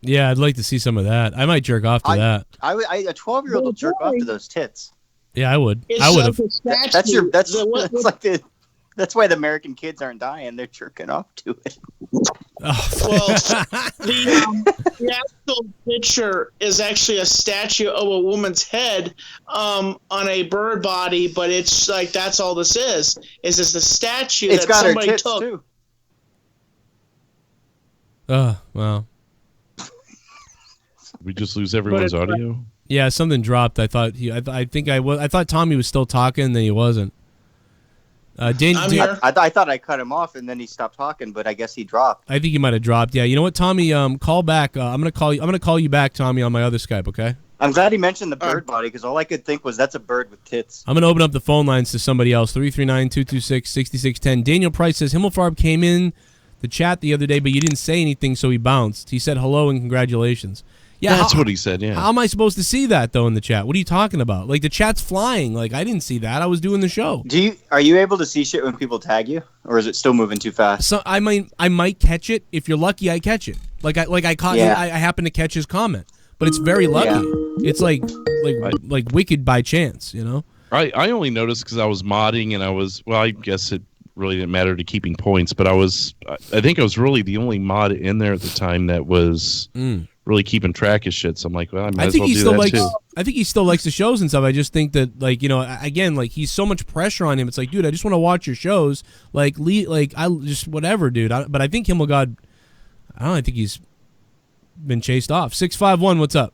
Yeah, I'd like to see some of that. I might jerk off to that. A 12-year-old will jerk off to those tits. Yeah, I would. I would have. That's why the American kids aren't dying. They're jerking off to it. Oh. Well, the actual picture is actually a statue of a woman's head on a bird body, but it's like that's all this is. Is this a statue that somebody her tits took? Too. Wow. We just lose everyone's audio. Yeah, something dropped. I thought I thought Tommy was still talking, and then he wasn't. I thought I cut him off, and then he stopped talking, but I guess he dropped. I think he might have dropped. Yeah, you know what, Tommy? Call back. I'm gonna call you back, Tommy, on my other Skype. Okay. I'm glad he mentioned the bird body because all I could think was that's a bird with tits. I'm gonna open up the phone lines to somebody else. 339-226-6610. Daniel Price says Himmelfarb came in the chat the other day, but you didn't say anything, so he bounced. He said hello and congratulations. Yeah, that's what he said. Yeah. How am I supposed to see that though in the chat? What are you talking about? Like the chat's flying. Like I didn't see that. I was doing the show. Are you able to see shit when people tag you, or is it still moving too fast? So I might catch it. If you're lucky, I catch it. I happen to catch his comment, but it's very lucky. Yeah. It's like wicked by chance, I only noticed because I was modding and I guess it really didn't matter to keeping points, but I think I was really the only mod in there at the time that was really keeping track of shit. So I'm like, well, I might as well do that too. I think he still likes the shows and stuff. I just think that, again, he's so much pressure on him. It's like, dude, I just want to watch your shows. I just whatever, dude. But I think Himmelgod, I think he's been chased off. 651, what's up?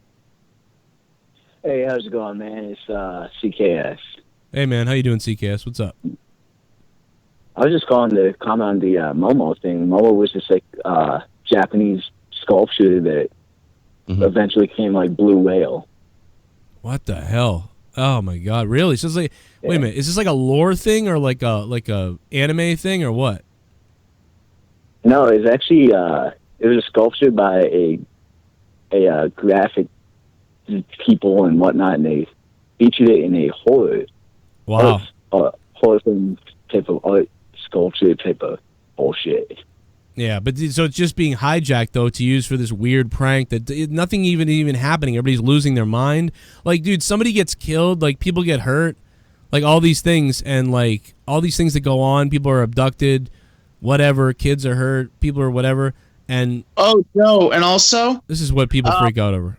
Hey, how's it going, man? It's CKS. Hey, man, how you doing, CKS? What's up? I was just calling to comment on the Momo thing. Momo was just Japanese sculpture that eventually came Blue Whale. What the hell? Oh my God! Really? So it's wait a minute. Is this like a lore thing or like a anime thing or what? No, it's actually it was a sculpture by a graphic people and whatnot, and they featured it in a horror. Wow. Horror film type of art sculpture type of bullshit. Yeah, but so it's just being hijacked though to use for this weird prank that nothing even happening. Everybody's losing their mind. Dude, somebody gets killed. People get hurt. All these things and all these things that go on. People are abducted. Whatever. Kids are hurt. People are whatever. And no, and also this is what people freak out over.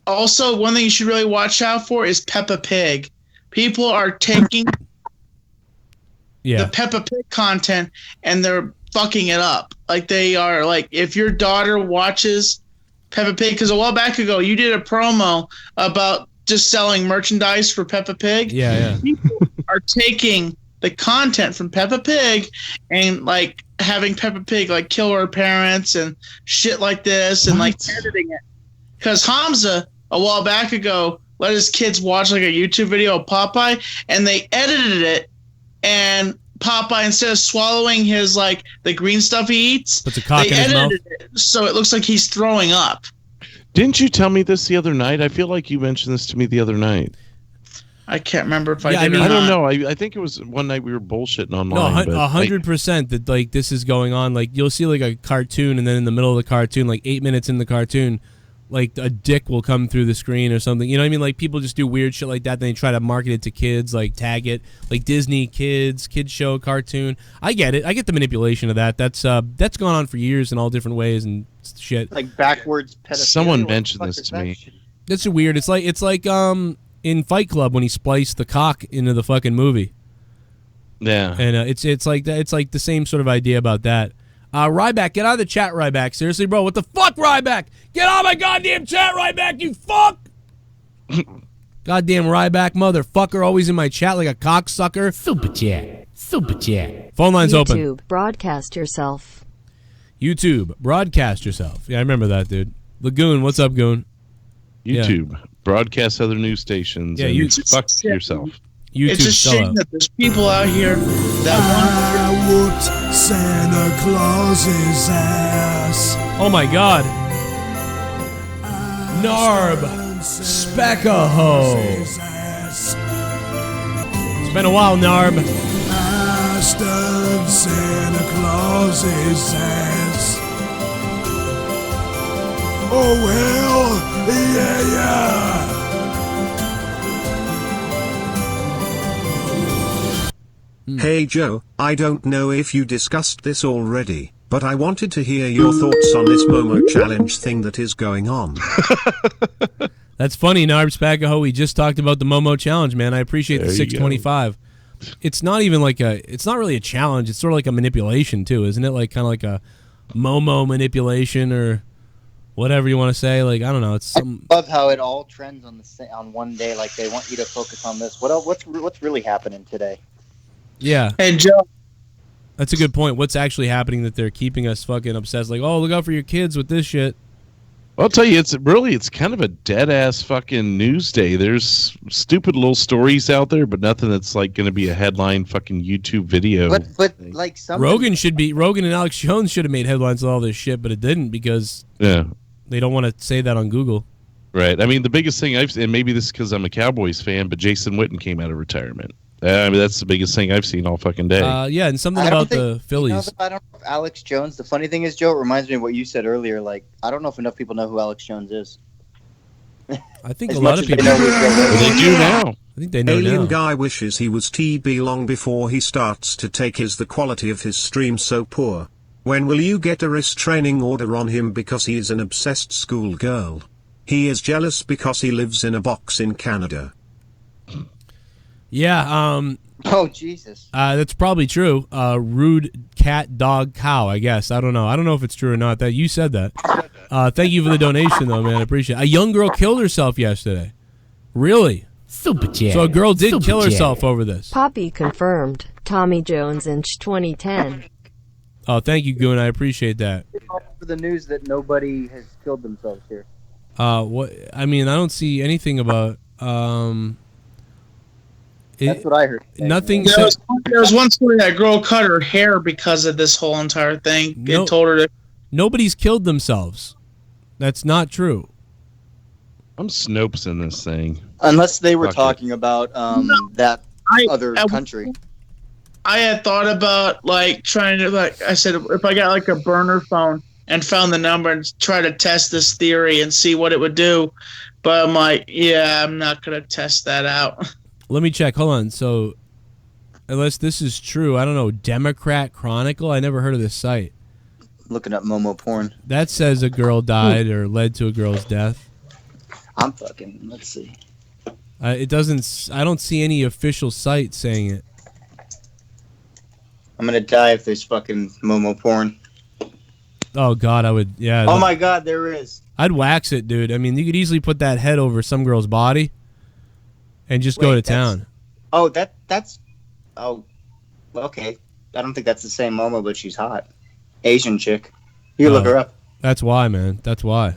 Also, one thing you should really watch out for is Peppa Pig. People are taking the Peppa Pig content, and they're fucking it up. Like they are like, if your daughter watches Peppa Pig, because a while back ago you did a promo about just selling merchandise for Peppa Pig. Yeah. People are taking the content from Peppa Pig and like having Peppa Pig like kill her parents and shit like this and like editing it. Because Hamza a while back ago let his kids watch like a YouTube video of Popeye, and they edited it, and Popeye, instead of swallowing his like the green stuff he eats, puts a cock in his mouth, it so it looks like he's throwing up. Didn't you tell me this the other night? I feel like you mentioned this to me the other night. I can't remember if I did. I mean, or I don't not. know. I think it was one night we were bullshitting online. No, 100% that like this is going on. Like you'll see like a cartoon, and then in the middle of the cartoon, like 8 minutes in the cartoon, like a dick will come through the screen or something. You know what I mean? Like people just do weird shit like that. Then they try to market it to kids, like tag it, like Disney kids show cartoon. I get it. I get the manipulation of that. That's gone on for years in all different ways and shit. Like backwards pedophilia. Someone mentioned this to me. That's weird. It's like in Fight Club when he spliced the cock into the fucking movie. Yeah. And it's like that. It's like the same sort of idea about that. Ryback, get out of the chat, Ryback. Seriously, bro, what the fuck, Ryback? Get out of my goddamn chat, Ryback, you fuck! Goddamn Ryback, motherfucker, always in my chat like a cocksucker. Super chat. Phone line's open. YouTube, broadcast yourself. YouTube, broadcast yourself. Yeah, I remember that, dude. Lagoon, what's up, Goon? YouTube, broadcast other news stations. Yeah, you fuck yourself. YouTube, it's a shame that there's people out here that want to whooped Santa Claus's ass. Oh my god. Narb Speckaho. It's been a while, Narb. I stunned Santa Claus's ass. Oh well, yeah. Hey Joe, I don't know if you discussed this already, but I wanted to hear your thoughts on this Momo challenge thing that is going on. That's funny, Narb Spagaho. We just talked about the Momo challenge, man. I appreciate the 625. It's not even like it's not really a challenge. It's sort of like a manipulation too, isn't it? Like kind of like a Momo manipulation or whatever you want to say. Like I don't know. It's some. I love how it all trends on one day. Like they want you to focus on this. What else? What's really happening today? Yeah. Hey, Joe. That's a good point. What's actually happening that they're keeping us fucking obsessed? Like, oh, look out for your kids with this shit. I'll tell you, it's kind of a dead-ass fucking news day. There's stupid little stories out there, but nothing that's like going to be a headline fucking YouTube video. But like Rogan and Alex Jones should have made headlines with all this shit, but it didn't because they don't want to say that on Google. Right. I mean, the biggest thing I've seen, and maybe this is because I'm a Cowboys fan, but Jason Witten came out of retirement. I mean, that's the biggest thing I've seen all fucking day. Yeah, and something about the Phillies. You know, I don't know if Alex Jones. The funny thing is, Joe, it reminds me of what you said earlier. Like, I don't know if enough people know who Alex Jones is. I think a lot of people they do now. I think they know Alien now. guy wishes he was TB long before he starts to take the quality of his stream so poor. When will you get a restraining order on him because he is an obsessed schoolgirl? He is jealous because he lives in a box in Canada. Yeah, oh Jesus. That's probably true. Rude cat, dog, cow, I guess. I don't know. I don't know if it's true or not. That you said that. Thank you for the donation though, man. I appreciate it. A young girl killed herself yesterday. Really? Super chat. So a girl did kill herself over this. Poppy confirmed. Tommy Jones in 2010. Oh, thank you, Goon. I appreciate that. For the news that nobody has killed themselves here. What? I mean, I don't see anything about. That's what I heard. Nothing. There was one story that girl cut her hair because of this whole entire thing. It told her to. Nobody's killed themselves. That's not true. I'm Snopes in this thing. Unless they were talking about that other I country. I had thought about like trying to I said if I got like a burner phone and found the number and try to test this theory and see what it would do, but I'm like, yeah, I'm not gonna test that out. Let me check. Hold on. So, unless this is true, I don't know. Democrat Chronicle. I never heard of this site. Looking up Momo porn. That says a girl died or led to a girl's death. I'm fucking. Let's see. It doesn't. I don't see any official site saying it. I'm gonna die if there's fucking Momo porn. Oh God, I would. Yeah. Oh my God, there is. I'd wax it, dude. I mean, you could easily put that head over some girl's body and just go to town. Oh, that's. Oh, okay. I don't think that's the same Momo, but she's hot. Asian chick. You look her up. That's why, man. That's why.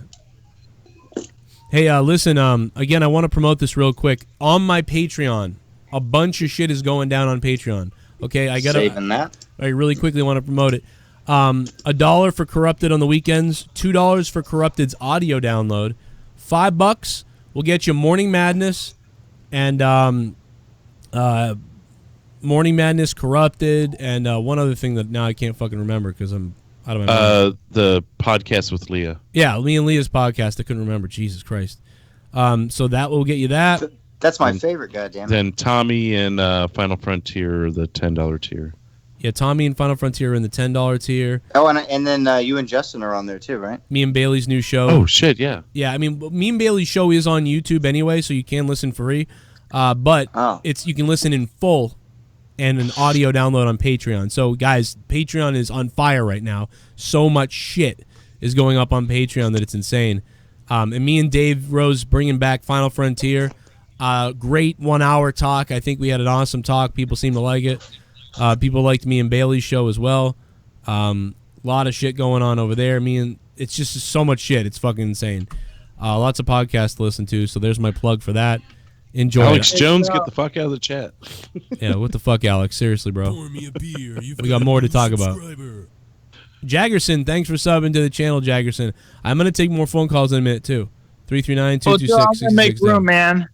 Hey, listen. Again, I want to promote this real quick on my Patreon. A bunch of shit is going down on Patreon. Okay, I gotta. Saving that. I really quickly want to promote it. $1 for Corrupted on the weekends. $2 for Corrupted's audio download. $5 will get you Morning Madness and Morning Madness, Corrupted, and one other thing that now I can't fucking remember because I'm out of my mind. The podcast with Leah. Yeah, me and Leah's podcast. I couldn't remember. Jesus Christ. So that will get you that. That's my favorite, goddammit. Then Tommy and Final Frontier, the $10 tier. Yeah, Tommy and Final Frontier are in the $10 tier. Oh, and then you and Justin are on there too, right? Me and Bailey's new show. Oh, shit, yeah. Yeah, I mean, me and Bailey's show is on YouTube anyway, so you can listen free. But you can listen in full and an audio download on Patreon. So, guys, Patreon is on fire right now. So much shit is going up on Patreon that it's insane. And me and Dave Rose bringing back Final Frontier. Great 1 hour talk. I think we had an awesome talk. People seem to like it. People liked me and Bailey's show as well. Lot of shit going on over there. It's just so much shit. It's fucking insane. Lots of podcasts to listen to. So there's my plug for that. Enjoy. Alex Jones, get the fuck out of the chat. Yeah, what the fuck, Alex? Seriously, bro. We got more to talk about. Jaggerson, thanks for subbing to the channel, Jaggerson. I'm gonna take more phone calls in a minute too. 339-226-6610. Make room, man.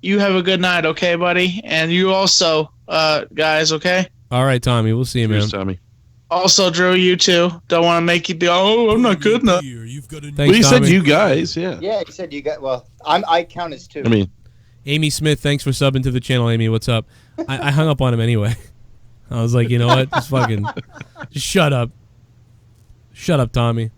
You have a good night, okay, buddy? And you also, guys, okay? All right, Tommy. We'll see you, man. Cheers, Tommy. Also, Drew, you too. Don't want to make you be, I'm not good enough. Well, you said you guys, yeah. Yeah, you said you got, well, I count as two. I mean, Amy Smith, thanks for subbing to the channel, Amy. What's up? I hung up on him anyway. I was like, you know what? Just fucking, just shut up. Shut up, Tommy.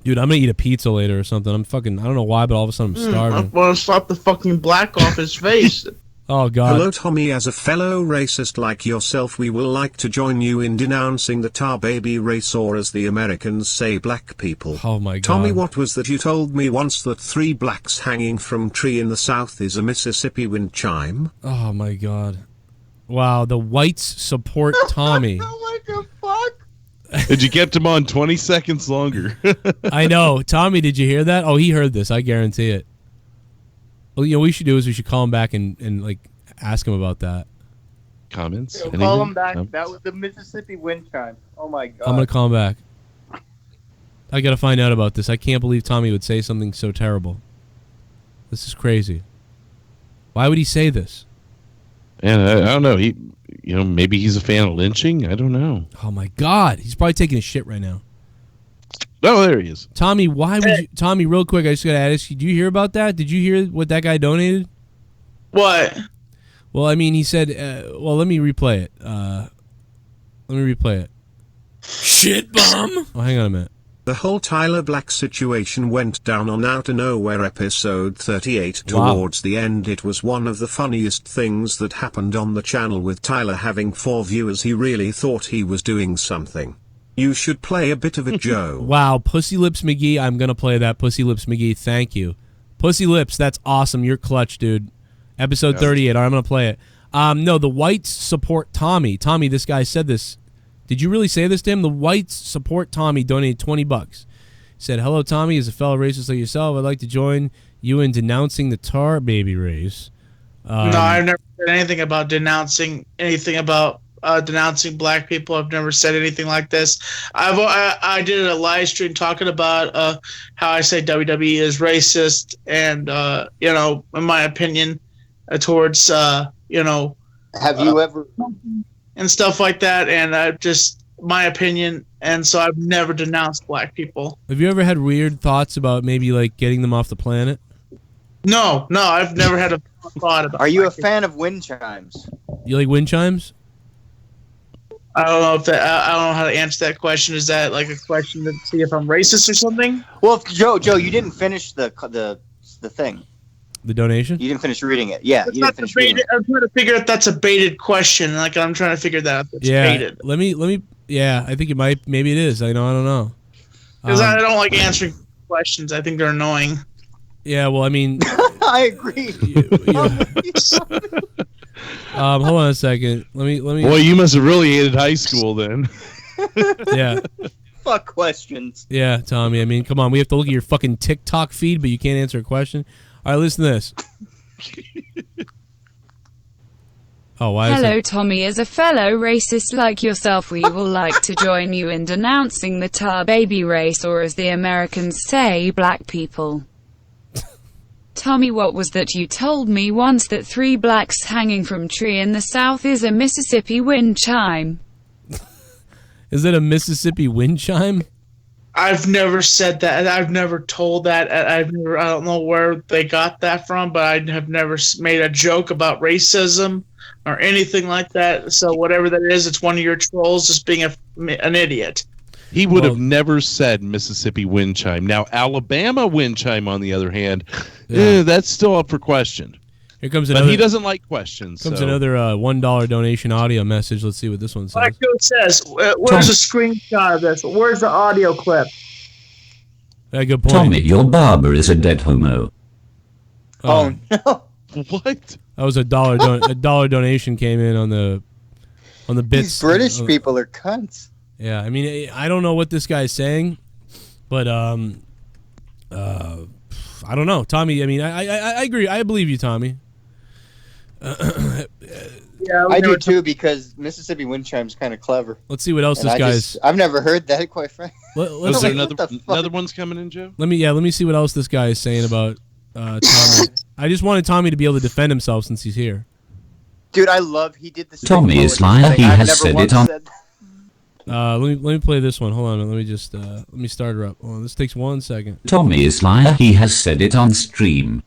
Dude, I'm gonna eat a pizza later or something. I don't know why, but all of a sudden I'm starving. I want to slap the fucking black off his face. Oh, God. Hello, Tommy. As a fellow racist like yourself, we will like to join you in denouncing the tar baby race, or as the Americans say, black people. Oh, my God. Tommy, what was that you told me once, that 3 blacks hanging from tree in the south is a Mississippi wind chime? Oh, my God. Wow, the whites support Tommy. What the fuck? Did you get him on 20 seconds longer? I know. Tommy, did you hear that? Oh, he heard this. I guarantee it. Well, you know what we should do is we should call him back and like ask him about that. Comments? Yo, call him back. That was the Mississippi Wind Chime. Oh my God. I'm gonna call him back. I gotta find out about this. I can't believe Tommy would say something so terrible. This is crazy. Why would he say this? And I don't know. Maybe he's a fan of lynching. I don't know. Oh my God, he's probably taking a shit right now. Oh, there he is. Tommy, why would you... Tommy, real quick, I just got to ask you, did you hear about that? Did you hear what that guy donated? What? Well, I mean, he said... let me replay it. Shit bomb! Oh, hang on a minute. The whole Tyler Black situation went down on Out of Nowhere episode 38. Wow. Towards the end, it was one of the funniest things that happened on the channel, with Tyler having 4 viewers. He really thought he was doing something. You should play a bit of it, Joe. Wow, Pussy Lips McGee. I'm going to play that. Pussy Lips McGee, thank you. Pussy Lips, that's awesome. You're clutch, dude. Episode 38. All right, I'm going to play it. No, the whites support Tommy. Tommy, this guy said this. Did you really say this to him? The whites support Tommy, donated $20. He said, hello, Tommy. As a fellow racist like yourself, I'd like to join you in denouncing the tar baby race. No, I've never said anything about denouncing denouncing black people. I've never said anything like this. I did a live stream talking about how I say WWE is racist, and in my opinion, towards have you ever and stuff like that, and just my opinion. And so I've never denounced black people. Have you ever had weird thoughts about maybe like getting them off the planet? No, I've never had a thought about. Are you a fan of wind chimes? You like wind chimes? I don't know I don't know how to answer that question. Is that like a question to see if I'm racist or something? Well, Joe, you didn't finish the thing. The donation? You didn't finish reading it. Yeah, you didn't finish reading it. I'm trying to figure if that's a baited question. Like I'm trying to figure that out. That's baited. Let me. Yeah, I think it might. Maybe it is. I don't know. Because I don't like answering questions. I think they're annoying. Yeah. Well, I mean. I agree. Hold on a second. Let me. Boy, you must have really hated high school then. Yeah. Fuck questions. Yeah, Tommy. I mean, come on. We have to look at your fucking TikTok feed, but you can't answer a question. All right, listen to this. Oh, why? Hello, Tommy. As a fellow racist like yourself, we will like to join you in denouncing the tar baby race, or as the Americans say, black people. Tommy, what was that you told me once that 3 blacks hanging from tree in the South is a Mississippi wind chime? Is it a Mississippi wind chime? I've never said that. I've never told that. I don't know where they got that from, but I have never made a joke about racism or anything like that. So whatever that is, it's one of your trolls just being an idiot. He would have never said Mississippi wind chime. Now, Alabama wind chime, on the other hand, that's still up for question. Here comes another. But he doesn't like questions. Comes another $1 donation audio message. Let's see what this one says. Like Joe says, where's the screenshot of this? Where's the audio clip? Yeah, good point. Tommy, your barber is a dead homo. Oh no! What? That was a dollar donation came in on the bits. These British people are cunts. Yeah, I mean, I don't know what this guy's saying, but I don't know, Tommy. I mean, I agree. I believe you, Tommy. Yeah, I do too, because Mississippi wind chime's kind of clever. Let's see what else this guy's. I've never heard that, quite frankly. Was there another one's coming in, Joe? Let me see what else this guy is saying about Tommy. I just wanted Tommy to be able to defend himself since he's here. Dude, I love he did this. Tommy is liar. He has said it on. Let me play this one. Hold on. Let me just let me start her up. Oh, this takes 1 second. Tommy is liar. He has said it on stream.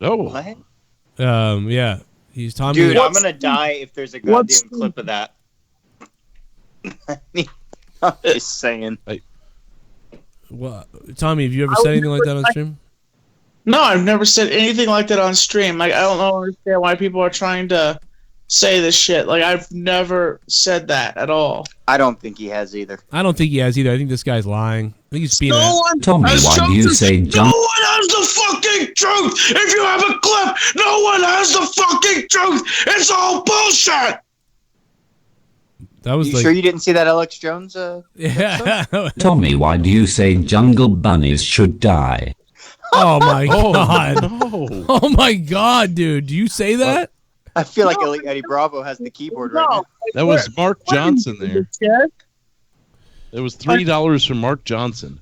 Oh. What? Yeah. He's Tommy. Dude, I'm gonna die if there's a goddamn clip of that. I'm just saying. What, Tommy? Have you ever said anything like that on stream? No, I've never said anything like that on stream. Like, I don't understand why people are trying to say this shit. Like, I've never said that at all. I don't think he has either. I don't think he has either. I think this guy's lying. I think he's being. Tommy, why do you say No one has the fucking truth. If you have a clip, no one has the fucking truth. It's all bullshit. That was. You sure you didn't see that Alex Jones? Yeah. Tommy, why do you say jungle bunnies should die? Oh my god! No. Oh my god, dude! Do you say that? I feel like Eddie Bravo has the keyboard right now. That was Mark Johnson there. It was $3 from Mark Johnson.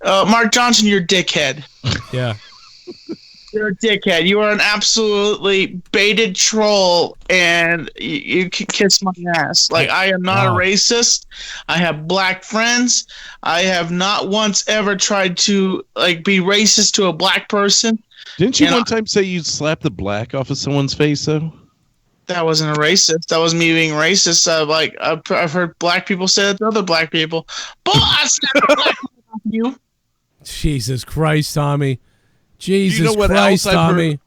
Mark Johnson, you're a dickhead. Yeah. You're a dickhead. You are an absolutely baited troll, and you can kiss my ass. Like, I am not a racist. I have black friends. I have not once ever tried to be racist to a black person. Didn't you one time say you'd slap the black off of someone's face, though? That wasn't a racist. That was me being racist. I've heard black people say that to other black people. But I slapped a black people off you. Jesus Christ, Tommy. Jesus you know what Christ, else Tommy. Heard?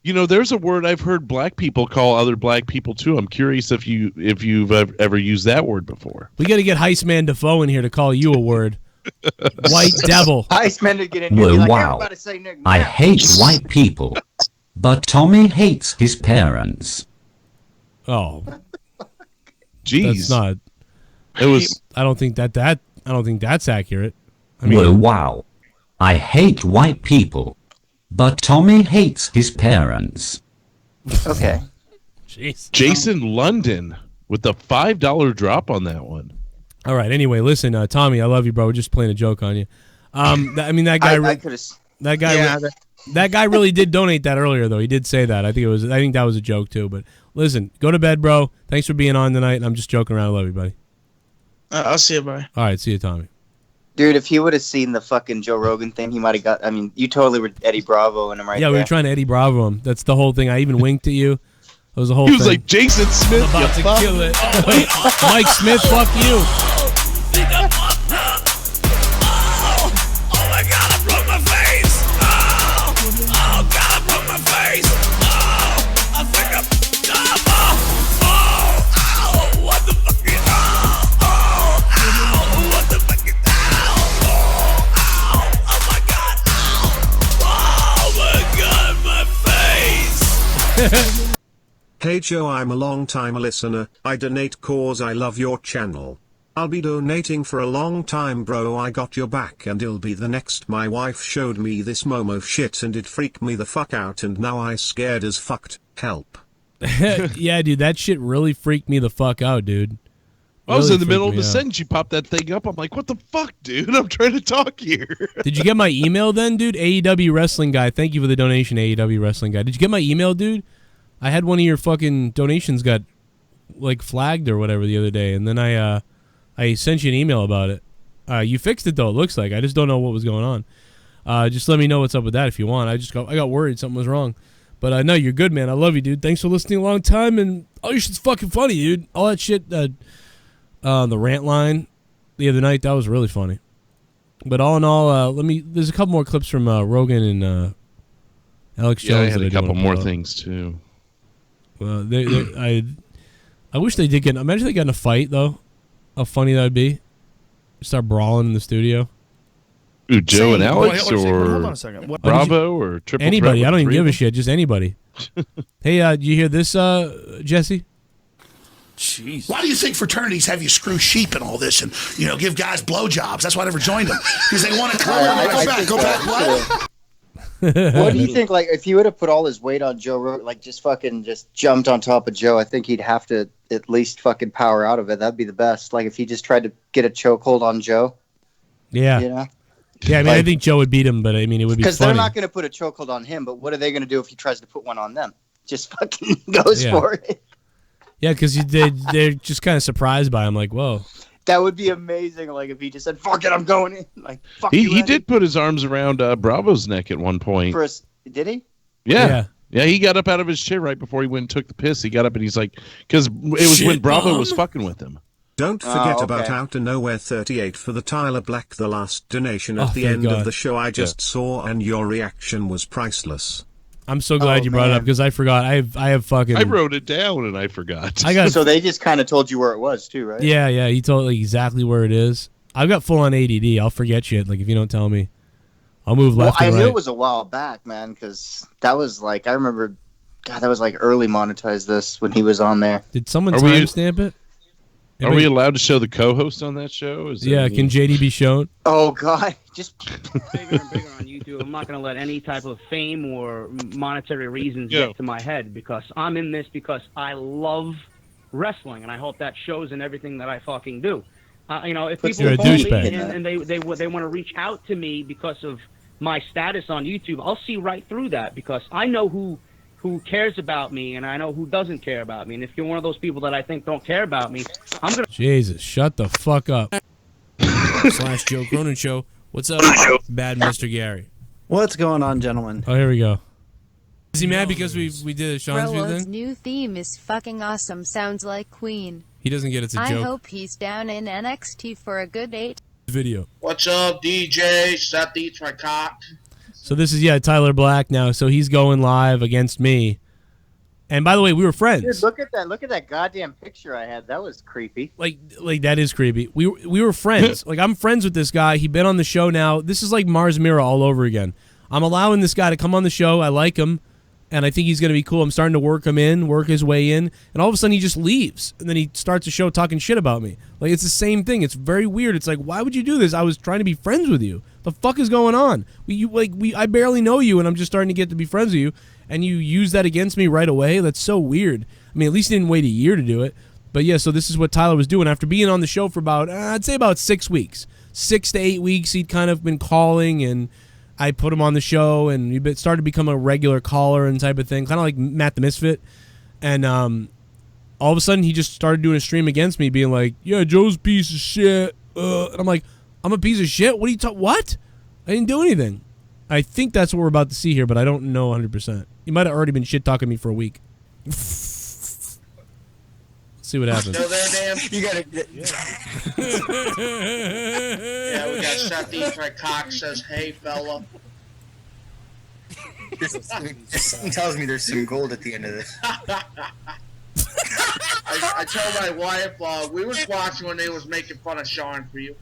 You know, there's a word I've heard black people call other black people too. I'm curious if you've ever used that word before. We got to get Heistman Defoe in here to call you a word. White devil. Heistman to get in here. Well, wow. I hate white people, but Tommy hates his parents. Oh, jeez. That's not. It was. I don't think that's accurate. I mean, well, wow. I hate white people, but Tommy hates his parents. Okay. Jeez. Jason London with the $5 drop on that one. All right. Anyway, listen, Tommy, I love you, bro. We're just playing a joke on you. I mean, that guy. That guy really did donate that earlier, though. He did say that. I think that was a joke too. But listen, go to bed, bro. Thanks for being on tonight. I'm just joking around. I love you, buddy. I'll see you, bye. All right, see you, Tommy. Dude, if he would have seen the fucking Joe Rogan thing, he might have got. I mean, you totally were Eddie Bravo and him right there. Yeah, we were trying to Eddie Bravo him. That's the whole thing. I even winked at you. That was the whole thing. He was like, Jason Smith, I'm about to kill it. Oh, wait. Mike Smith, fuck you. Oh my god, I broke my face! Oh Hey Joe, I'm a long-time listener. I donate cause I love your channel. I'll be donating for a long time, bro. I got your back and it'll be the next. My wife showed me this Momo shit and it freaked me the fuck out and now I scared as fucked. Help. Yeah, dude, that shit really freaked me the fuck out, dude. I was Really in the middle of freaked the me out. sentence. You popped that thing up. I'm like, what the fuck, dude? I'm trying to talk here. Did you get my email then, dude? AEW Wrestling Guy. Thank you for the donation, AEW Wrestling Guy. Did you get my email, dude? I had one of your fucking donations got, like, flagged or whatever the other day, and then I sent you an email about it. You fixed it, though, it looks like. I just don't know what was going on. Just let me know what's up with that if you want. I got worried something was wrong. But, no, you're good, man. I love you, dude. Thanks for listening a long time, and all your shit's fucking funny, dude. All that shit, the rant line the other night, that was really funny. But all in all, there's a couple more clips from Rogan and Alex Jones. Yeah, I had that a couple wanna more pull up. things, too. Well, I wish they did get. Imagine they got in a fight though. How funny that would be. Start brawling in the studio. Ooh, Joe and Alex, hold on or a second. What- Bravo, or Triple Anybody. Threat I don't with even three give of a shit. Just anybody. Hey, do you hear this, Jesse? Jeez. Why do you think fraternities have you screw sheep and all this and, give guys blowjobs? That's why I never joined them. Because they want to come and go back. What? What do you think, like, if he would have put all his weight on Joe Rogan, like, just jumped on top of Joe, I think he'd have to at least fucking power out of it. That'd be the best. Like, if he just tried to get a chokehold on Joe. Yeah. You know? Yeah, I mean, I think Joe would beat him, but I mean, it would be funny. Because they're not going to put a chokehold on him, but what are they going to do if he tries to put one on them? Just fucking goes for it. Yeah, because they're just kind of surprised by him, like, whoa. That would be amazing. Like, if he just said, fuck it, I'm going in. Like, fuck He did put his arms around Bravo's neck at one point. Did he? Yeah. Yeah, he got up out of his chair right before he went and took the piss. He got up and he's like, because it was when Bravo was fucking with him. Don't forget about Out to Nowhere 38 for the Tyler Black, the last donation at the end of the show I just saw, and your reaction was priceless. I'm so glad you brought it up because I forgot. I have fucking. I wrote it down and I forgot. So they just kind of told you where it was too, right? Yeah. He told like exactly where it is. I've got full on ADD. I'll forget shit. Like if you don't tell me, I'll move left. I and right. knew it was a while back, man, because that was like I remember. God, that was like early monetized this when he was on there. Did someone timestamp it? Are we allowed to show the co-host on that show? Can JD be shown? Oh God, just bigger and bigger on YouTube. I'm not going to let any type of fame or monetary reasons get to my head because I'm in this because I love wrestling and I hope that shows in everything that I fucking do. If people call me and they want to reach out to me because of my status on YouTube, I'll see right through that because I know who cares about me and I know who doesn't care about me. And if you're one of those people that I think don't care about me, I'm gonna. Jesus, shut the fuck up. / Joe Cronin Show. What's up, Bad Mr. Gary? What's going on, gentlemen? Oh, here we go. Is he mad because we did a Sean's View Frollo's thing? new theme is fucking awesome. Sounds like Queen. He doesn't get it's a I joke. hope he's down in NXT for a good 8. Video. What's up, DJ? Seth eats my cock. So this is Tyler Black now. So he's going live against me. And by the way, we were friends. Dude, look at that! Look at that goddamn picture I had. That was creepy. Like that is creepy. We were friends. Like I'm friends with this guy. He's been on the show now. This is like Mars Mirror all over again. I'm allowing this guy to come on the show. I like him, and I think he's gonna be cool. I'm starting to work his way in, and all of a sudden he just leaves, and then he starts the show talking shit about me. Like it's the same thing. It's very weird. It's like, why would you do this? I was trying to be friends with you. The fuck is going on? I barely know you, and I'm just starting to get to be friends with you. And you use that against me right away? That's so weird. I mean, at least he didn't wait a year to do it. But yeah, so this is what Tyler was doing. After being on the show for about, I'd say about 6 weeks. 6 to 8 weeks, he'd kind of been calling, and I put him on the show, and he started to become a regular caller and type of thing, kind of like Matt the Misfit. And all of a sudden, he just started doing a stream against me, being like, yeah, Joe's a piece of shit. And I'm like, I'm a piece of shit? What are you talking? What? I didn't do anything. I think that's what we're about to see here, but I don't know 100%. You might have already been shit-talking me for a week. Let's see what happens. Still there, Dan? You gotta. Yeah, we got Seth eats my cock. Says, "Hey, fella." Something tells me there's some gold at the end of this. I told my wife we was watching when they was making fun of Sean for you.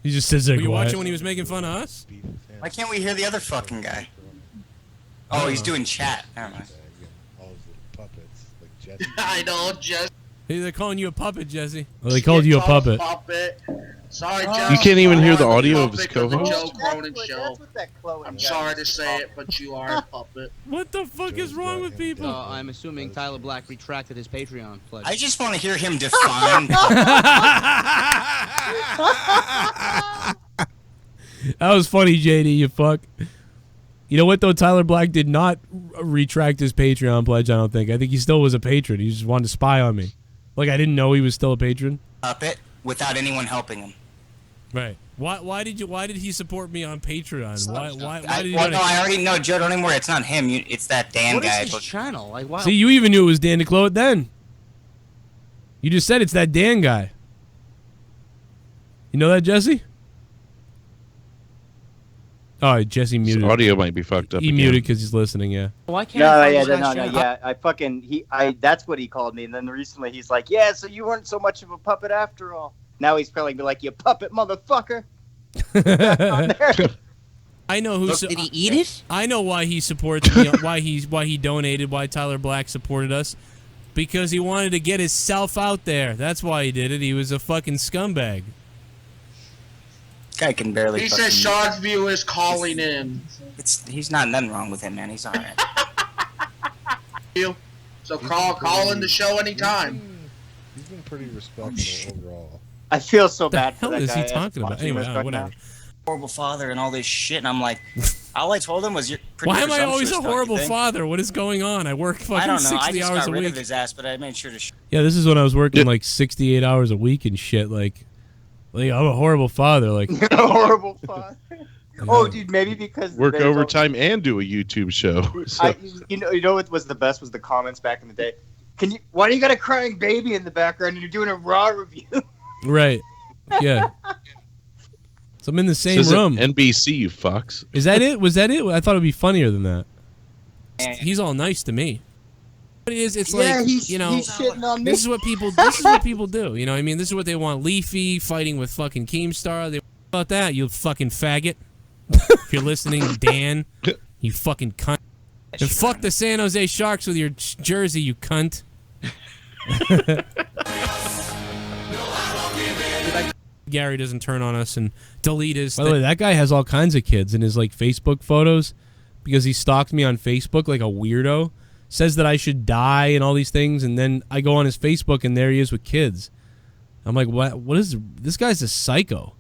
He just sits there. Were you quiet. watching when he was making fun of us? Why can't we hear the other fucking guy? Oh, he's doing chat. Never mind. I know, Jesse. Hey, they're calling you a puppet, Jesse. Well, they called you a puppet. Sorry, Jesse. You can't even hear the audio of his co-host? Joe Cronin Show. I'm sorry to say it, but you are a puppet. What the fuck is wrong with people? I'm assuming Tyler Black retracted his Patreon pledge. I just want to hear him define. That was funny, JD, you fuck. You know what, though? Tyler Black did not retract his Patreon pledge, I don't think. I think he still was a patron. He just wanted to spy on me. Like, I didn't know he was still a patron. Puppet without anyone helping him. Right. Why did he support me on Patreon? Why did he no, I already know, Joe, don't even worry. It's not him. It's that Dan what guy. What is his channel? Like, wow. See, you even knew it was Dan DeCloet then. You just said it's that Dan guy. You know that, Jesse? Oh, Jesse muted. His audio might be fucked up. He muted because he's listening. Yeah. Why can't no. I that's what he called me, and then recently he's like, "Yeah, so you weren't so much of a puppet after all." Now he's calling me like, "You puppet motherfucker." I know who. Did he eat it? I know why he supports me. why he donated. Why Tyler Black supported us. Because he wanted to get himself out there. That's why he did it. He was a fucking scumbag. Guy can barely. He says Sean's view is calling in. He's not nothing wrong with him, man. He's all right. So call in the show anytime. He's been pretty respectful overall. I feel so bad for that guy. What the hell is he talking about? Anyway, whatever. Horrible father and all this shit, and I'm like, all I told him was, "You're pretty." Why am I always a horrible father? What is going on? I work fucking 60 hours a week. I just got rid of his ass, but I made sure to. Yeah, this is when I was working like 68 hours a week and shit. Like I'm a horrible father. Like a horrible father. Oh, dude, maybe because work overtime and do a YouTube show. So. You know what was the best was the comments back in the day. Why do you got a crying baby in the background and you're doing a Raw review? Right. Yeah. So I'm in the same room. NBC, you fucks. Is that it? Was that it? I thought it'd be funnier than that. He's all nice to me. But it's like, he's shitting on me. This is what people do. You know what I mean? This is what they want. Leafy fighting with fucking Keemstar. They about that, you fucking faggot. If you're listening, Dan, you fucking cunt. And fuck the San Jose Sharks with your jersey, you cunt. Gary doesn't turn on us and delete his. By the way, that guy has all kinds of kids in his like Facebook photos because he stalked me on Facebook like a weirdo. Says that I should die and all these things, and then I go on his Facebook and there he is with kids. I'm like, what is this guy's a psycho?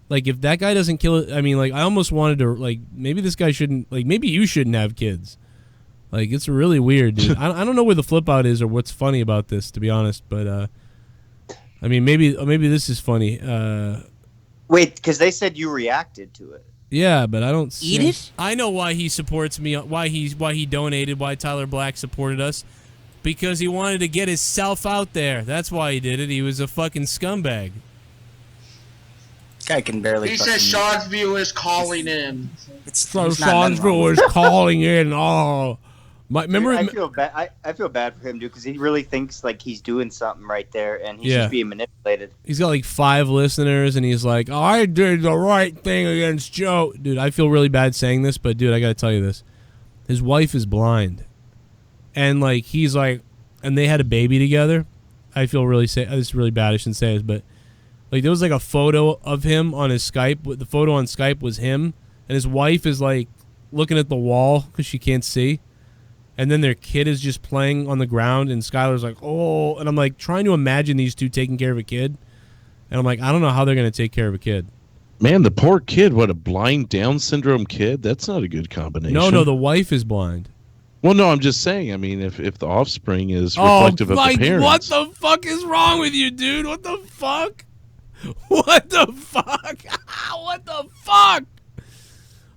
Like, if that guy doesn't kill it, I mean, like, I almost wanted to, like, maybe this guy shouldn't, like, maybe you shouldn't have kids. Like, it's really weird, dude. I don't know where the flip out is or what's funny about this, to be honest, but, I mean, maybe this is funny. Wait, because they said you reacted to it. Yeah, but I don't eat it. I know why he supports me. Why he donated. Why Tyler Black supported us. Because he wanted to get himself out there. That's why he did it. He was a fucking scumbag. Guy can barely. He says Sean's view is calling in. Sean's view is calling in. Oh. Remember, I feel bad. I feel bad for him, dude, because he really thinks like he's doing something right there, and he's just being manipulated. He's got like 5 listeners, and he's like, oh, "I did the right thing against Joe." Dude, I feel really bad saying this, but dude, I gotta tell you this: his wife is blind, and like he's like, and they had a baby together. I feel really this is really bad. I shouldn't say this, but like there was like a photo of him on his Skype. The photo on Skype was him, and his wife is like looking at the wall because she can't see. And then their kid is just playing on the ground, and Skylar's like, oh. And I'm like trying to imagine these two taking care of a kid. And I'm like, I don't know how they're going to take care of a kid. Man, the poor kid. What, a blind Down syndrome kid? That's not a good combination. No, the wife is blind. Well, no, I'm just saying. I mean, if the offspring is reflective of the parents. What the fuck is wrong with you, dude? What the fuck? What the fuck? What the fuck?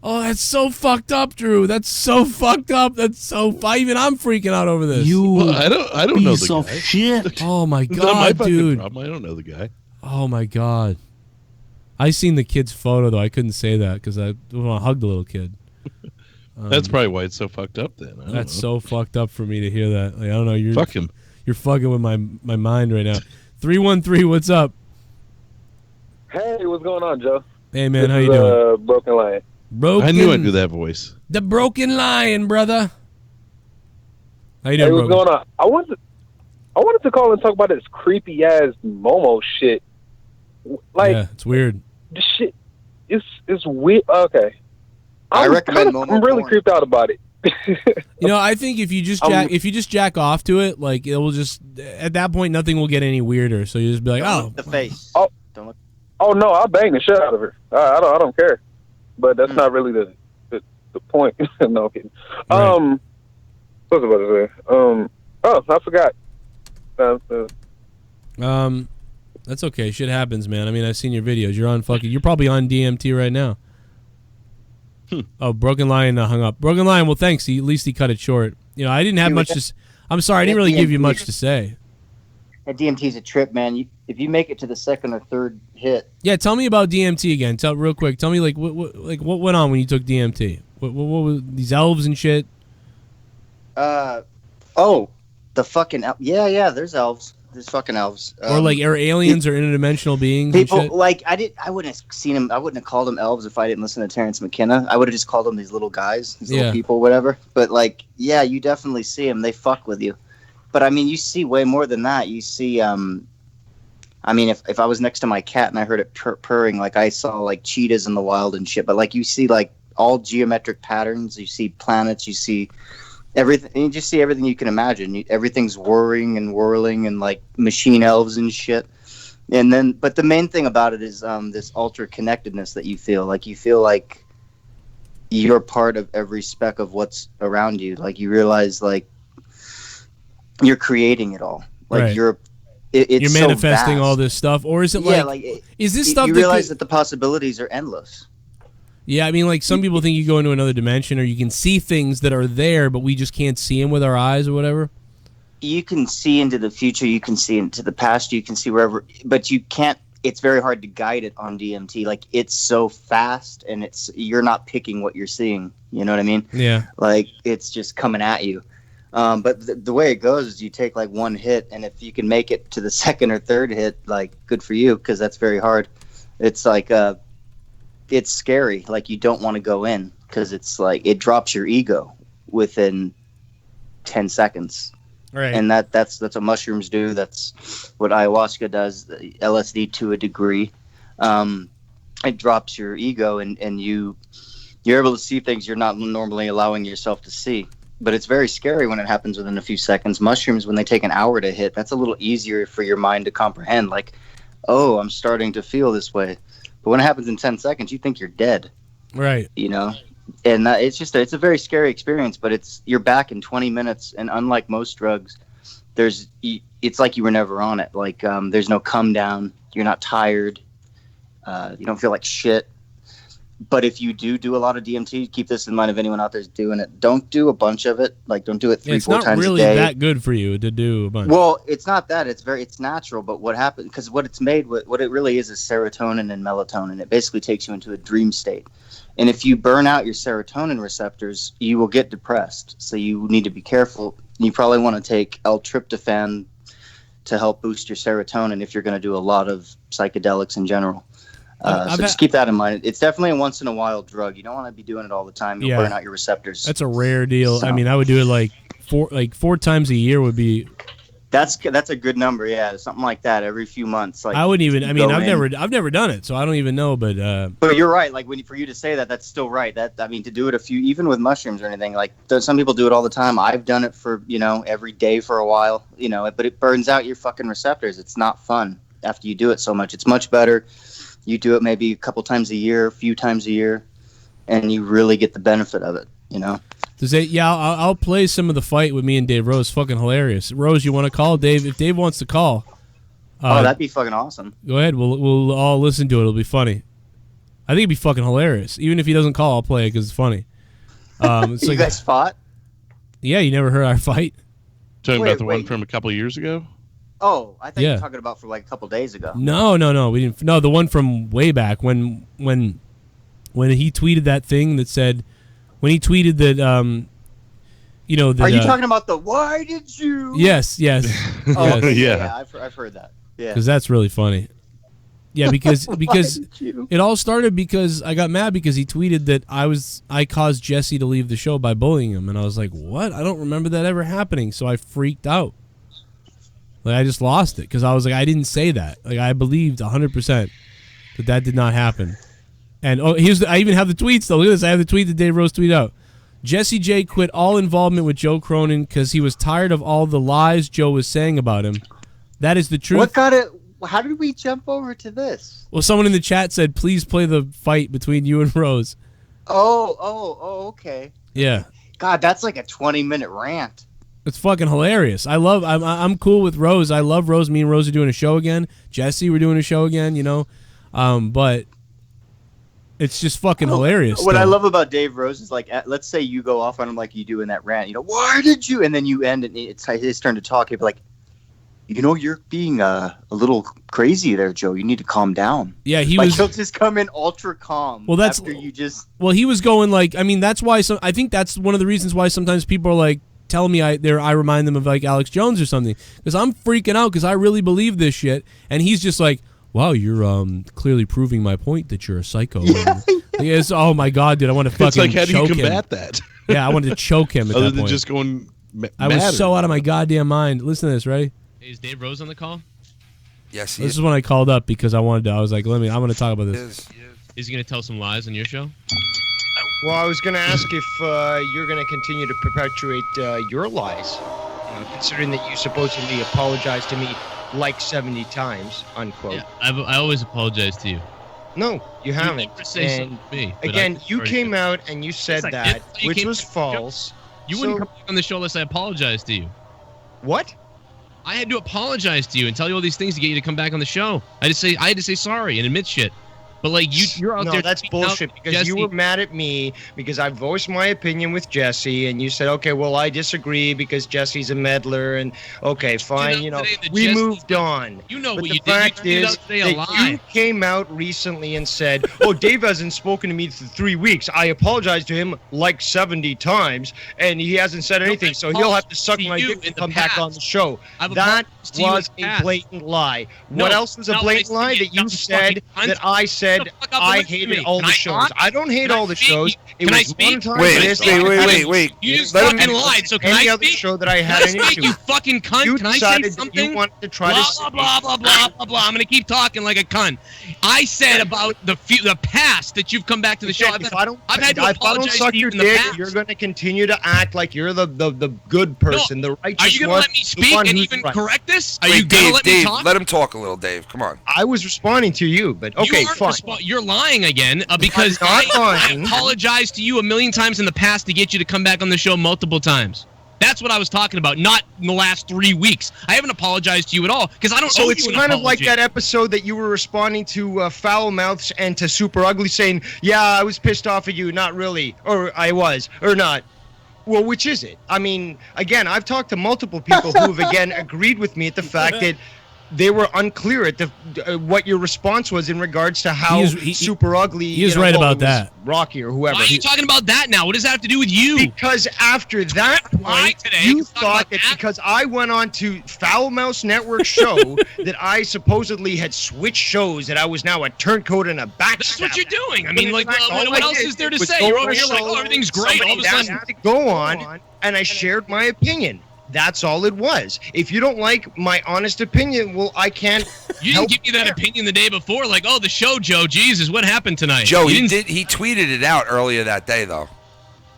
Oh, that's so fucked up, Drew. That's so fucked up. That's so. Even I'm freaking out over this. Well, I don't know the guy. Piece of shit. Oh my god, not my dude. Problem. I don't know the guy. Oh my god. I seen the kid's photo though. I couldn't say that because I want to hug the little kid. That's probably why it's so fucked up. Then that's so fucked up for me to hear that. Like, I don't know. Fuck him. You're fucking with my mind right now. 313. What's up? Hey, what's going on, Joe? Hey man, how you doing? Broken Lion. I knew I knew that voice. The Broken Lion, brother. How you Hey, doing, what's Broken? going on? I wanted to call and talk about this creepy ass Momo shit. Like, yeah, it's weird. this shit is weird. Okay, I recommend Momo I'm really porn. creeped out about it. You know, I think if you just jack off to it, like it will just at that point nothing will get any weirder. So you just be like, Don't oh, look the face. Oh, Don't look. oh no, I'll bang the shit out of her. I don't care. But that's not really the point. No I'm kidding. Right. What was I about to say? Oh, I forgot. That's okay. Shit happens, man. I mean, I've seen your videos. You're probably on DMT right now. Oh, Broken Lion hung up. Broken Lion, well, thanks. At least he cut it short. You know, I didn't have much to. I'm sorry, I didn't really give you much to say. That DMT's a trip, man. If you make it to the second or third hit, Yeah, tell me about DMT again. Tell real quick. Tell me what went on when you took DMT? What was these elves and shit? the fucking yeah. There's elves. There's fucking elves. Or like are aliens or interdimensional beings? People and shit? like I wouldn't have seen them. I wouldn't have called them elves if I didn't listen to Terrence McKenna. I would have just called them these little guys, these little people, whatever. But like, yeah, you definitely see them. They fuck with you. But I mean, you see way more than that. You see, I mean, if I was next to my cat and I heard it purring, like I saw like cheetahs in the wild and shit. But like you see like all geometric patterns. You see planets. You see everything. You just see everything you can imagine. Everything's whirring and whirling and like machine elves and shit. And then, but the main thing about it is this ultra connectedness that you feel. Like you feel like you're part of every speck of what's around you. Like you realize like you're creating it all. Like Right. you're manifesting so all this stuff, or is it is this stuff you that realize that the possibilities are endless? Yeah, I mean, like some people think you go into another dimension, or you can see things that are there, but we just can't see them with our eyes or whatever. You can see into the future, you can see into the past, you can see wherever, but you can't. It's very hard to guide it on DMT. Like it's so fast, and you're not picking what you're seeing. You know what I mean? Yeah. Like it's just coming at you. But the way it goes is you take like one hit, and if you can make it to the second or third hit, like good for you, because that's very hard. It's like it's scary. Like you don't want to go in because it's like it drops your ego within 10 seconds. Right. And that's what mushrooms do. That's what ayahuasca does. LSD to a degree. It drops your ego, and you're able to see things you're not normally allowing yourself to see. But it's very scary when it happens within a few seconds. Mushrooms, when they take an hour to hit, that's a little easier for your mind to comprehend. Like, oh, I'm starting to feel this way. But when it happens in 10 seconds, you think you're dead. Right. You know? And it's a very scary experience, but you're back in 20 minutes. And unlike most drugs, it's like you were never on it. Like, there's no come down. You're not tired. You don't feel like shit. But if you do a lot of DMT, keep this in mind if anyone out there is doing it. Don't do a bunch of it. Like, don't do it 3-4 times a day. It's not really that good for you to do a bunch. Well, it's not that. It's natural. But what happens, because what it's made with, what it really is serotonin and melatonin. It basically takes you into a dream state. And if you burn out your serotonin receptors, you will get depressed. So you need to be careful. You probably want to take L-tryptophan to help boost your serotonin if you're going to do a lot of psychedelics in general. So just keep that in mind. It's definitely a once in a while drug. You don't want to be doing it all the time. You'll burn out your receptors. That's a rare deal. So. I mean, I would do it like four times a year would be. That's a good number. Yeah, something like that every few months. Like I wouldn't even. I mean, I've never done it, so I don't even know. But you're right. Like for you to say that, that's still right. I mean, to do it even with mushrooms or anything. Like some people do it all the time. I've done it for every day for a while. But it burns out your fucking receptors. It's not fun after you do it so much. It's much better. You do it maybe a couple times a year, a few times a year, and you really get the benefit of it, I'll play some of the fight with me and Dave Rose. Fucking hilarious. Rose, you want to call Dave? If Dave wants to call. That'd be fucking awesome. Go ahead. We'll all listen to it. It'll be funny. I think it'd be fucking hilarious. Even if he doesn't call, I'll play it because it's funny. It's you guys fought? Yeah, you never heard our fight? Talking about the one from a couple of years ago? Oh, I think you're talking about for like a couple days ago. No, we didn't. No, the one from way back when he tweeted that thing that said, when he tweeted that, Are you talking about the why did you? Yes. Oh, yes. yeah. I've heard that. Yeah. Because that's really funny. Yeah, because it all started because I got mad because he tweeted that I caused Jesse to leave the show by bullying him, and I was like, what? I don't remember that ever happening, so I freaked out. Like, I just lost it because I was like, I didn't say that. Like, I believed 100% that did not happen. And I even have the tweets though. Look at this. I have the tweet that Dave Rose tweeted out. Jesse J quit all involvement with Joe Cronin because he was tired of all the lies Joe was saying about him. That is the truth. What got it? How did we jump over to this? Well, someone in the chat said, please play the fight between you and Rose. Oh, okay. Yeah. God, that's like a 20-minute rant. It's fucking hilarious. I'm cool with Rose. I love Rose. Me and Rose are doing a show again. Jesse, we're doing a show again, you know. But it's just fucking hilarious. What I love about Dave Rose is, like, let's say you go off on him like you do in that rant. You know, why did you? And then you end, and it's his turn to talk. He'd be like, you know, you're being a little crazy there, Joe. You need to calm down. Yeah, he'll just come in ultra calm. Well, after you just. Well, he was going like, I mean, that's why. I think that's one of the reasons why sometimes people are like, telling me I remind them of like Alex Jones or something, because I'm freaking out because I really believe this shit, and he's just like, wow, you're clearly proving my point that you're a psycho. Yes, oh my god, dude, I want to fucking choke him. It's like, how do you combat that? Yeah, I wanted to choke him at Other that than point. just going I was so out of my goddamn mind. Listen to this, ready? Hey, is Dave Rose on the call? Yes, This is when I called up because I wanted to. I was like, I want to talk about this. Is he going to tell some lies on your show? Well, I was going to ask if you're going to continue to perpetuate your lies, considering that you supposedly apologized to me like 70 times, unquote. Yeah, I always apologize to you. No, you haven't. never say something to me, but again, I- you came out and you said Yes, I that, did. You which came was to the show. false. You wouldn't come back on the show unless I apologized to you. What? I had to apologize to you and tell you all these things to get you to come back on the show. I had to say sorry and admit shit. But like you're out there. No, that's tweeting bullshit. out Because you Jesse- were mad at me because I voiced my opinion with Jesse, and you said, "Okay, well, I disagree because Jesse's a meddler." And okay, fine, you know, we Jesse- moved on. You know but what the you did. fact You tweeted is out today a that lie. you came out recently and said, "Oh, Dave hasn't spoken to me for 3 weeks. I apologized to him like 70 times, and he hasn't said anything. So he'll have to suck my dick and come back on the show." I've That apologized to you in was the a past. blatant lie. No, What else was a no, blatant I lie? said That you you said fucking that I said Shut the fuck up and I listen to hated me. all Can the I shows. talk? I don't hate Can I all the speak? shows. It Can I was speak? one time Wait, this, wait, and wait, I wait, had wait. You just let him- fucking lied, so can any I other speak? show that I had Can I an speak, issue you with. fucking cunt? You Can I say decided that something? you wanted to try blah, to blah, blah, blah, blah, blah, blah. I'm going to keep talking like a cunt. I said about the past that you've come back to the show. If I don't I've had to if I don't apologize suck to you your in the dick, past. you're going to continue to act like you're the good person, the righteous one. Are you going to let me the speak one and who's even right. correct this? Are Wait, you going to let me Dave, talk? let him talk a little, Dave. Come on. I was responding to you, but okay, you aren't fine. You're lying again because I'm not I lying. apologized to you a million times in the past to get you to come back on the show multiple times. That's what I was talking about, not in the last 3 weeks. I haven't apologized to you at all because I don't owe So it's you an kind of like apology. that episode that you were responding to Foul Mouths and to Super Ugly saying, "Yeah, I was pissed off at you, not really," or "I was," or not. Well, which is it? I mean, again, I've talked to multiple people who have again agreed with me at the fact that they were unclear at the what your response was in regards to how Super Ugly. He is right about that. Rocky or whoever. Why are you talking about that now? What does that have to do with you? Because after that point, today. you Let's talk thought about that that. because I went on to Foul Mouse Network show that I supposedly had switched shows, that I was now a turncoat and a backstabber. That's what you're doing. I But mean, in like, fact, all what I else did is there to was say? go You're on over a here like, show, oh, everything's great. All of a somebody sudden, asked me to go on, and I shared my opinion. That's all it was. If you don't like my honest opinion, well, I can't. you didn't give me that opinion the day before. Like, oh, the show, Joe. Jesus, what happened tonight? Joe, You he didn't- He tweeted it out earlier that day, though.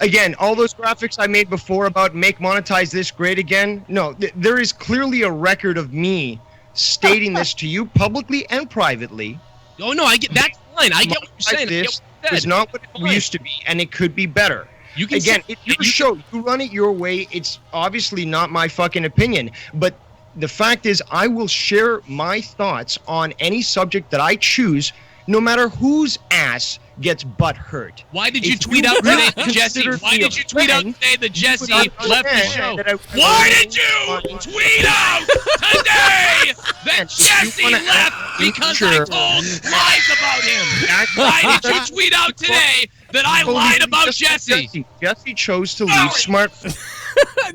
Again, all those graphics I made before about make monetize this great again. No, there is clearly a record of me stating this to you publicly and privately. Oh no, I get that's fine. I get what you're saying. I get This what you is said. not what it used to be, and it could be better. You can Again, say- it's your show. You run it your way. It's obviously not my fucking opinion, but the fact is, I will share my thoughts on any subject that I choose, no matter whose ass gets butt hurt. Why did you tweet out today that Jesse? Why did you tweet out today that Jesse left the show? Why did you tweet out today that Jesse left because I told lies about him? Why did you tweet out today that I lied about Jesse? Jesse chose to leave smart.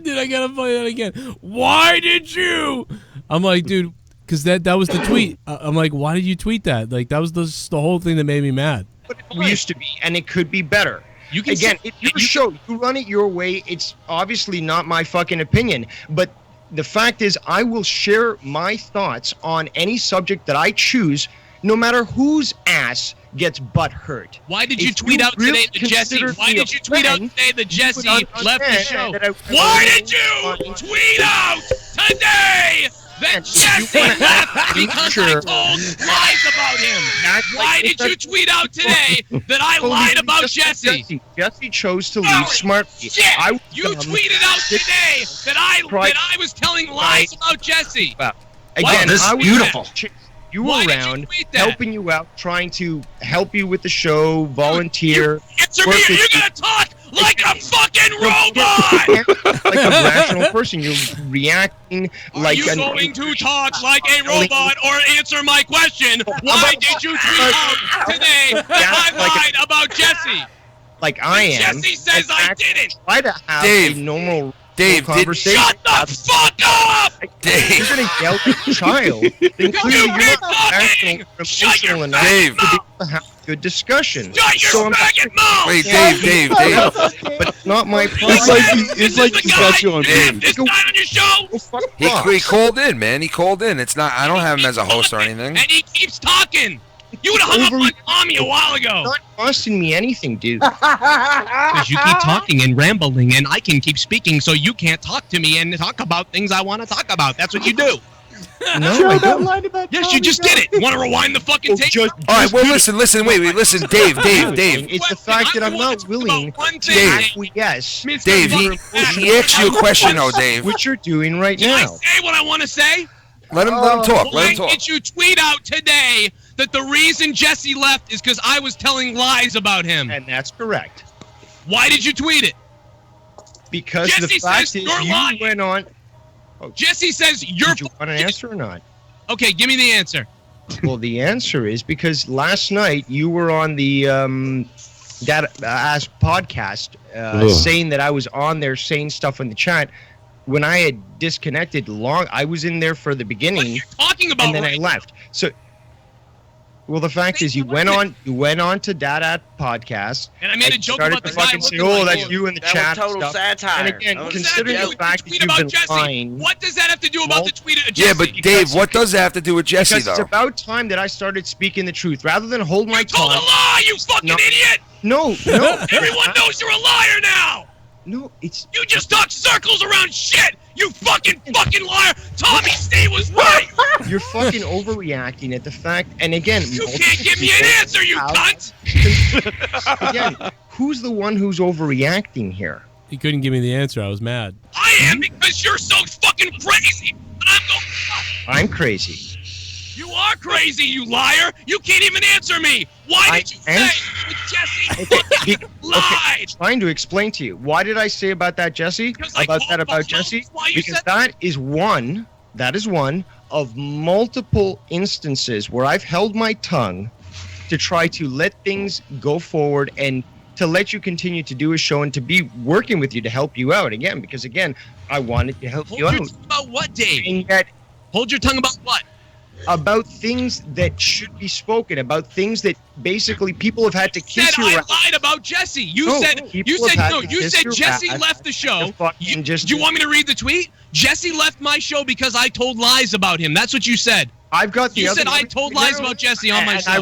Dude, I gotta play that again. Why did you? I'm like, dude, Because that was the tweet. I'm like, why did you tweet that? Like, that was the whole thing that made me mad. But it used to be, and it could be better. It's your show. You run it your way. It's obviously not my fucking opinion. But the fact is, I will share my thoughts on any subject that I choose, no matter whose ass gets butt hurt. Why did you tweet out today that Jesse? Why did you tweet out today that Jesse left the show? Why did you tweet out today that Jesse left because I told lies about him? Why did you tweet out today that I lied about Jesse? Jesse chose to leave smartly. You tweeted out today that I was telling lies about Jesse. Again, this is beautiful. You were around, helping you out, trying to help you with the show, volunteer. Answer me, or you're gonna talk like a fucking robot! Like a rational person, you're reacting like Are you going to talk like a robot or answer my question? Why did you tweet out today that I lied about Jesse? Like I am. Jesse says I didn't. Try to have a normal conversation. Shut the fuck up! Dave. You're gonna yell at the child. Then clearly you're not rational or emotional enough to be able to have a good discussion. Shut your faggot mouth! Wait, Dave. But it's not my problem. It's like he got you on Dave, this guy on your show? He called in, man. He called in. It's not. I don't have him as a host or anything. And he keeps talking. You would have hung up on Tommy a while ago. It's not costing me anything, dude. Because you keep talking and rambling, and I can keep speaking, so you can't talk to me and talk about things I want to talk about. That's what you do. No, I don't. Yes, you just did it. You want to rewind the fucking tape? All right, well, listen, wait, listen, Dave. It's the fact that I'm not willing to acquiesce. Dave, he asked you a question, though, Dave. What you're doing right now. Can I say what I want to say? Let him talk. Why did you tweet out today that the reason Jesse left is because I was telling lies about him? And that's correct. Why did you tweet it? Because Jesse the fact says is you're you lying. went on. Oh, Jesse says you're. Did you want an answer or not? Okay, give me the answer. Well, the answer is because last night you were on the Ask podcast saying that I was on there saying stuff in the chat. When I had disconnected I was in there for the beginning. What are you talking about? And then I left. So, well, the fact is, you went on to Dada podcast, and I made a joke started about the to guy fucking say, looking "Oh, like that's you." you in the That chat." was total satire. And again, That was considering the fact that you've been lying. What does that have to do about the tweet of Jesse? Yeah, but Dave, what does that have to do with Jesse, Because though? it's about time that I started speaking the truth, rather than hold my tongue. Told a lie, you fucking idiot! No. Everyone knows you're a liar now. No, it's. You just talk circles around shit. You fucking liar. Tommy Steve was right. You're fucking overreacting at the fact, and again, You can't give me an answer, you cunt. Again, who's the one who's overreacting here? He couldn't give me the answer. I was mad. I am because you're so fucking crazy. I'm crazy. You are crazy, you liar. You can't even answer me. Why did you say that Jesse fucking lied? Trying to explain to you. Why did I say about that, Jesse? About Jesse? Because that is one of multiple instances where I've held my tongue to try to let things go forward and to let you continue to do a show and to be working with you to help you out again. Because again, I wanted to help you out. About what, Dave? And yet, hold your tongue about what? About things that should be spoken, about things that basically people have had to kiss I lied about Jesse. You said Jesse left the show. Do you want me to read the tweet? Jesse left my show because I told lies about him. That's what you said. I've got the You other said I told lies about Jesse on my show. I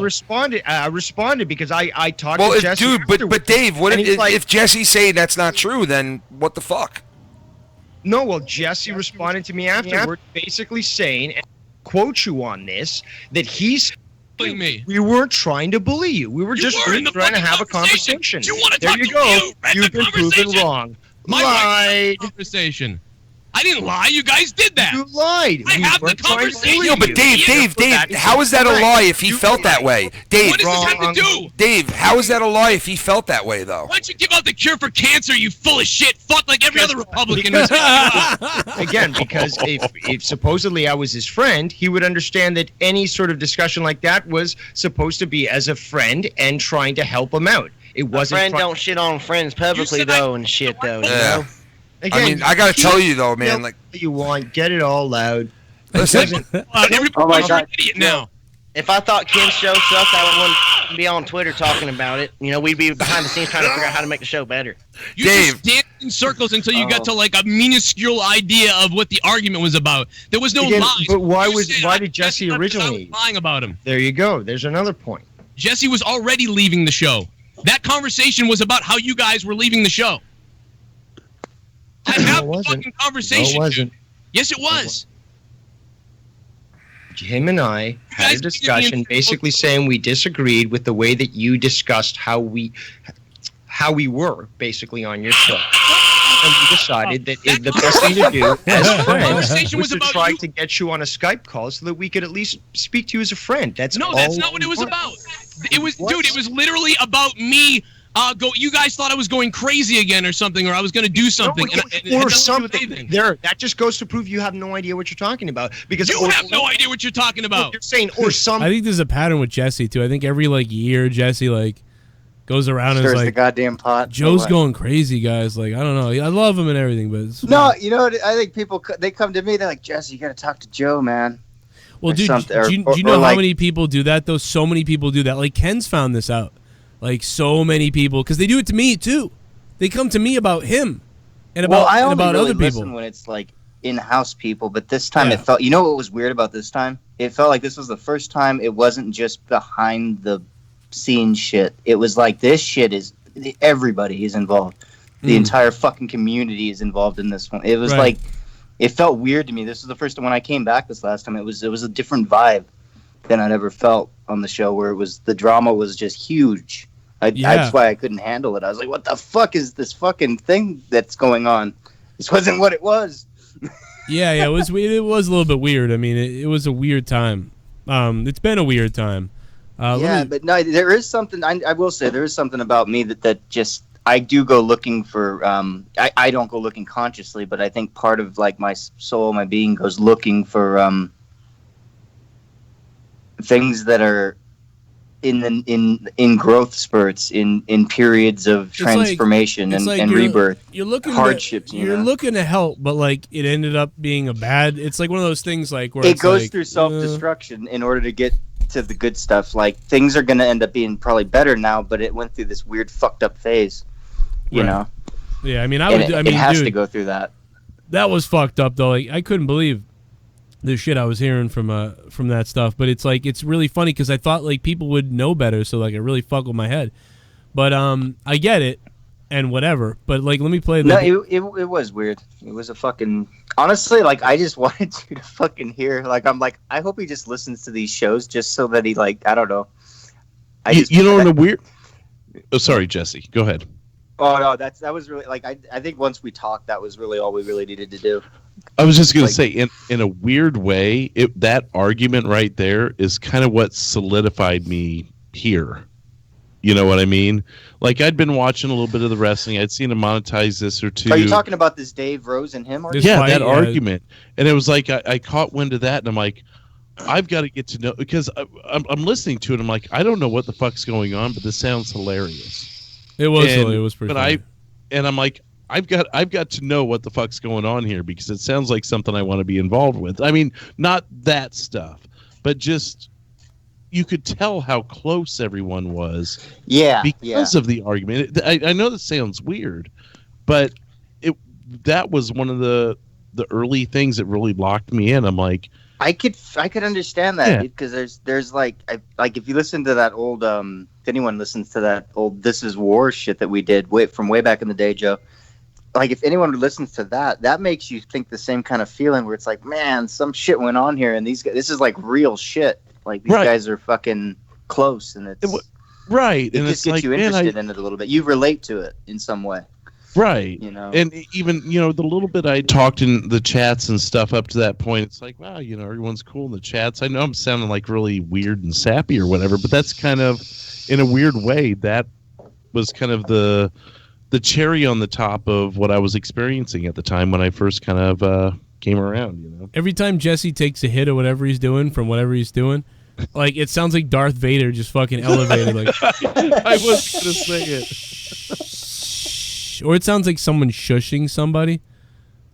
responded because I talked to Jesse. Dude, but Dave, what if Jesse say that's not true? Then what the fuck? No, well, Jesse responded to me afterward, basically saying, and I quote you on this, that he's bullying me. We weren't trying to bully you. We were just trying to have a conversation. There you go. You've been proven wrong. Lied. Conversation. I didn't lie. You guys did that. You lied. I have the conversation. No, but Dave, how is that a lie if he felt that way? Dave, what does this have to do? Dave, how is that a lie if he felt that way, though? Why don't you give out the cure for cancer, you full of shit? Fuck like every other Republican. Again, because if supposedly I was his friend, he would understand that any sort of discussion like that was supposed to be as a friend and trying to help him out. It wasn't. Friend don't shit on friends publicly though, and shit though. You know? Again, I mean, I gotta tell you though, man. Like you want, get it all out. Listen. Everybody's an idiot now. If I thought Ken's show sucked, I wouldn't be on Twitter talking about it. You know, we'd be behind the scenes trying to figure out how to make the show better. You just danced in circles until you got to like a minuscule idea of what the argument was about. There was no lies. But why did Jesse originally lying about him? There you go. There's another point. Jesse was already leaving the show. That conversation was about how you guys were leaving the show. I have the fucking conversation. No, it wasn't. Yes, it was. Him and I had a discussion basically saying we disagreed with the way that you discussed how we were basically on your show. And we decided that the best thing to do as friends was to try to get you on a Skype call so that we could at least speak to you as a friend. That's not what it was about. It was, dude, it was literally about me. You guys thought I was going crazy again or something, or I was going to do something. Or something. There, that just goes to prove you have no idea what you're talking about. Because you have no idea what you're talking about. You're saying or some. I think there's a pattern with Jesse too. I think every like Jesse like goes around and is like the goddamn pot. Joe's going crazy, guys. Like I don't know. I love him and everything, but it's no, you know, I think people they come to me. They're like, Jesse, you got to talk to Joe, man. Well, dude, do you know how many people do that? Though so many people do that. Like Ken's found this out. Like so many people, because they do it to me too. They come to me about him and about I only about really other people. Listen when it's like in-house people, but this time it felt. You know what was weird about this time? It felt like this was the first time it wasn't just behind the scenes shit. It was like this shit is everybody is involved. The entire fucking community is involved in this one. It was like it felt weird to me. This was the first time when I came back this last time. It was a different vibe than I'd ever felt on the show, where it was the drama was just huge. That's why I couldn't handle it. I was like, what the fuck is this fucking thing that's going on? This wasn't what it was. It was a little bit weird. I mean, it was a weird time. It's been a weird time. But no, there is something, I will say, there is something about me that just, I do go looking for, I don't go looking consciously, but I think part of like my soul, my being goes looking for things that are in growth spurts, in periods of transformation and rebirth. You're looking hardships. You're looking to help, but like it ended up being a bad. It's like one of those things like where it goes through self-destruction in order to get to the good stuff. Like things are going to end up being probably better now, but it went through this weird fucked up phase. You know. Yeah, I mean, it has to go through that. That was fucked up though. Like I couldn't believe the shit I was hearing from that stuff, but it's like it's really funny because I thought like people would know better, so like it really fucked with my head. But I get it and whatever. But like, let me play. It was weird. It was a fucking honestly like I just wanted you to fucking hear. Like I'm like I hope he just listens to these shows just so that he like I don't know. In a weird. Oh, sorry, Jesse. Go ahead. Oh no, that was really like I think once we talked, that was really all we really needed to do. I was just gonna say, in a weird way, that argument right there is kind of what solidified me here. You know what I mean? Like I'd been watching a little bit of the wrestling. I'd seen him monetize this or two. Are you talking about this Dave Rose and him argument? Yeah, that argument. And it was like I caught wind of that, and I'm like, I've got to get to know because I'm listening to it. I'm like, I don't know what the fuck's going on, but this sounds hilarious. It was pretty. But I'm like, I've got to know what the fuck's going on here because it sounds like something I want to be involved with. I mean, not that stuff, but just you could tell how close everyone was. Yeah, because of the argument. I know this sounds weird, but that was one of the early things that really locked me in. I'm like, I could understand that because there's like if you listen to that old if anyone listens to that old This Is War shit that we did from way back in the day, Joe. Like if anyone listens to that makes you think the same kind of feeling where it's like, man, some shit went on here, and these guys, this is like real shit. Like these guys are fucking close, and it's right, it and just it's gets you interested in it a little bit. You relate to it in some way. Right. You know, and even, the little bit I talked in the chats and stuff up to that point, it's like, wow, everyone's cool in the chats. I know I'm sounding like really weird and sappy or whatever, but that's kind of, in a weird way, that was kind of the cherry on the top of what I was experiencing at the time when I first kind of came around, Every time Jesse takes a hit or whatever he's doing from whatever he's doing, like it sounds like Darth Vader just fucking elevated. Like I was going to say it. Or it sounds like someone shushing somebody.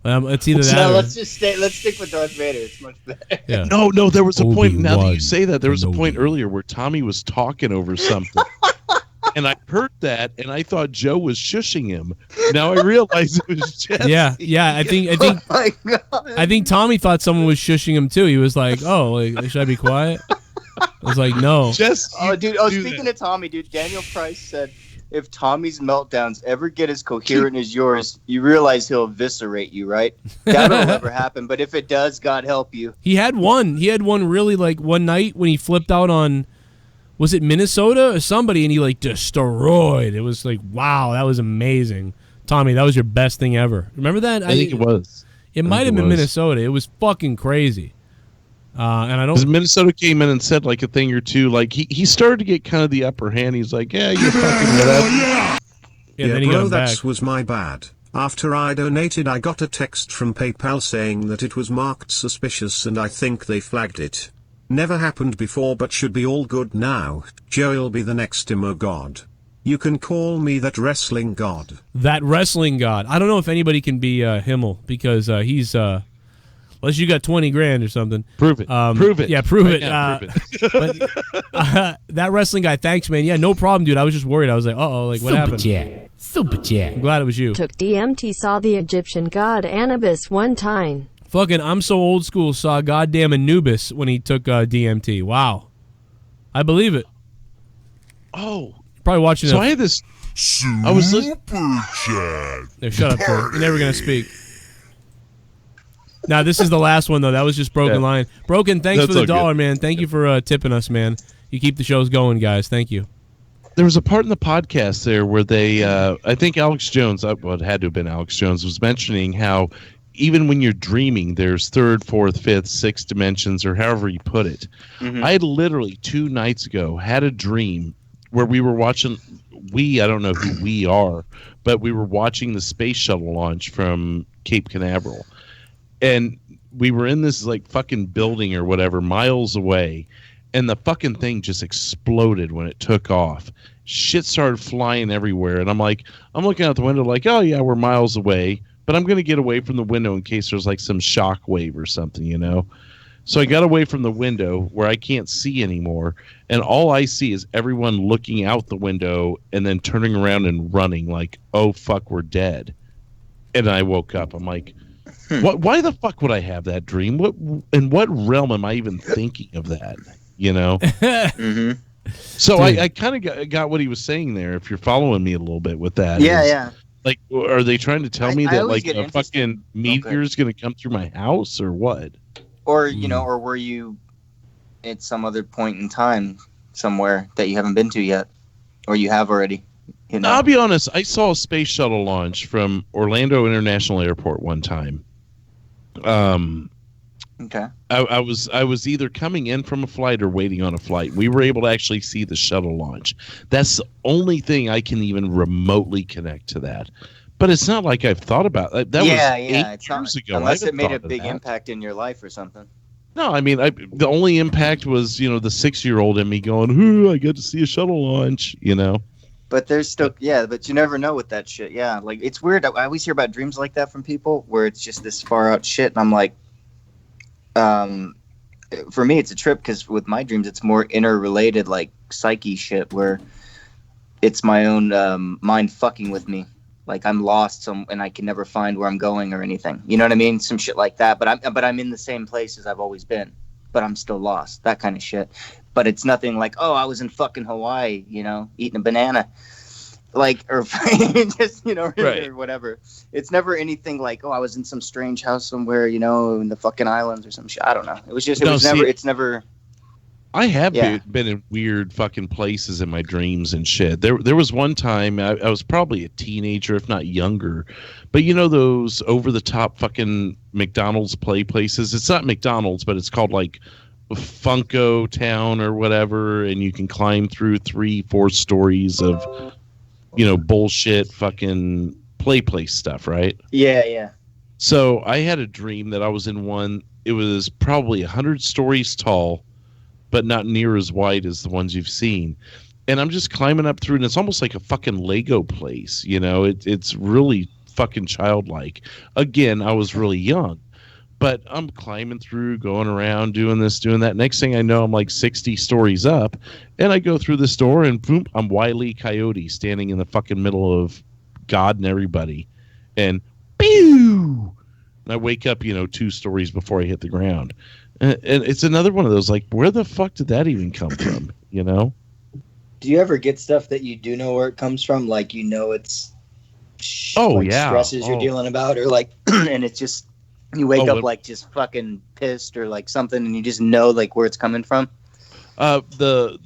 It's either that. No, or... let's stick with Darth Vader. It's much better. Yeah. No, there was a point. Now that you say that, there was a point earlier where Tommy was talking over something, and I heard that, and I thought Joe was shushing him. Now I realize it was Jesse. Yeah. I think. Oh my God. I think Tommy thought someone was shushing him too. He was like, "Oh, like, should I be quiet?" I was like, "No." Speaking of Tommy, dude, Daniel Price said, if Tommy's meltdowns ever get as coherent as yours, you realize he'll eviscerate you, right? That'll never happen. But if it does, God help you. He had one really, like, one night when he flipped out on, was it Minnesota or somebody, and he, like, destroyed. It was like, wow, that was amazing. Tommy, that was your best thing ever. Remember that? I think it was. It might have been Minnesota. It was fucking crazy. And I don't. Minnesota came in and said like a thing or two. Like he started to get kind of the upper hand. He's like, "Yeah, you're fucking whatever." Yeah, then he got that back. was my bad. After I donated, I got a text from PayPal saying that it was marked suspicious, and I think they flagged it. Never happened before, but should be all good now. Joe'll be the next Imo god. You can call me that wrestling god. That wrestling god. I don't know if anybody can be Himmel because he's. Unless you got 20 grand or something. Prove it. Prove it. Yeah, prove right it. now, prove But, that wrestling guy, thanks, man. Yeah, no problem, dude. I was just worried. I was like, uh-oh, like, what happened? Super chat. I'm glad it was you. Took DMT, saw the Egyptian god Anubis one time. Fucking, I'm so old school, saw goddamn Anubis when he took DMT. Wow. I believe it. Oh. Probably watching So it. I had this... I was listening... There, shut up, Kurt. You're never going to speak. Now, this is the last one, though. That was just Broken Line. Broken, thanks for the $1, man. Thank you for tipping us, man. You keep the shows going, guys. Thank you. There was a part in the podcast there where they, I think Alex Jones, well, it had to have been Alex Jones, was mentioning how even when you're dreaming, there's third, fourth, fifth, sixth dimensions, or however you put it. Mm-hmm. I had literally 2 nights ago had a dream where we were watching, I don't know who we are, but we were watching the space shuttle launch from Cape Canaveral. And we were in this like fucking building or whatever miles away, and the fucking thing just exploded when it took off. Shit started flying everywhere, and I'm looking out the window like, oh yeah, we're miles away, but I'm gonna get away from the window in case there's like some shock wave or something, you know. So I got away from the window where I can't see anymore, and all I see is everyone looking out the window and then turning around and running like, oh fuck, we're dead. And I woke up. I'm like, why the fuck would I have that dream? In what realm am I even thinking of that? You know? Mm-hmm. So I kind of got what he was saying there, if you're following me a little bit with that. Yeah. Like, are they trying to tell me that like a fucking meteor is going to come through my house or what? Or, you know, or were you at some other point in time somewhere that you haven't been to yet? Or you have already? You know? I'll be honest. I saw a space shuttle launch from Orlando International Airport one time. Okay. I was either coming in from a flight or waiting on a flight. We were able to actually see the shuttle launch. That's the only thing I can even remotely connect to that. But it's not like I've thought about it. That was 8 years ago. Unless it made a big impact in your life or something. No, I mean, the only impact was, you know, the 6-year-old in me going, "Ooh, I get to see a shuttle launch," you know. But there's still, but you never know with that shit. Yeah, like it's weird. I always hear about dreams like that from people where it's just this far out shit, and I'm like, for me, it's a trip because with my dreams, it's more interrelated, like psyche shit, where it's my own mind fucking with me. Like I'm lost and I can never find where I'm going or anything. You know what I mean? Some shit like that. But I'm in the same place as I've always been, but I'm still lost. That kind of shit. But it's nothing like, oh, I was in fucking Hawaii, you know, eating a banana, like, or just, you know, right. Or whatever. It's never anything like, oh, I was in some strange house somewhere, you know, in the fucking islands or some shit. I don't know. It was just, it's never. I have been in weird fucking places in my dreams and shit. There was one time I was probably a teenager, if not younger, but you know those over the top fucking McDonald's play places. It's not McDonald's, but it's called like Funko Town or whatever, and you can climb through 3-4 stories of, you know, bullshit fucking play place stuff, right? Yeah. So I had a dream that I was in one. It was probably 100 stories tall, but not near as wide as the ones you've seen. And I'm just climbing up through, and it's almost like a fucking Lego place, you know. It's really fucking childlike. Again, I was really young, but I'm climbing through, going around, doing this, doing that. Next thing I know, I'm like 60 stories up, and I go through the store, and boom, I'm Wile E. Coyote standing in the fucking middle of God and everybody, and pew! And I wake up, 2 stories before I hit the ground. And it's another one of those, like, where the fuck did that even come from, Do you ever get stuff that you do know where it comes from? Like, it's stresses you're dealing about, or like, and it's just, you wake up like just fucking pissed or like something, and you just know like where it's coming from? The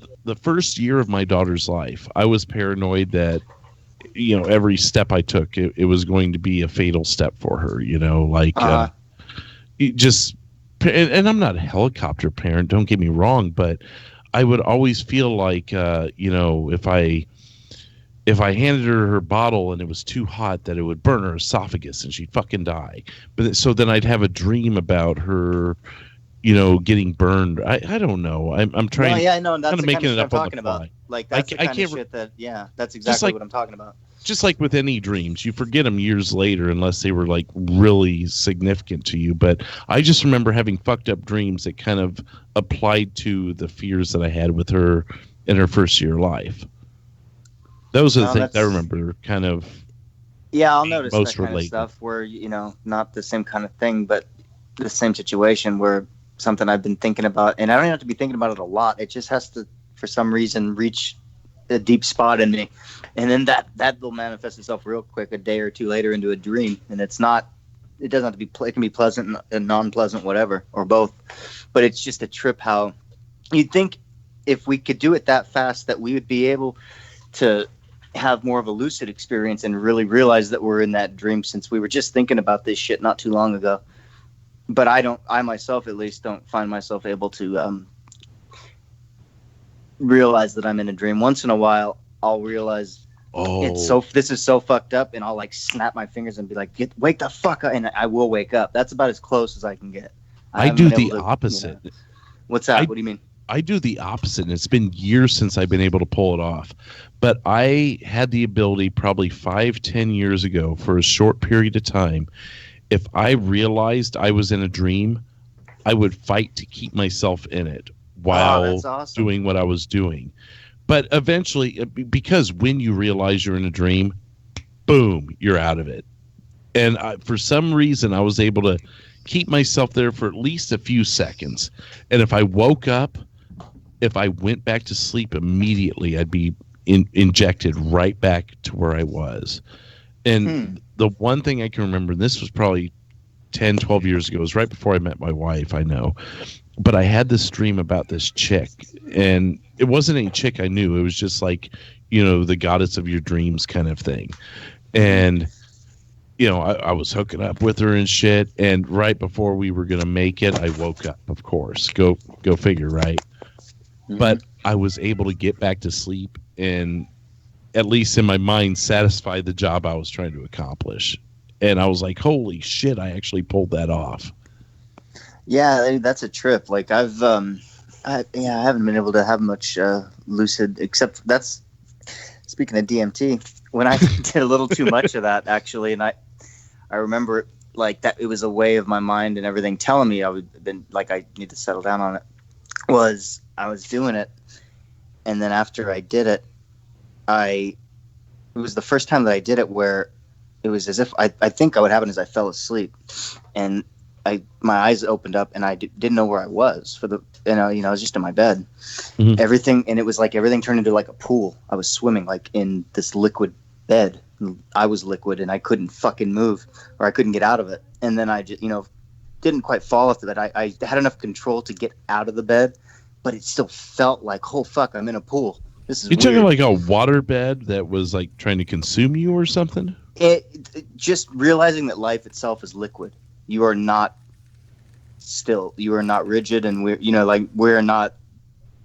first year of my daughter's life, I was paranoid that, every step I took, it was going to be a fatal step for her, and I'm not a helicopter parent, don't get me wrong, but I would always feel like, if I handed her bottle and it was too hot, that it would burn her esophagus and she'd fucking die. But so then I'd have a dream about her, getting burned. I don't know. I'm trying. No, yeah, no, that's kind of making it up I'm on talking the fly. about. Like that's the kind of shit that. Yeah, that's exactly what I'm talking about. Just like with any dreams, you forget them years later unless they were like really significant to you. But I just remember having fucked up dreams that kind of applied to the fears that I had with her in her first year of life. Those are the things I remember kind of. Yeah, I'll notice that kind of stuff where, not the same kind of thing, but the same situation where something I've been thinking about, and I don't even have to be thinking about it a lot. It just has to, for some reason, reach a deep spot in me. And then that will manifest itself real quick a day or two later into a dream. And it doesn't have to be, it can be pleasant and non-pleasant, whatever, or both. But it's just a trip how you'd think if we could do it that fast that we would be able to have more of a lucid experience and really realize that we're in that dream, since we were just thinking about this shit not too long ago. But I myself at least don't find myself able to realize that I'm in a dream. Once in a while I'll realize this is so fucked up, and I'll like snap my fingers and be like, wake the fuck up, and I will wake up. That's about as close as I can get. I do the opposite. What's that? What do you mean? I do the opposite, and it's been years since I've been able to pull it off. But I had the ability probably 5-10 years ago for a short period of time. If I realized I was in a dream, I would fight to keep myself in it while doing what I was doing. But eventually, because when you realize you're in a dream, boom, you're out of it. And for some reason, I was able to keep myself there for at least a few seconds. And if I woke up, if I went back to sleep immediately, I'd be injected right back to where I was. And the one thing I can remember, and this was probably 10, 12 years ago, it was right before I met my wife, I know. But I had this dream about this chick, and it wasn't any chick I knew. It was just like, the goddess of your dreams kind of thing. And, I was hooking up with her and shit, and right before we were going to make it, I woke up, of course. Go figure, right? Mm-hmm. But I was able to get back to sleep and, at least in my mind, satisfy the job I was trying to accomplish. And I was like, holy shit, I actually pulled that off. Yeah, that's a trip. Like I haven't been able to have much lucid, except that's, speaking of DMT, when I did a little too much of that actually, and I remember it like that, it was a way of my mind and everything telling me I need to settle down on it. I was doing it, and then after I did it, it was the first time that I did it where it was as if I think what happened is I fell asleep, and my eyes opened up, and I didn't know where I was I was just in my bed. Mm-hmm. Everything, and it was like everything turned into like a pool. I was swimming like in this liquid bed. I was liquid, and I couldn't fucking move, or I couldn't get out of it. And then I just, didn't quite fall off the bed. I had enough control to get out of the bed, but it still felt like, oh fuck, I'm in a pool. This is You're talking like a water bed that was like trying to consume you or something? It just realizing that life itself is liquid. You are not still. You are not rigid, and we're not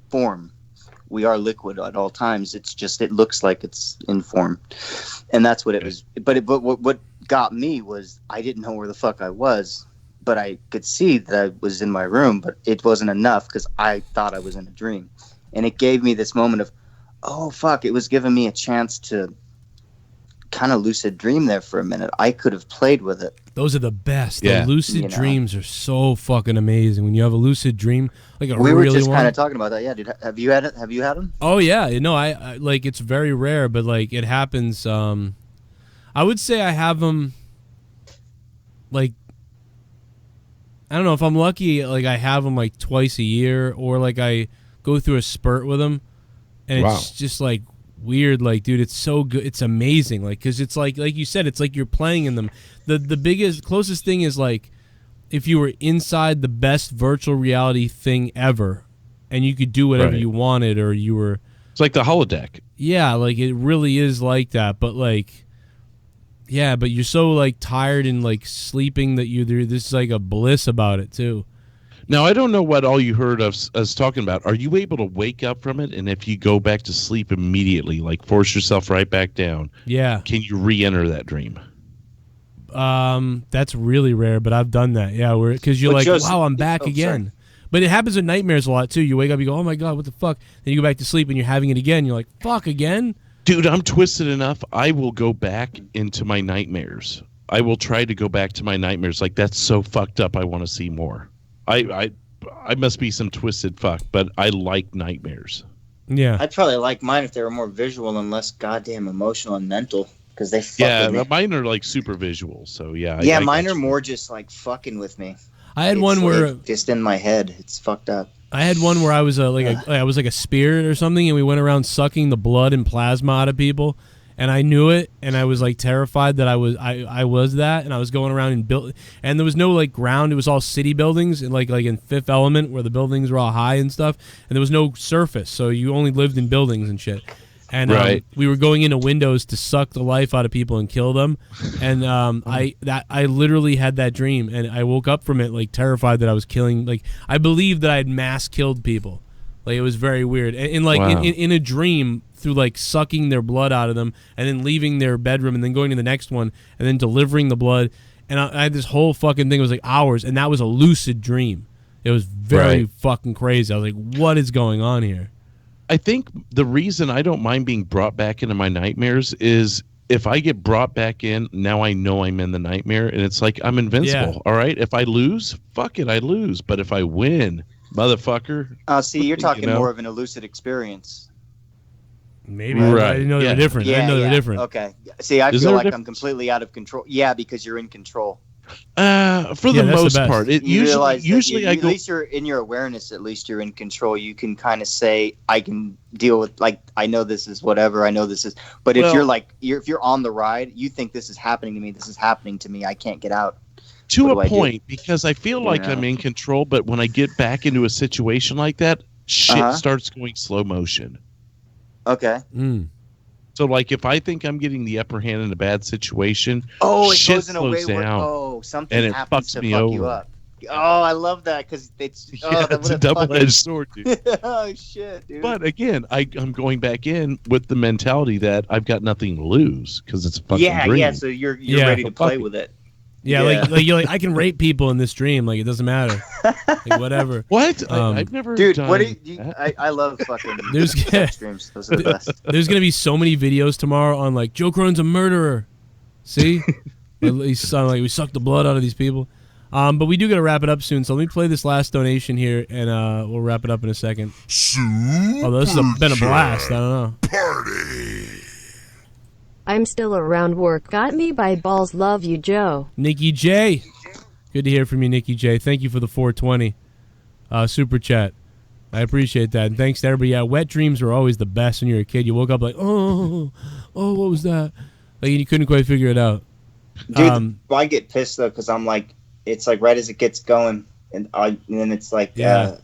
form. We are liquid at all times. It's just, it looks like it's in form, and that's what it was. But what got me was I didn't know where the fuck I was, but I could see that I was in my room, but it wasn't enough because I thought I was in a dream, and it gave me this moment of, oh fuck! It was giving me a chance to kind of lucid dream there for a minute. I could have played with it. Those are the best. Yeah. The lucid dreams are so fucking amazing. When you have a lucid dream, like a we really were just one. kind of talking about that. Yeah, dude. Have you had it? Have you had them? Oh yeah, I like it's very rare, but like it happens. I would say I have them. Like, I don't know if I'm lucky. Like I have them like twice a year, or like I go through a spurt with them, and it's just like weird. Like, dude, it's so good. It's amazing. Like, because it's like you said, it's like you're playing in them. The closest thing is like if you were inside the best virtual reality thing ever, and you could do whatever you wanted, or you were. It's like the holodeck. Yeah, like it really is like that. But like, yeah, but you're so like tired and like sleeping that this is like a bliss about it too. Now, I don't know what all you heard of us talking about. Are you able to wake up from it? And if you go back to sleep immediately, like force yourself right back down, can you re-enter that dream? That's really rare, but I've done that. Yeah, because you're like, wow, I'm back again. Sorry. But it happens in nightmares a lot too. You wake up, you go, oh my God, what the fuck? Then you go back to sleep and you're having it again. You're like, fuck again? Dude, I'm twisted enough. I will go back into my nightmares. I will try to go back to my nightmares. Like, that's so fucked up. I want to see more. I must be some twisted fuck, but I like nightmares. Yeah. I'd probably like mine if they were more visual and less goddamn emotional and mental. Because they fuck with me. Mine are like super visual, so yeah. Yeah, mine are more just like fucking with me. I had one where just in my head, it's fucked up. I had one where I was I was like a spirit or something, and we went around sucking the blood and plasma out of people, and I knew it, and I was like terrified that I was that, and I was going around and built, and there was no like ground. It was all city buildings, and like in Fifth Element where the buildings were all high and stuff, and there was no surface, so you only lived in buildings and shit. And we were going into windows to suck the life out of people and kill them. And I literally had that dream, and I woke up from it like terrified that I was killing. Like I believed that I had mass killed people. Like it was very weird. And like in a dream, through like sucking their blood out of them, and then leaving their bedroom, and then going to the next one, and then delivering the blood. And I had this whole fucking thing. It was like hours, and that was a lucid dream. It was very fucking crazy. I was like, what is going on here? I think the reason I don't mind being brought back into my nightmares is if I get brought back in, now I know I'm in the nightmare, and it's like I'm invincible. Yeah. All right, if I lose, fuck it, I lose. But if I win, motherfucker. See, you're talking more of an lucid experience. Maybe. I didn't know they were different. Yeah, I didn't know they were different. Okay. See, I feel like I'm completely out of control. Yeah, because you're in control. For the most part, usually I go. At least you're in your awareness. At least you're in control. You can kind of say, "I can deal with." Like, I know this is whatever. I know this is. But if you're like, if you're on the ride, you think this is happening to me. This is happening to me. I can't get out. To a point, because I feel like I'm in control. But when I get back into a situation like that, shit starts going slow motion. Okay. So, like, if I think I'm getting the upper hand in a bad situation, it shit goes in a way down, something and it happens fucks to me fuck over. you up. Oh, I love that because it's it's a double-edged sword, dude. Oh shit, dude! But again, I'm going back in with the mentality that I've got nothing to lose because it's a fucking dream. Yeah. So you're ready to play with it. Yeah, like you're like, I can rape people in this dream. Like, it doesn't matter. Like, whatever. What? I've never Dude, done what do you I love fucking streams. Those are the best. There's going to be so many videos tomorrow on, like, Joe Cronin's a murderer. See? He's like, we sucked the blood out of these people. But we do got to wrap it up soon, so let me play this last donation here, and we'll wrap it up in a second. Oh, this has been a blast. I don't know. Party. I'm still around work. Got me by balls. Love you, Joe. Nikki J. Good to hear from you, Nikki J. Thank you for the 420 super chat. I appreciate that. And thanks to everybody. Yeah, wet dreams were always the best when you were a kid. You woke up like, oh, what was that? Like, you couldn't quite figure it out. Dude, I get pissed, though, because I'm like, it's like right as it gets going, and then it's like, I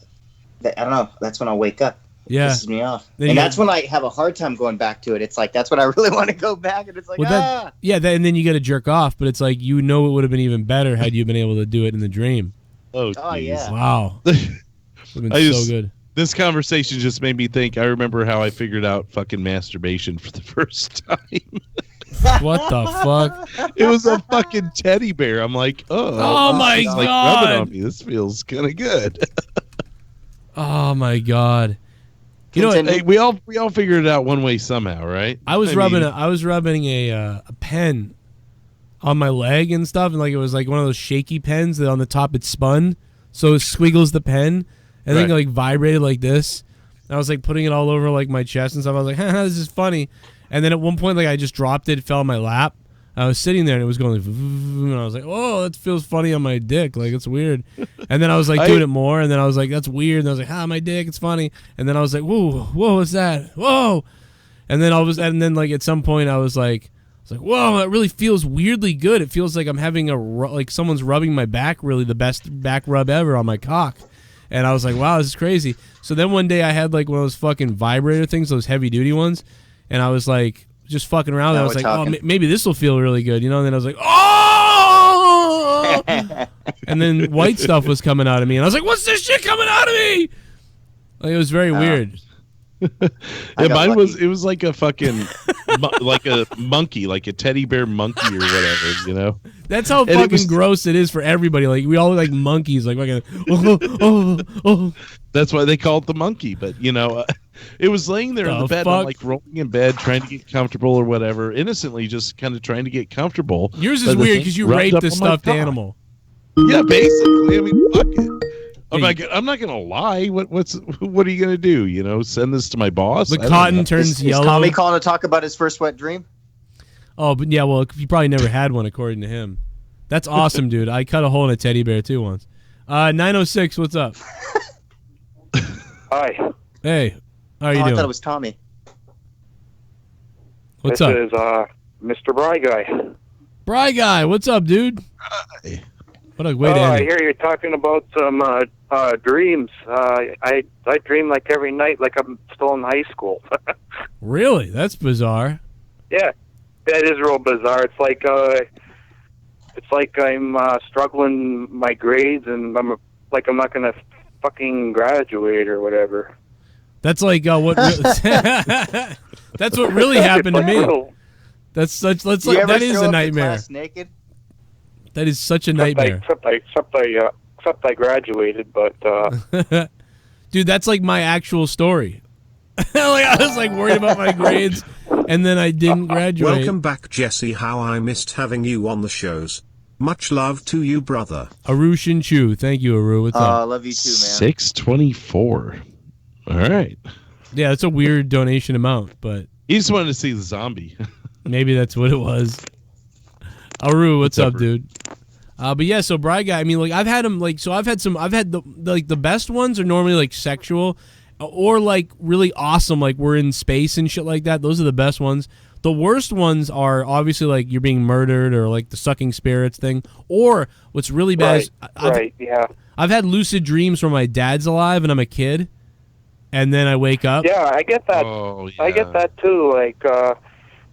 don't know, that's when I wake up. It pisses me off. And that's when I have a hard time going back to it. It's like, that's when I really want to go back, and it's like, and then you got to jerk off, but it's like, it would have been even better had you been able to do it in the dream. Oh yeah. Wow. Would have been so good. This conversation just made me think, I remember how I figured out fucking masturbation for the first time. What the fuck? It was a fucking teddy bear. I'm like, oh my God. Like rubbing on me. This feels kind of good. Oh my God. You know, hey, we all figured it out one way somehow, right? I was rubbing a pen on my leg and stuff, and like it was like one of those shaky pens that on the top it spun, so it squiggles the pen, and then it like vibrated like this. And I was like putting it all over like my chest and stuff. I was like, haha, this is funny. And then at one point, like I just dropped it, fell on my lap. I was sitting there and it was going like, and I was like, oh, that feels funny on my dick. Like, it's weird. And then I was like doing it more. And then I was like, that's weird. And I was like, my dick, it's funny. And then I was like, whoa, what's that? Whoa. And then like at some point I was like, whoa, it really feels weirdly good. It feels like I'm having like someone's rubbing my back, really the best back rub ever on my cock. And I was like, wow, this is crazy. So then one day I had like one of those fucking vibrator things, those heavy duty ones. And I was like, just fucking around. And I was like, oh, maybe this will feel really good, you know? And then I was like, oh! And then white stuff was coming out of me. And I was like, what's this shit coming out of me? Like, it was very weird. Yeah, mine was like a fucking, like a monkey, like a teddy bear monkey or whatever, you know? That's how fucking gross it is for everybody. Like, we all look like monkeys. Like, oh. That's why they call it the monkey. But, you know, it was laying there in the bed, I'm like rolling in bed, trying to get comfortable or whatever, innocently just kind of trying to get comfortable. Yours is weird because you raped a stuffed animal. Yeah, basically. I mean, fuck it. I'm not gonna lie. What are you gonna do? You know, send this to my boss? The cotton turns yellow. Is Tommy calling to talk about his first wet dream? Oh, but yeah, well, you probably never had one, according to him. That's awesome, dude. I cut a hole in a teddy bear too once. 906, what's up? Hi. Hey, how are you doing? I thought it was Tommy. What's up? This is Mr. Bry Guy. Bry Guy, what's up, dude? Hi. What a way to end I it. hear you're talking about some dreams. I dream like every night like I'm still in high school. Really? That's bizarre. Yeah, that is real bizarre. It's like I'm struggling my grades and I'm not gonna fucking graduate or whatever. That's like what? That's what really happened to me. That is a nightmare. Naked? That is such a nightmare. Except I graduated, but dude, that's like my actual story. Like I was like worried about my grades, and then I didn't graduate. Welcome back, Jesse. How I missed having you on the shows. Much love to you, brother. AruShinchu, thank you, Aru. What's up? I love you too, man. 624. All right. Yeah, that's a weird donation amount, but he just wanted to see the zombie. Maybe that's what it was. Aru, what's up, dude? But yeah, so Bry Guy, I mean, like I've had him, like, so I've had the best ones are normally like sexual, or like really awesome, like we're in space and shit like that. Those are the best ones. The worst ones are obviously like you're being murdered or like the sucking spirits thing. Or what's really bad is I've had lucid dreams where my dad's alive and I'm a kid, and then I wake up. Yeah, I get that. Oh, yeah. I get that too.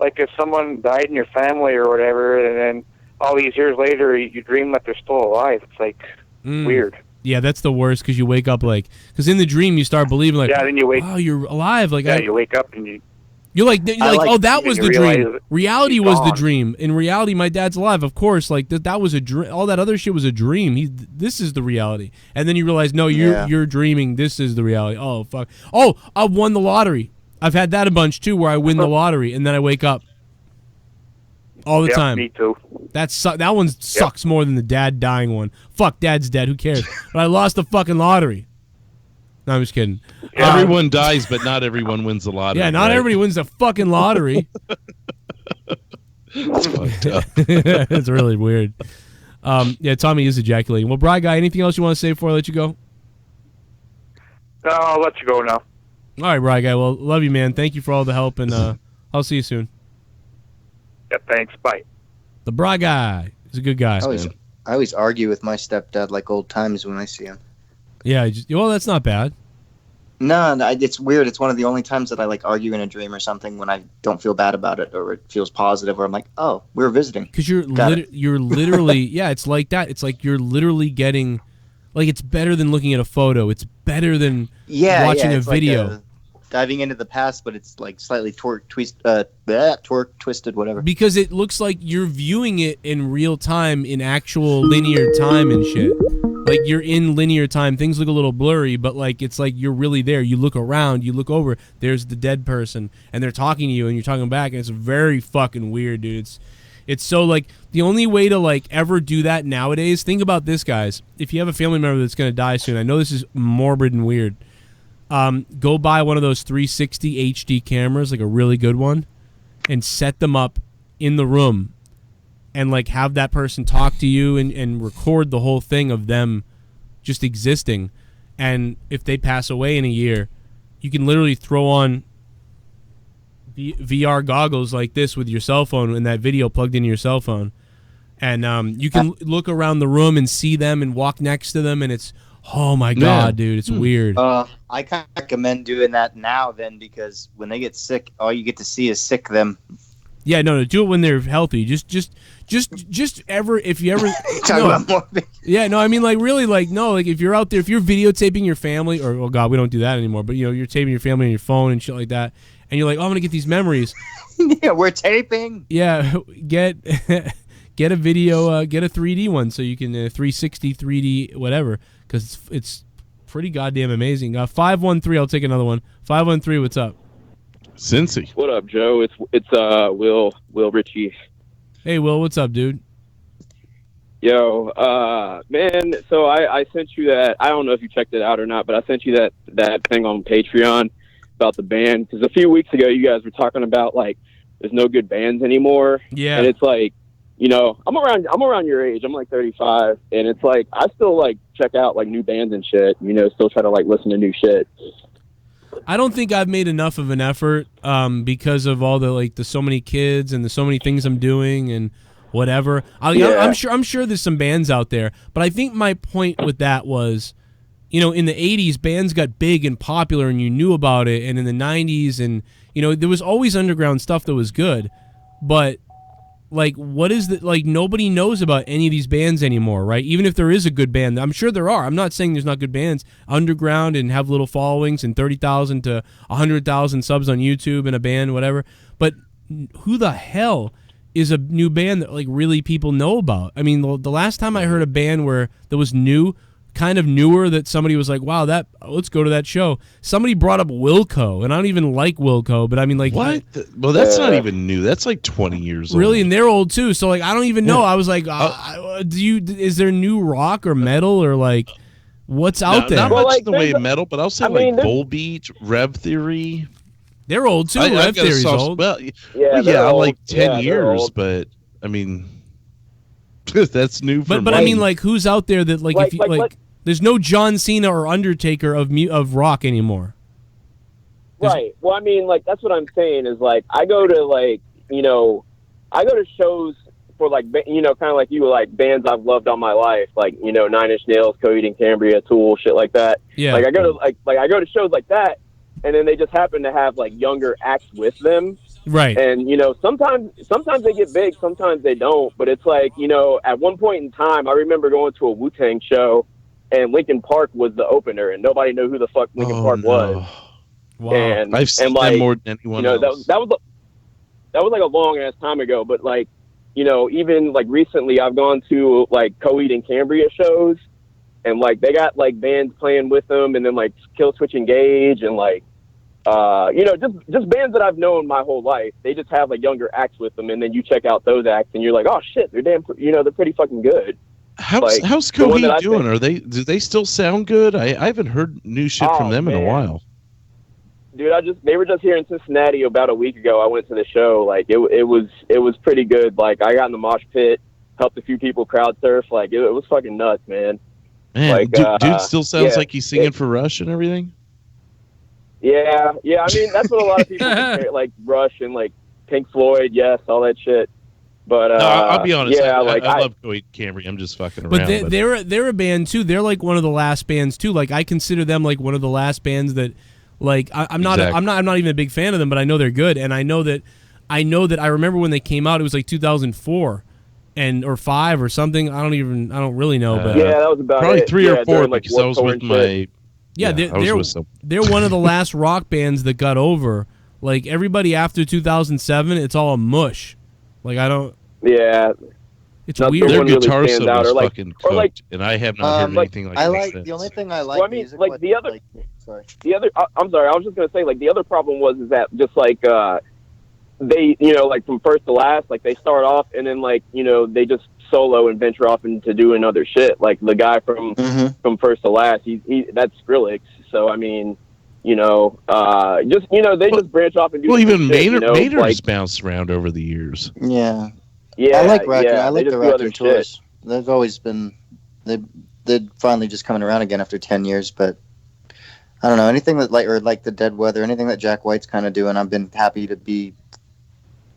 Like if someone died in your family or whatever, and then all these years later you dream that they're still alive. It's like weird. Yeah, that's the worst because you wake up like, because in the dream you start believing like, then you wake. Oh, you're alive. Like you wake up and you're like, oh, that was the dream. Reality was the gone. dream. In reality, my dad's alive. Of course, like that was a dream. All that other shit was a dream. This is the reality. And then you realize, no, you're dreaming. This is the reality. Oh fuck. Oh, I won the lottery. I've had that a bunch too, where I win the lottery and then I wake up all the time. Me too. That one sucks more than the dad dying one. Fuck, dad's dead. Who cares? But I lost the fucking lottery. No, I'm just kidding. Everyone dies, but not everyone wins the lottery. Yeah, not everybody wins the fucking lottery. That's fucked up. It's really weird. Yeah, Tommy is ejaculating. Well, Bry Guy, anything else you want to say before I let you go? No, I'll let you go now. All right, Bry Guy. Well, love you, man. Thank you for all the help, and I'll see you soon. Yeah, thanks. Bye. The Bry Guy is a good guy. I always argue with my stepdad like old times when I see him. Yeah, well, that's not bad. No, it's weird. It's one of the only times that I like argue in a dream or something when I don't feel bad about it or it feels positive or I'm like, oh, we're visiting. Because you're literally, yeah, it's like that. It's like you're literally getting, like it's better than looking at a photo. It's better than watching a video. Like diving into the past, but it's like slightly twisted, whatever. Because it looks like you're viewing it in real time, in actual linear time and shit. like you're in linear time. Things look a little blurry, but like it's like you're really there. You look around, you look over, there's the dead person, and they're talking to you, and you're talking back, and it's very fucking weird, dude. It's so like the only way to like ever do that nowadays. Think about this, guys. If you have a family member that's gonna die soon, I know this is morbid and weird. Go buy one of those 360 HD cameras, like a really good one, and set them up in the room, and like have that person talk to you and record the whole thing of them just existing. And if they pass away in a year, you can literally throw on VR goggles like this with your cell phone and that video plugged into your cell phone, and you can look around the room and see them and walk next to them, and it's, oh my god, dude, it's weird. I kind of recommend doing that now then, because when they get sick, all you get to see is sick them. Yeah, no, do it when they're healthy. Just ever, if you ever yeah, no, I mean, like, really, like, no, like, if you're out there, if you're videotaping your family, or, oh god, we don't do that anymore, but, you know, you're taping your family on your phone and shit like that, and you're like, oh, I'm gonna get these memories. Yeah, we're taping. Yeah, get a video, get a 3D one, so you can 360 3D whatever, because it's pretty goddamn amazing. 513, I'll take another one. 513, what's up? Cincy. What up, Joe? It's Will Ritchie. Hey, Will, what's up, dude? Yo, man, so I sent you that. I don't know if you checked it out or not, but I sent you that thing on Patreon about the band, because a few weeks ago you guys were talking about like there's no good bands anymore. Yeah. And it's like, you know, I'm around your age. I'm like 35, and it's like I still like check out like new bands and shit. You know, still try to like listen to new shit. I don't think I've made enough of an effort because of all the so many kids and the so many things I'm doing and whatever. I'm sure there's some bands out there, but I think my point with that was, you know, in the 80s, bands got big and popular and you knew about it, and in the 90s, and, you know, there was always underground stuff that was good, but like, what is the, like, nobody knows about any of these bands anymore, right? Even if there is a good band, I'm sure there are. I'm not saying there's not good bands underground and have little followings and 30,000 to 100,000 subs on YouTube and a band, whatever. But who the hell is a new band that like really people know about? I mean, the last time I heard a band where that was new, kind of newer, that somebody was like, wow, let's go to that show. Somebody brought up Wilco, and I don't even like Wilco, but I mean, like, what? Well, that's not even new. That's like 20 years old. Really, and they're old too. So like, I don't even know. I was like, is there new rock or metal or like what's out there? Not much in the way of metal, but I'll say Volbeat, Rev Theory. They're old too. Rev Theory's old. Well, like 10 years, but I mean, that's new for me. But I mean, like, who's out there that like if you like there's no John Cena or Undertaker of rock anymore. Right. Well, I mean, like, that's what I'm saying is, like, I go to, like, you know, I go to shows for, like, you know, kind of like you, like, bands I've loved all my life, like, you know, Nine Inch Nails, Coheed and Cambria, Tool, shit like that. Yeah. Like, I go to shows like that, and then they just happen to have, like, younger acts with them. Right. And, you know, sometimes they get big, sometimes they don't. But it's like, you know, at one point in time, I remember going to a Wu-Tang show, and Linkin Park was the opener, and nobody knew who the fuck Linkin Park was. Wow. And I've seen them more than anyone else. That was like a long ass time ago. But like, you know, even like recently, I've gone to like Coheed and Cambria shows, and like they got like bands playing with them, and then like Killswitch Engage, and like you know, just bands that I've known my whole life. They just have like younger acts with them, and then you check out those acts, and you're like, oh shit, they're they're pretty fucking good. How's Coheed doing? Do they still sound good? I haven't heard new shit from them in a while. Dude, they were just here in Cincinnati about a week ago. I went to the show. Like it was pretty good. Like I got in the mosh pit, helped a few people crowd surf. Like it was fucking nuts, man. Man, like, dude still sounds like he's singing for Rush and everything. Yeah. I mean, that's what a lot of people compare, like Rush and like Pink Floyd. Yes, all that shit. But no, I'll be honest. Yeah, I love Coheed Cambria. I'm just fucking around. But they're a band too. They're like one of the last bands too. Like I consider them like one of the last bands that, like, I'm not even a big fan of them, but I know they're good, and I know that I remember when they came out. It was like 2004 or 5 or something. I don't really know. But yeah, that was about probably 3 or 4 like, because I was with my. Yeah, they're one of the last rock bands that got over. Like everybody after 2007, it's all a mush. Like I don't. Yeah. It's weird. Their really guitar stands solo out, is or like, fucking or cooked, like, and I have not heard anything like I that like since. the only thing I like. well, I mean, music, like the other, sorry. the other. I'm sorry, I was just gonna say, like the other problem was is that just like they, you know, like from first to last, like they start off and then like, you know, they just solo and venture off into doing other shit. Like the guy from first to last, he that's Skrillex. So I mean, you know, just, you know, they just branch off and do. Well, even shit, you know? Maynard's like, bounced around over the years. Yeah. Yeah, I like Raccoon. yeah, I like they the just do other Raccoon tours. shit. They've always been they're finally just coming around again after 10 years. But I don't know, anything that like the Dead Weather, anything that Jack White's kind of doing, I've been happy to be,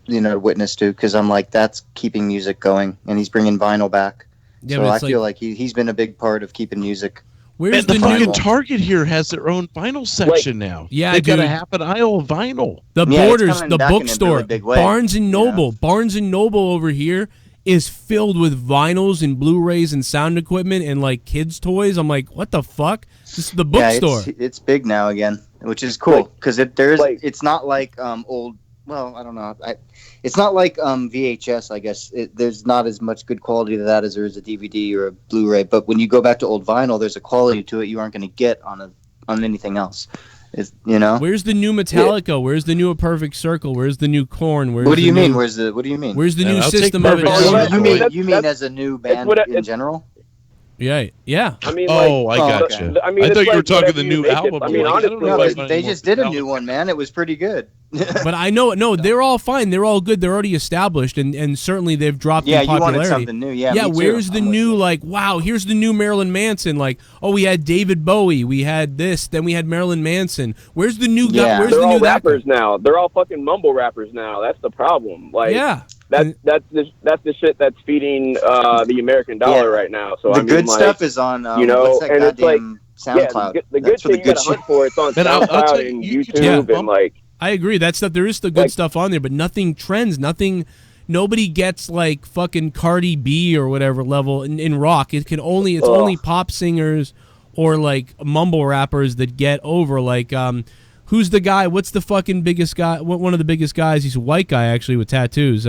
you know, witness to, because I'm like, that's keeping music going, and he's bringing vinyl back. Yeah, so but I it's feel like he's been a big part of keeping music. Where's the the fucking new Target here has their own vinyl section now. Yeah, they've got dude. a half an aisle of vinyl. The Yeah, it's Borders, coming the back in a bookstore, really big way, Barnes and you Noble. Barnes and Noble over here is filled with vinyls and Blu-rays and sound equipment and like kids' toys. I'm like, what the fuck? This is the bookstore. Yeah, it's big now again, which is cool, because it's not like old. Well, I don't know. It's not like VHS. I guess there's not as much good quality to that as there is a DVD or a Blu-ray. But when you go back to old vinyl, there's a quality to it you aren't going to get on anything else. You know. Where's the new Metallica? Yeah. Where's the new A Perfect Circle? Where's the new Korn? What do you mean? What do you mean? Where's the new I'll System take of a Perfect Down? You mean as a new band in general? Yeah. I mean, I got you. I mean, I thought you were like, talking the whatever new you make it. album. I mean, Like, honestly, I don't know they just did a new one, man. It was pretty good. But I know, no, they're all fine. They're all good. They're already established, and certainly they've dropped in popularity. You wanted something new. Yeah, yeah. me Where's too. the new, like, wow, here's the new Marilyn Manson. Like, oh, we had David Bowie, we had this, then we had Marilyn Manson. Where's the new guy? Where's they're the all new rappers now. They're all fucking mumble rappers now. That's the problem. Like, yeah. That's the shit that's feeding the American dollar right now. So the I mean, good like, stuff is on you know, what's that and it's like SoundCloud. Yeah, the good shit you gotta hunt for. It's on SoundCloud and YouTube and like. I agree. That stuff, there is the good stuff on there, but nothing trends. Nobody gets like fucking Cardi B or whatever level in rock. It's only pop singers or like mumble rappers that get over. Like, who's the guy? What's the fucking biggest guy? One of the biggest guys? He's a white guy actually with tattoos.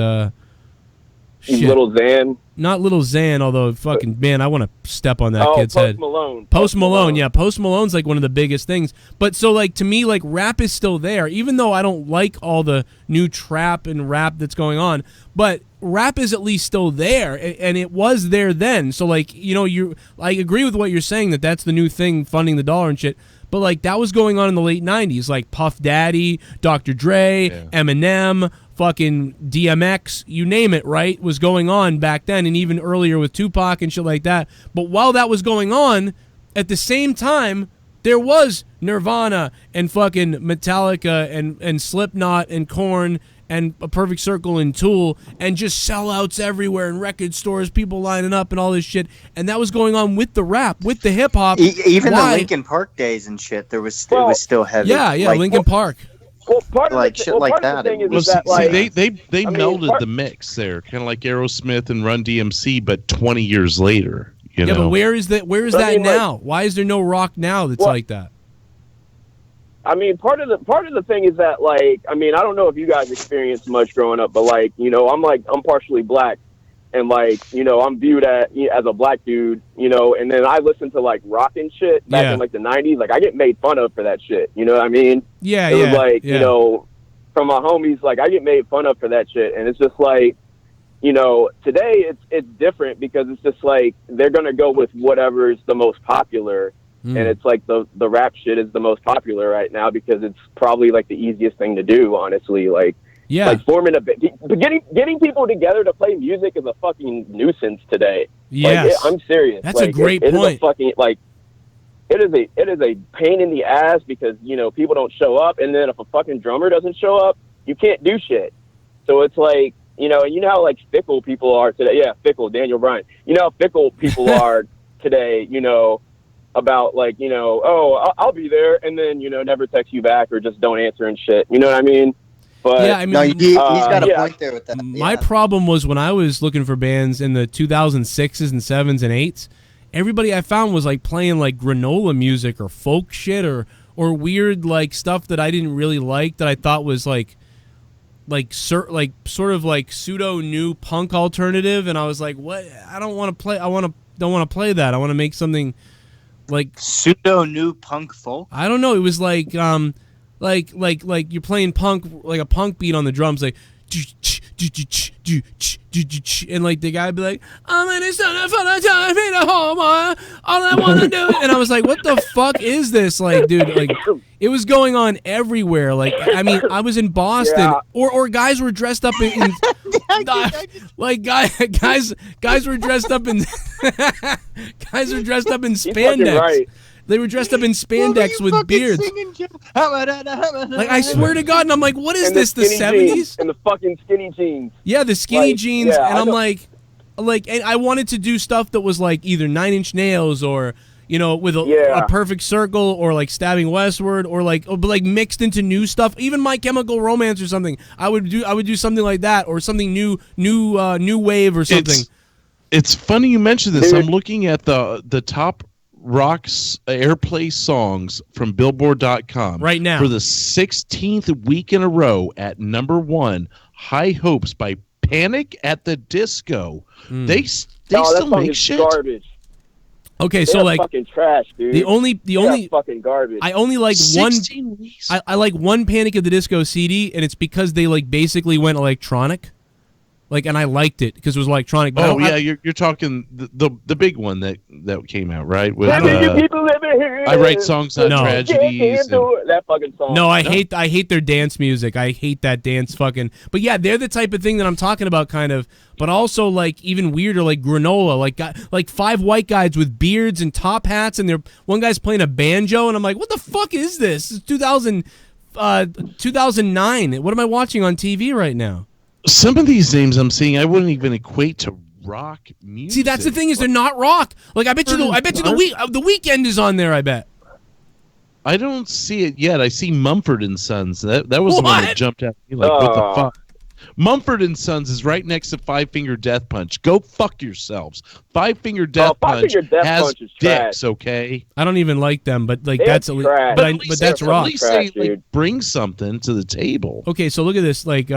Little Xan. Not Little Xan, although fucking man, I want to step on that kid's Post head. Malone. Post Malone, yeah. Post Malone's like one of the biggest things. But so like to me, like rap is still there, even though I don't like all the new trap and rap that's going on. But rap is at least still there, and it was there then. So like, you know, I agree with what you're saying, that's the new thing, funding the dollar and shit. But like that was going on in the late 90s, like Puff Daddy, Dr. Dre, Eminem, fucking DMX, you name it, right, was going on back then, and even earlier with Tupac and shit like that. But while that was going on, at the same time, there was Nirvana and fucking Metallica and Slipknot and Korn and A Perfect Circle and Tool and just sellouts everywhere in record stores, people lining up and all this shit. And that was going on with the rap, with the hip hop. Even the Linkin Park days and shit, it was still heavy. Yeah, like, Linkin Park. Well, part of like the, shit well, like part that. Of the thing is that, like, they melded the mix there, kind of like Aerosmith and Run DMC, but 20 years later. You know? But where is that? Where is that now? Why is there no rock now that's like that? I mean, part of the thing is that, like, I mean, I don't know if you guys experienced much growing up, but like, you know, I'm partially black, and like, you know, I'm viewed as a black dude, you know, and then I listen to like rock and shit back in like the 90s, like I get made fun of for that shit, you know what I mean? Yeah, it was like, you know, from my homies, like I get made fun of for that shit, and it's just like, you know, today it's different because it's just like they're gonna go with whatever's the most popular. And it's like the rap shit is the most popular right now because it's probably like the easiest thing to do, honestly. Like, like forming getting people together to play music is a fucking nuisance today. Yes. Like, I'm serious. That's like, a great it point. Is a fucking, like, it is a pain in the ass because, you know, people don't show up, and then if a fucking drummer doesn't show up, you can't do shit. So it's like, you know, and you know how like fickle people are today. Yeah, fickle, Daniel Bryan. You know how fickle people are today, you know, about like, you know, oh, I'll be there, and then, you know, never text you back or just don't answer and shit. You know what I mean? But yeah, I mean, no, he's got a point there with that. My problem was when I was looking for bands in the 2006s and 7s and 8s, everybody I found was like playing like granola music or folk shit or weird like stuff that I didn't really like, that I thought was like sort of like pseudo new punk alternative, and I was like, what? I don't want to play. Don't want to play that. I want to make something like pseudo new punk folk. I don't know. It was like you're playing punk, like a punk beat on the drums, like. And like the guy would be like, I'm in this for the time in the home, all I want to do. And I was like, what the fuck is this? Like, dude, like it was going on everywhere. Like, I mean, I was in Boston, or guys were dressed up in like guys were dressed up in guys were dressed up in spandex. Right. They were dressed up in spandex with beards. Like, I swear to God, and I'm like, what is this, the 70s? And the fucking skinny jeans. Yeah, the skinny jeans, and I'm like, and I wanted to do stuff that was like either 9 Inch Nails or, you know, with a perfect circle or like Stabbing Westward or like mixed into new stuff. Even My Chemical Romance or something. I would do something like that or something new wave or something. It's funny you mentioned this. I'm looking at the top Rock's airplay songs from Billboard.com right now for the 16th week in a row at number 1. High Hopes by Panic at the Disco. They still make shit. Garbage. Okay, so like fucking trash, dude. The only fucking garbage. I only like one. I like one Panic at the Disco CD, and it's because they like basically went electronic. Like, and I liked it because it was electronic. But you're talking the big one that came out, right? With people living here. I Write Songs on Tragedies. That fucking song. No, I hate their dance music. I hate that dance fucking. But yeah, they're the type of thing that I'm talking about, kind of. But also like even weirder, like Granola, like 5 white guys with beards and top hats, and one guy's playing a banjo, and I'm like, what the fuck is this? It's 2009. What am I watching on TV right now? Some of these names I'm seeing, I wouldn't even equate to rock music. See, that's the thing, is they're not rock. Like I bet you the Weeknd is on there. I bet. I don't see it yet. I see Mumford and Sons. That was the one that jumped at me. Like, what the fuck? Mumford and Sons is right next to Five Finger Death Punch. Go fuck yourselves. Five Finger Death Punch has dicks. Okay. I don't even like them, but like that's but that's rock. At least they like, bring something to the table. Okay, so look at this. Like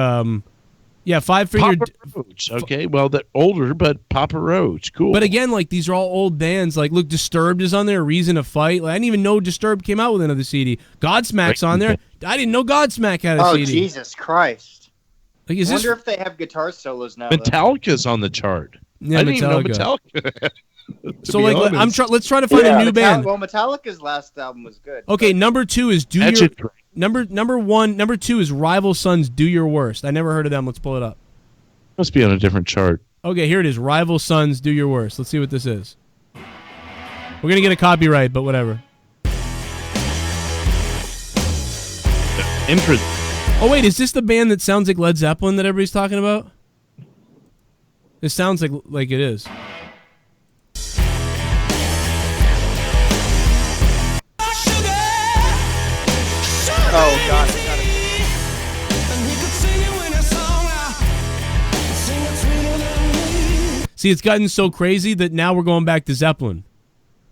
yeah, Five Finger Roach. Okay, well, they're older, but Papa Roach, cool. But again, like these are all old bands. Like, look, Disturbed is on there. Reason to Fight. Like, I didn't even know Disturbed came out with another CD. Godsmack's on there. I didn't know Godsmack had a CD. Oh, Jesus Christ! Like, I wonder if they have guitar solos now. Metallica's on the chart. Yeah, I didn't even know Metallica. So like, let's try to find a new band. Well, Metallica's last album was good. Okay, number 2 is Number 2 is Rival Sons Do Your Worst. I never heard of them. Let's pull it up. Must be on a different chart. Okay, here it is. Rival Sons Do Your Worst. Let's see what this is. We're going to get a copyright, but whatever. Oh, wait, is this the band that sounds like Led Zeppelin that everybody's talking about? This sounds like it is. Oh, God. See, it's gotten so crazy that now we're going back to Zeppelin.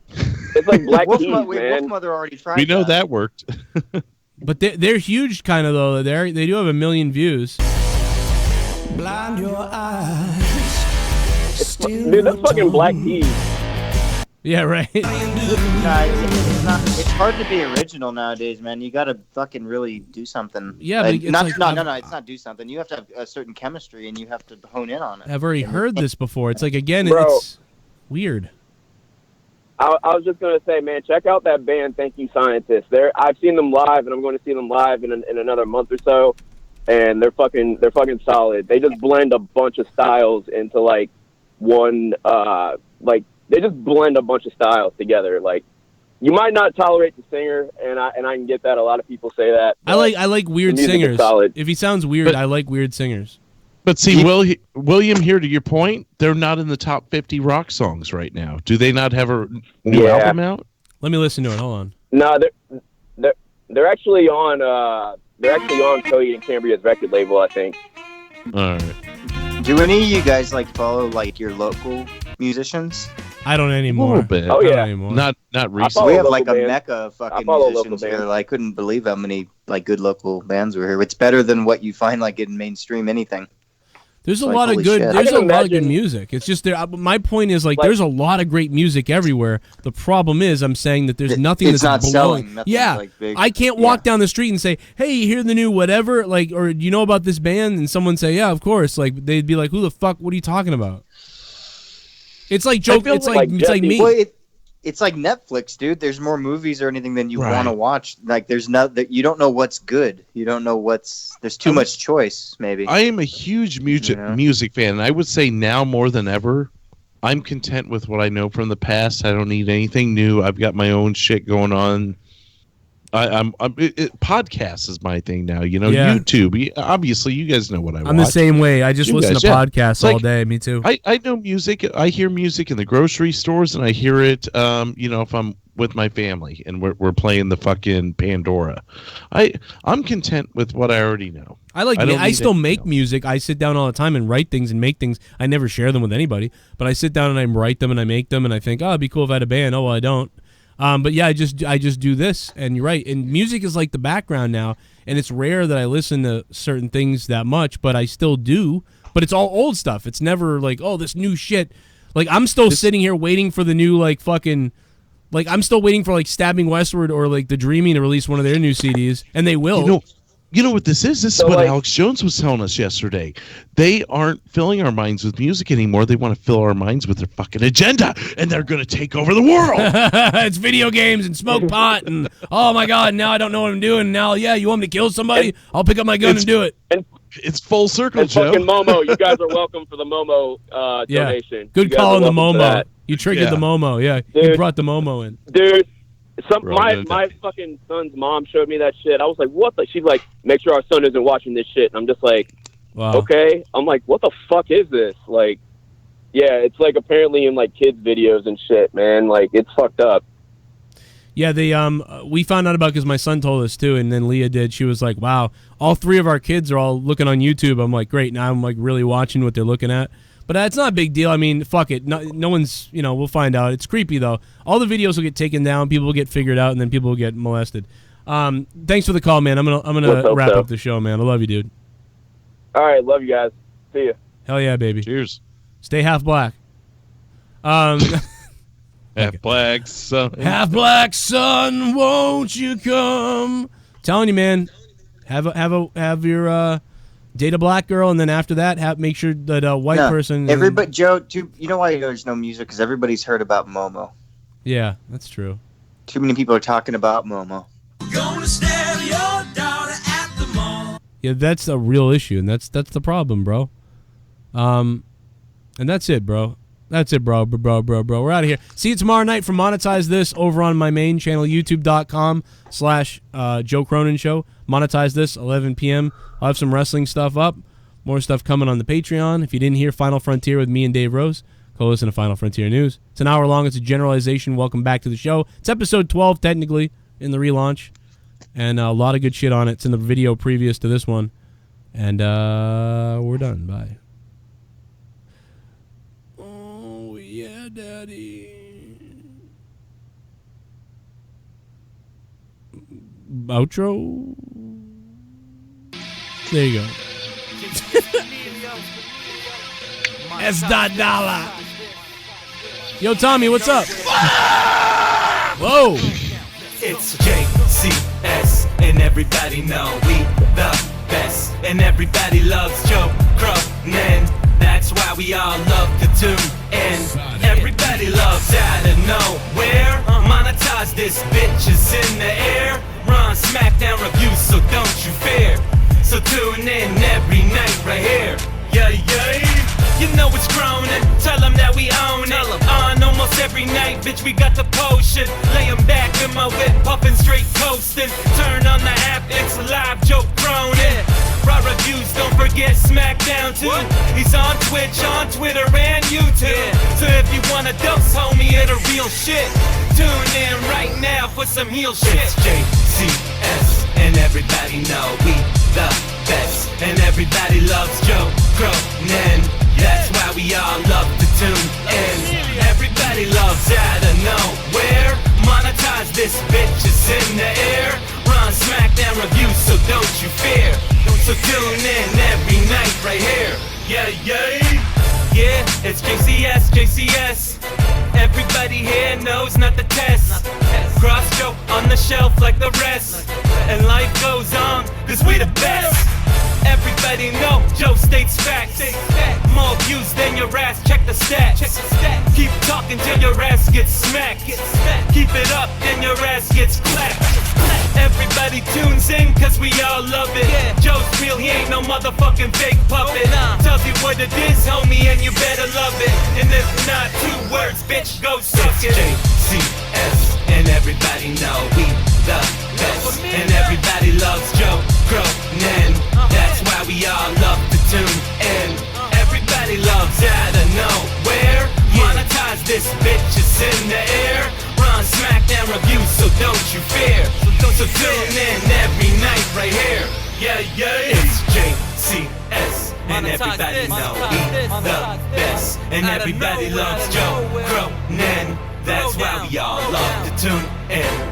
It's like Black Keys, man. Wolfmother already tried We know that worked. But they're huge, kind of, though. They do have 1 million views. Blind your eyes. Dude, that's fucking Black Keys. Yeah, right. It's hard to be original nowadays, man. You gotta fucking really do something. Yeah, but it's no. It's not do something. You have to have a certain chemistry, and you have to hone in on it. I've already heard this before. It's like, again, Bro, it's weird. I was just gonna say, man, check out that band, Thank You Scientists. I've seen them live, and I'm going to see them live in another month or so, and they're fucking solid. They just blend a bunch of styles into like one They just blend a bunch of styles together. Like, you might not tolerate the singer, and I can get that. A lot of people say that. I like weird singers. If he sounds weird, I like weird singers. But see, William, here to your point, they're not in the top 50 rock songs right now. Do they not have a new album out? Let me listen to it. Hold on. No, they're actually on Cody and Cambria's record label, I think. All right. Do any of you guys like follow like your local musicians? I don't anymore. A little bit. Oh yeah. Not recently. We have like a mecca of fucking musicians here. I couldn't believe how many like good local bands were here. It's better than what you find like in mainstream anything. There's a lot of good. There's a lot of good music. It's just there. My point is like there's a lot of great music everywhere. The problem is I'm saying that there's nothing that's not blowing. selling. Yeah, like big. I can't walk down the street and say, "Hey, you hear the new whatever?" Like, or you know about this band? And someone say, "Yeah, of course." Like they'd be like, "Who the fuck? What are you talking about?" It's like joke. It's like me. Well, it's like Netflix, dude. There's more movies or anything than you want to watch. Like there's you don't know what's good. You don't know there's too much choice, maybe. I am a huge music fan, and I would say now more than ever, I'm content with what I know from the past. I don't need anything new. I've got my own shit going on. Podcast is my thing now. You know, YouTube. Obviously, you guys know what I watch. I'm the same way. I just listen to podcasts all day. Me too. I know music. I hear music in the grocery stores, and I hear it. You know, if I'm with my family and we're playing the fucking Pandora, I'm content with what I already know. I still make music. I sit down all the time and write things and make things. I never share them with anybody, but I sit down and I write them and I make them, and I think, oh, it'd be cool if I had a band. Oh, well, I don't. But yeah, I just do this, and you're right. And music is like the background now, and it's rare that I listen to certain things that much, but I still do. But it's all old stuff. It's never like, oh, this new shit. Like I'm still sitting here waiting for the new like fucking, like I'm still waiting for like Stabbing Westward or like The Dreaming to release one of their new CDs, and they will. You know what this is? This is what Alex Jones was telling us yesterday. They aren't filling our minds with music anymore. They want to fill our minds with their fucking agenda, and they're going to take over the world. It's video games and smoke pot, and oh my god, now I don't know what I'm doing. Now, you want me to kill somebody? I'll pick up my gun and do it. It's full circle, and Joe. Fucking Momo, you guys are welcome for the Momo donation. Good call on the Momo. You triggered the Momo. Yeah, dude, you brought the Momo in. Dude. My fucking son's mom showed me that shit. I was like, what the? She's like, make sure our son isn't watching this shit. And I'm just like, wow. Okay. I'm like, what the fuck is this? Like, yeah, it's like apparently in like kids videos and shit, man. Like, it's fucked up. Yeah, we found out about because my son told us too, and then Leah did. She was like, wow, all three of our kids are all looking on YouTube. I'm like, great. Now I'm like really watching what they're looking at. But it's not a big deal. I mean, fuck it. No one's, we'll find out. It's creepy, though. All the videos will get taken down. People will get figured out, and then people will get molested. Thanks for the call, man. I'm gonna wrap up the show, man. I love you, dude. All right. Love you guys. See ya. Hell yeah, baby. Cheers. Stay half black. Half black son. Half black son, won't you come? Telling you, man. Have your... date a black girl, and then after that, make sure that a white person. Everybody, Joe, you know why there's no music? Because everybody's heard about Momo. Yeah, that's true. Too many people are talking about Momo. Gonna stab your daughter at the mall. Yeah, that's a real issue, and that's the problem, bro. And that's it, bro. That's it, bro. We're out of here. See you tomorrow night for Monetize This over on my main channel, youtube.com/Joe Cronin Show. Monetize This, 11 p.m. I'll have some wrestling stuff up. More stuff coming on the Patreon. If you didn't hear Final Frontier with me and Dave Rose, go listen to Final Frontier News. It's an hour long. It's a generalization. Welcome back to the show. It's episode 12, technically, in the relaunch. And a lot of good shit on it. It's in the video previous to this one. And we're done. Bye. Oh, yeah, Daddy. Outro. There you go. $. Yo, Tommy, what's up? Whoa. It's JCS, and everybody know we the best, and everybody loves Joe Cronin. That's why we all love to tune in. Everybody loves out of nowhere. Monetize this, bitch is in the air. Run SmackDown reviews, so don't you fear. So tune in every night right here. Yeah. You know it's Cronin, tell them that we own it. On almost every night, bitch, we got the potion. Laying back in my whip, puffing straight coasting. Turn on the app, it's live Joe Cronin. Raw reviews, don't forget SmackDown too. He's on Twitch, on Twitter, and YouTube. So if you want a dose, homie, of the real shit, tune in right now for some heel shit. It's JCS, and everybody know we the best, and everybody loves Joe Cronin. That's why we all love to tune in. Everybody loves out of nowhere. Monetize this, bitch is in the air. Run SmackDown reviews, so don't you fear. So tune in every night right here. Yeah, it's JCS. Everybody here knows not the test. Cross Joe on the shelf like the rest. And life goes on, cause we the best. Everybody know Joe states facts. More views than your ass, check the stats. Keep talking till your ass gets smacked. Keep it up, then your ass gets clapped. Everybody tunes in cause we all love it. Joe's real, he ain't no motherfucking fake puppet. Tells you what it is, homie, and you better love it. And if not, 2 words, bitch, go suck it. JCS, and everybody know we the best. And everybody loves Joe Cronin. That's why we all love to tune in. Everybody loves out of nowhere. Monetize this bitch, it's in the air. Run SmackDown reviews, so don't you fear. So tune in every night right here. It's JCS, and everybody know we the best. And everybody loves Joe Cronin. That's why we all love to tune in.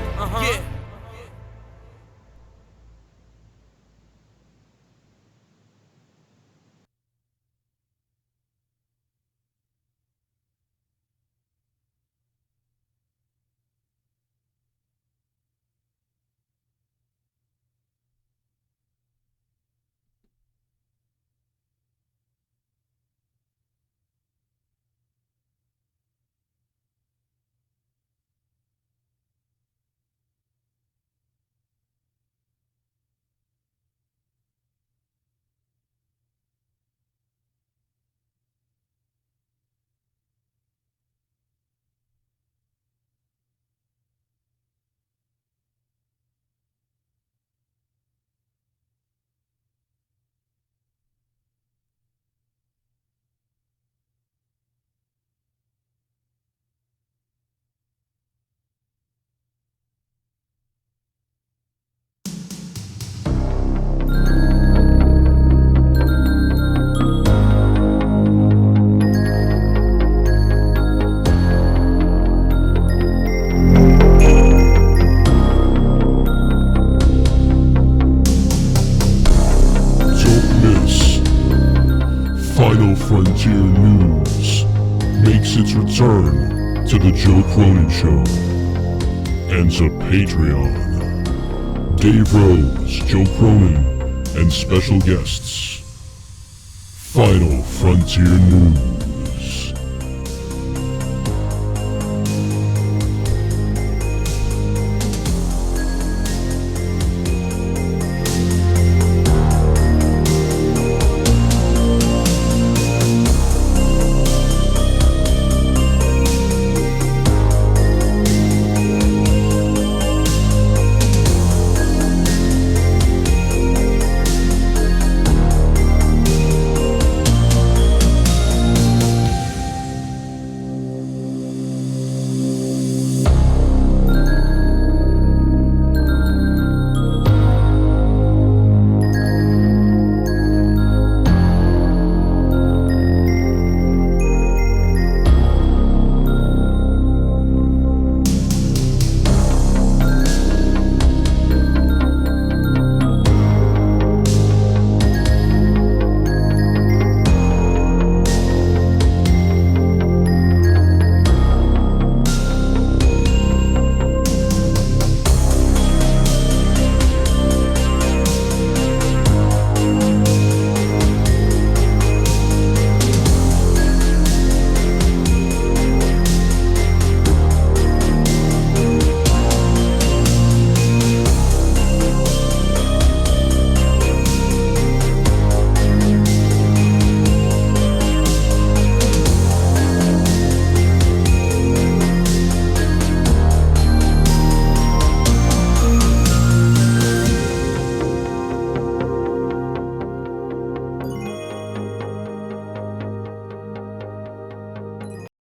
Frontier News makes its return to the Joe Cronin Show and to Patreon. Dave Rose, Joe Cronin, and special guests. Final Frontier News.